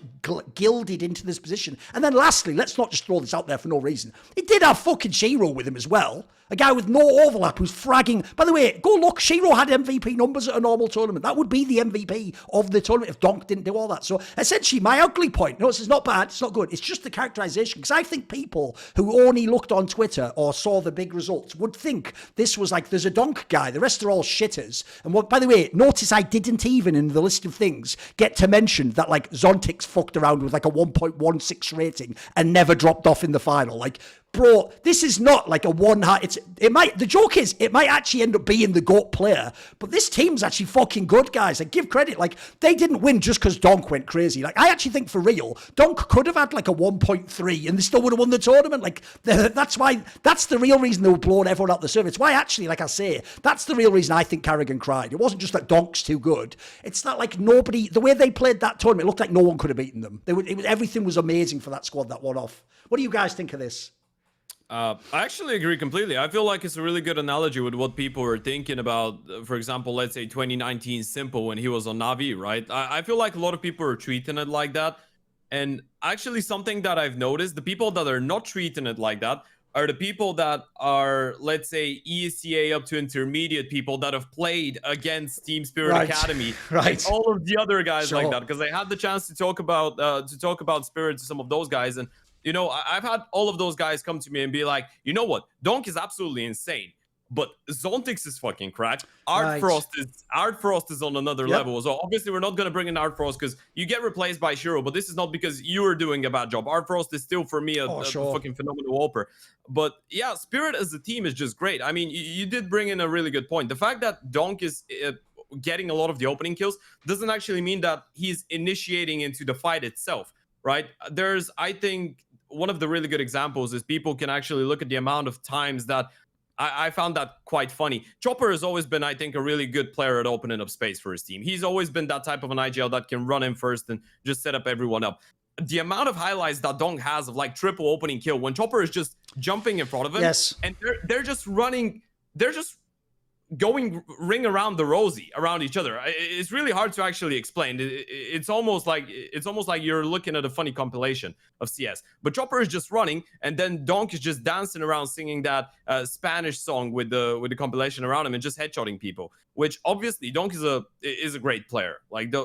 gilded into this position. And then lastly, let's not just throw this out there for no reason. He did have fucking Shiro with him as well. A guy with no overlap who's fragging. By the way, go look. Shiro had MVP numbers at a normal tournament. That would be the MVP of the tournament if Donk didn't do all that. So essentially, my ugly point, no, it's not bad, it's not good. It's just the characterization. Because I think people who only looked on Twitter or saw the big results would think this was like, there's a Donk guy. The rest are all shitters. And what, by the way, notice I didn't even in the list of things get to mention that like Zontix fucked around with like a 1.16 rating and never dropped off in the final. Like, bro, this is not like a the joke is it might actually end up being the GOAT player, but this team's actually fucking good, guys. I give credit. Like, they didn't win just because Donk went crazy. Like, I actually think for real, Donk could have had like a 1.3 and they still would have won the tournament. Like, that's the real reason they were blowing everyone out the server. It's why actually, like I say, that's the real reason I think karrigan cried. It wasn't just that Donk's too good. It's not like the way they played that tournament, it looked like no one could have beaten them. Everything was amazing for that squad that won off. What do you guys think of this? I actually agree completely. I feel like it's a really good analogy with what people were thinking about. For example, let's say 2019 Simple when he was on Na'Vi, right? I feel like a lot of people are treating it like that. And actually something that I've noticed, the people that are not treating it like that are the people that are, let's say, ECA up to intermediate people that have played against Team Spirit Academy. Right. And all of the other guys Sure. like that. Because I had the chance to talk about Spirit to some of those guys. And you know, I've had all of those guys come to me and be like, you know what? Donk is absolutely insane. But Zontix is fucking crack. Art Frost is on another level. So obviously we're not going to bring in Art Frost because you get replaced by Shiro, but this is not because you are doing a bad job. Art Frost is still for me a fucking phenomenal oper. But yeah, Spirit as a team is just great. I mean, you did bring in a really good point. The fact that Donk is getting a lot of the opening kills doesn't actually mean that he's initiating into the fight itself, right? There's, I think, one of the really good examples is people can actually look at the amount of times that I found that quite funny. Chopper has always been, I think, a really good player at opening up space for his team. He's always been that type of an IGL that can run in first and just set up everyone up. The amount of highlights that Donk has of like triple opening kill when Chopper is just jumping in front of him. Yes. And they're just running, they're just going ring around the rosy around each other. It's really hard to actually explain. It's almost like you're looking at a funny compilation of CS. But Chopper is just running, and then Donk is just dancing around singing that Spanish song with the compilation around him and just headshotting people. Which obviously Donk is a great player. Like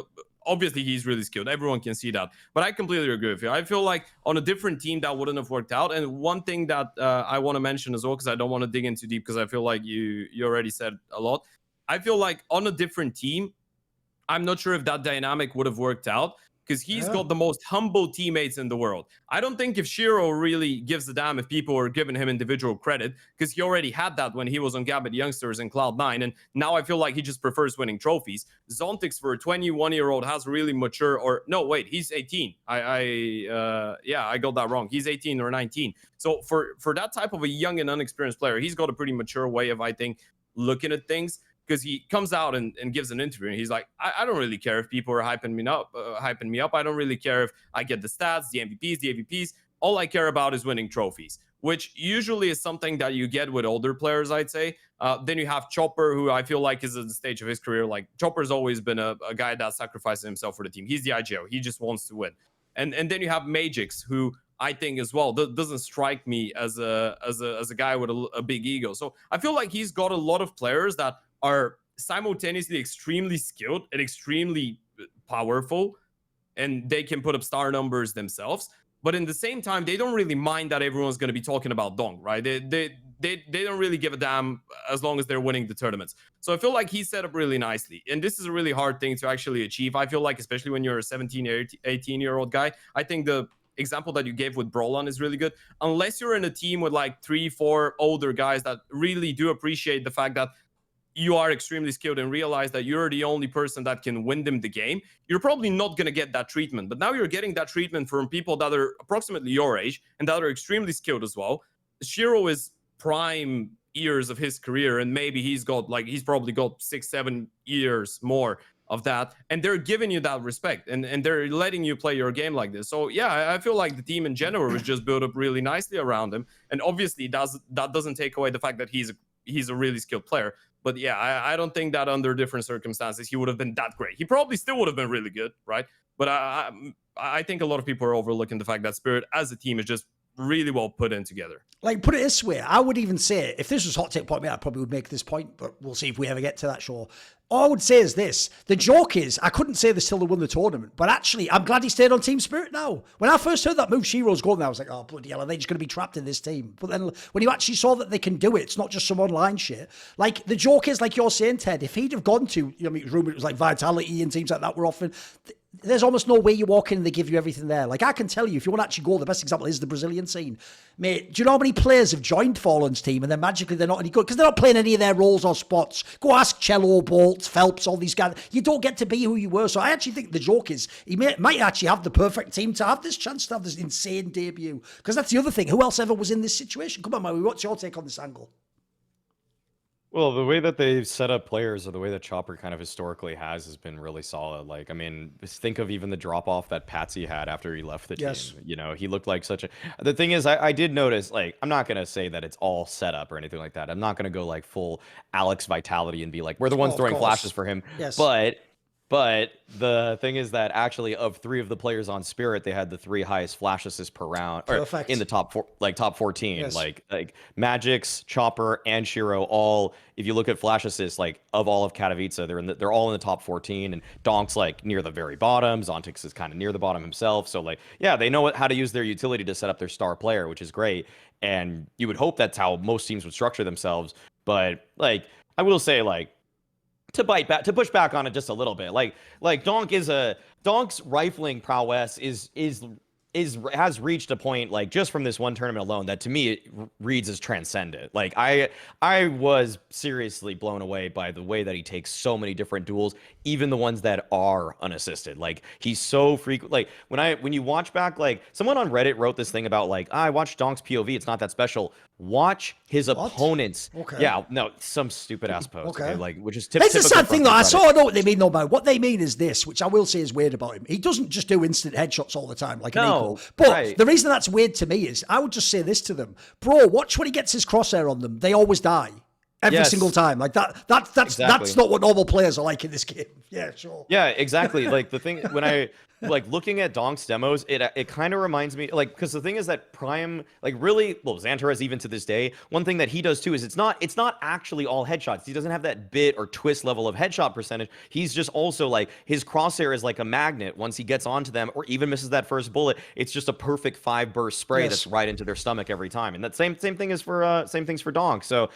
obviously he's really skilled. Everyone can see that. But I completely agree with you. I feel like on a different team that wouldn't have worked out. And one thing that I want to mention as well, because I don't want to dig in too deep, because I feel like you already said a lot. I feel like on a different team, I'm not sure if that dynamic would have worked out, because he's got the most humble teammates in the world. I don't think if Shiro really gives a damn if people are giving him individual credit, because he already had that when he was on Gambit Youngsters and Cloud9, and now I feel like he just prefers winning trophies. Zontix for a 21-year-old has really mature, or no, wait, he's 18. I got that wrong. He's 18 or 19. So for that type of a young and unexperienced player, he's got a pretty mature way of, I think, looking at things. Because he comes out and gives an interview and he's like, I don't really care if people are hyping me up. I don't really care if I get the stats, the MVPs, the AVPs. All I care about is winning trophies, which usually is something that you get with older players, I'd say. Then you have Chopper, who I feel like is at the stage of his career. Like, Chopper's always been a guy that sacrifices himself for the team. He's the IGO. He just wants to win. And then you have Magix, who I think as well doesn't strike me as a guy with a big ego. So I feel like he's got a lot of players that are simultaneously extremely skilled and extremely powerful, and they can put up star numbers themselves. But in the same time, they don't really mind that everyone's going to be talking about Donk, right? They don't really give a damn as long as they're winning the tournaments. So I feel like he's set up really nicely. And this is a really hard thing to actually achieve. I feel like, especially when you're a 17 or 18-year-old guy, I think the example that you gave with Brolan is really good. Unless you're in a team with like 3-4 older guys that really do appreciate the fact that you are extremely skilled and realize that you're the only person that can win them the game, you're probably not going to get that treatment. But now you're getting that treatment from people that are approximately your age and that are extremely skilled as well. Shiro is prime years of his career, and maybe he's probably got 6-7 years more of that, and they're giving you that respect, and they're letting you play your game like this. So yeah, I feel like the team in general was just built up really nicely around him, and obviously that doesn't take away the fact that he's a really skilled player. But yeah, I don't think that under different circumstances he would have been that great. He probably still would have been really good, right? But I think a lot of people are overlooking the fact that Spirit as a team is just really well put in together. Like, put it this way, I would even say, if this was Hot Take Point, I probably would make this point, but we'll see if we ever get to that show. All I would say is this. The joke is, I couldn't say this till they won the tournament, but actually, I'm glad he stayed on Team Spirit now. When I first heard that move, Shiro's going, I was like, oh, bloody hell, are they just going to be trapped in this team? But then when you actually saw that they can do it, it's not just some online shit. Like, the joke is, like you're saying, Ted, if he'd have gone to, I mean, it was like Vitality and teams like that were often... There's almost no way you walk in and they give you everything there. Like, I can tell you, if you want to actually go, the best example is the Brazilian scene. Mate, do you know how many players have joined Fallen's team and then magically they're not any good? Because they're not playing any of their roles or spots. Go ask Cello, Bolt, Phelps, all these guys. You don't get to be who you were. So I actually think the joke is he might actually have the perfect team to have this chance to have this insane debut. Because that's the other thing. Who else ever was in this situation? Come on, Maui, what's your take on this angle? Well, the way that they've set up players, or the way that Chopper kind of historically has been really solid. Like, I mean, just think of even the drop-off that Patsy had after he left the team. You know, he looked like such a... The thing is, I did notice, like, I'm not going to say that it's all set up or anything like that. I'm not going to go, like, full Alex Vitality and be like, we're the ones throwing flashes for him. Yes. But the thing is that actually of 3 of the players on Spirit, they had the 3 highest flash assists per round, or in the top 14. Yes. Like Magix, Chopper, and Shiro all. If you look at flash assists, like of all of Katowice, they're all in the top 14, and Donk's like near the very bottom. Zontix is kind of near the bottom himself. So like, yeah, they know how to use their utility to set up their star player, which is great. And you would hope that's how most teams would structure themselves. But like, I will say, like, to push back on it just a little bit, like Donk's rifling prowess has reached a point, like, just from this one tournament alone, that to me it reads as transcendent. Like, I was seriously blown away by the way that he takes so many different duels, even the ones that are unassisted. Like, he's so frequent. Like, when you watch back, like, someone on Reddit wrote this thing about, like, I watched Donk's POV, it's not that special. Watch his opponents. Okay. Yeah, no, some stupid ass post. Okay. Like, which is It's a sad thing, though. I saw. know what they mean, though, man. What they mean is this, which I will say is weird about him. He doesn't just do instant headshots all the time, like an equal. But the reason that's weird to me is, I would just say this to them. Bro, watch when he gets his crosshair on them. They always die. Every single time. Like, that's not what normal players are like in this game. Yeah, sure. Yeah, exactly. Like, the thing, when I... like, looking at Donk's demos, it kind of reminds me, like, because the thing is that Prime, like, really, well, Xantares even to this day, one thing that he does too is it's not actually all headshots. He doesn't have that bit or twist level of headshot percentage. He's just also, like, his crosshair is like a magnet. Once he gets onto them or even misses that first bullet, it's just a perfect 5 burst spray that's right into their stomach every time. And that same thing is for same things for Donk. So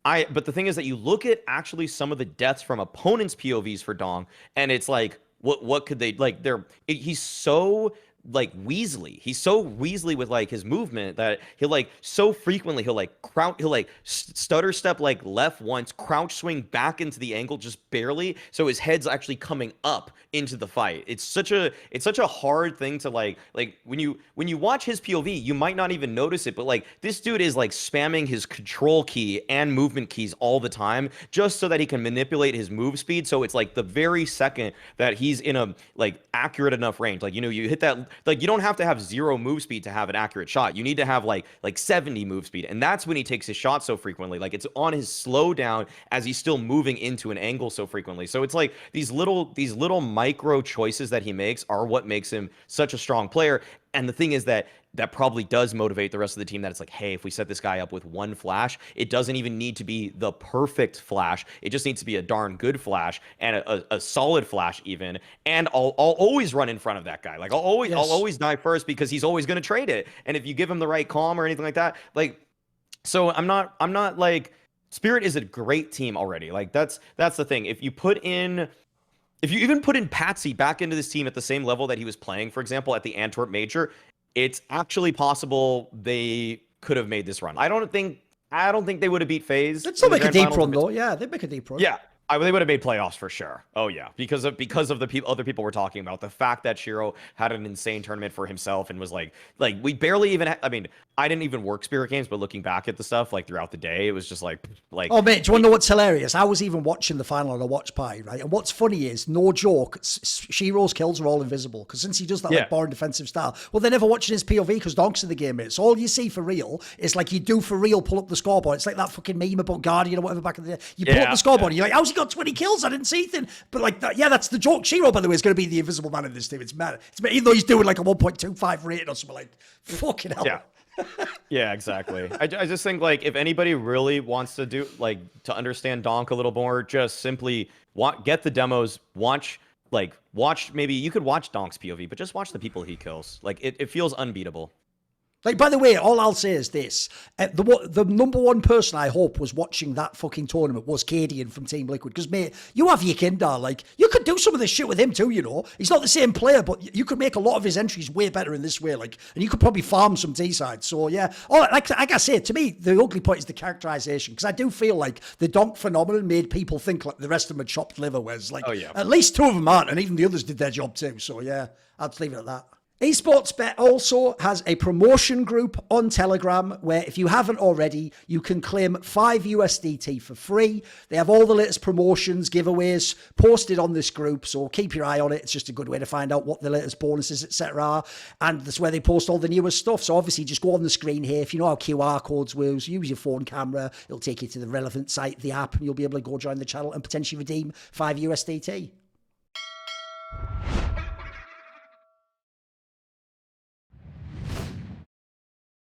but the thing is that you look at actually some of the deaths from opponents' POVs for Donk, and it's like, what could they, like, he's so, like, Weasley. He's so Weasley with, like, his movement that he'll, like, so frequently he'll stutter step, like, left once, crouch swing back into the angle just barely, so his head's actually coming up into the fight. It's such a hard thing to, like when you watch his POV, you might not even notice it, but, like, this dude is, like, spamming his control key and movement keys all the time just so that he can manipulate his move speed. So it's like the very second that he's in a, like, accurate enough range, like, you know, you hit that, like, you don't have to have 0 move speed to have an accurate shot. You need to have like 70 move speed, and that's when he takes his shot so frequently. Like, it's on his slowdown as he's still moving into an angle so frequently. So it's like these little micro choices that he makes are what makes him such a strong player. And the thing is that probably does motivate the rest of the team, that it's like, hey, if we set this guy up with one flash, it doesn't even need to be the perfect flash. It just needs to be a darn good flash and a solid flash even. And I'll always run in front of that guy. Like, I'll always die first because he's always going to trade it. And if you give him the right calm or anything like that, like, so I'm not like, Spirit is a great team already. Like, that's the thing. If you even put in Patsy back into this team at the same level that he was playing, for example, at the Antwerp Major, it's actually possible they could have made this run. I don't think they would have beat FaZe. They'd still make a deep run, though. Yeah, they'd make a deep run. Yeah, They would have made playoffs for sure. Oh yeah, because of the other people we're talking about. The fact that Shiro had an insane tournament for himself and was like we barely even. I mean, I didn't even work Spirit Games, but looking back at the stuff like throughout the day, it was just like. Oh mate, do you want to know what's hilarious? I was even watching the final on a watch party, right? And what's funny is, no joke, Shiro's kills are all invisible because since he does that like boring defensive style, well, they're never watching his POV because Donk's in the game, mate. So all you see for real is like you do for real pull up the scoreboard. It's like that fucking meme about Guardian or whatever back in the day. You pull up the scoreboard and you're like, how's he got 20 kills? I didn't see anything. But like that, yeah, that's the joke. Shiro, by the way, is going to be the invisible man in this team. It's mad. Even though he's doing like a 1.25 rating or something like, fucking hell. Yeah. Yeah, exactly. I just think like if anybody really wants to do like to understand Donk a little more, just simply get the demos, watch maybe you could watch Donk's POV, but just watch the people he kills. Like it feels unbeatable. Like, by the way, all I'll say is this. The number one person I hope was watching that fucking tournament was karrigan from Team Liquid. Because, mate, you have your Kindar. Like, you could do some of this shit with him too, you know. He's not the same player, but you could make a lot of his entries way better in this way. Like, and you could probably farm some D-sides. So, yeah. Oh, like I say, to me, the ugly point is the characterization. Because I do feel like the Donk phenomenon made people think like the rest of them had chopped liver. Whereas, like, at least two of them aren't. And even the others did their job too. So, yeah, I'll just leave it at that. Esports Bet also has a promotion group on Telegram where if you haven't already, you can claim 5 USDT for free. They have all the latest promotions, giveaways posted on this group, so keep your eye on it. It's just a good way to find out what the latest bonuses, etc. are. And that's where they post all the newest stuff. So obviously just go on the screen here. If you know how QR codes work, use your phone camera. It'll take you to the relevant site, the app, and you'll be able to go join the channel and potentially redeem 5 USDT.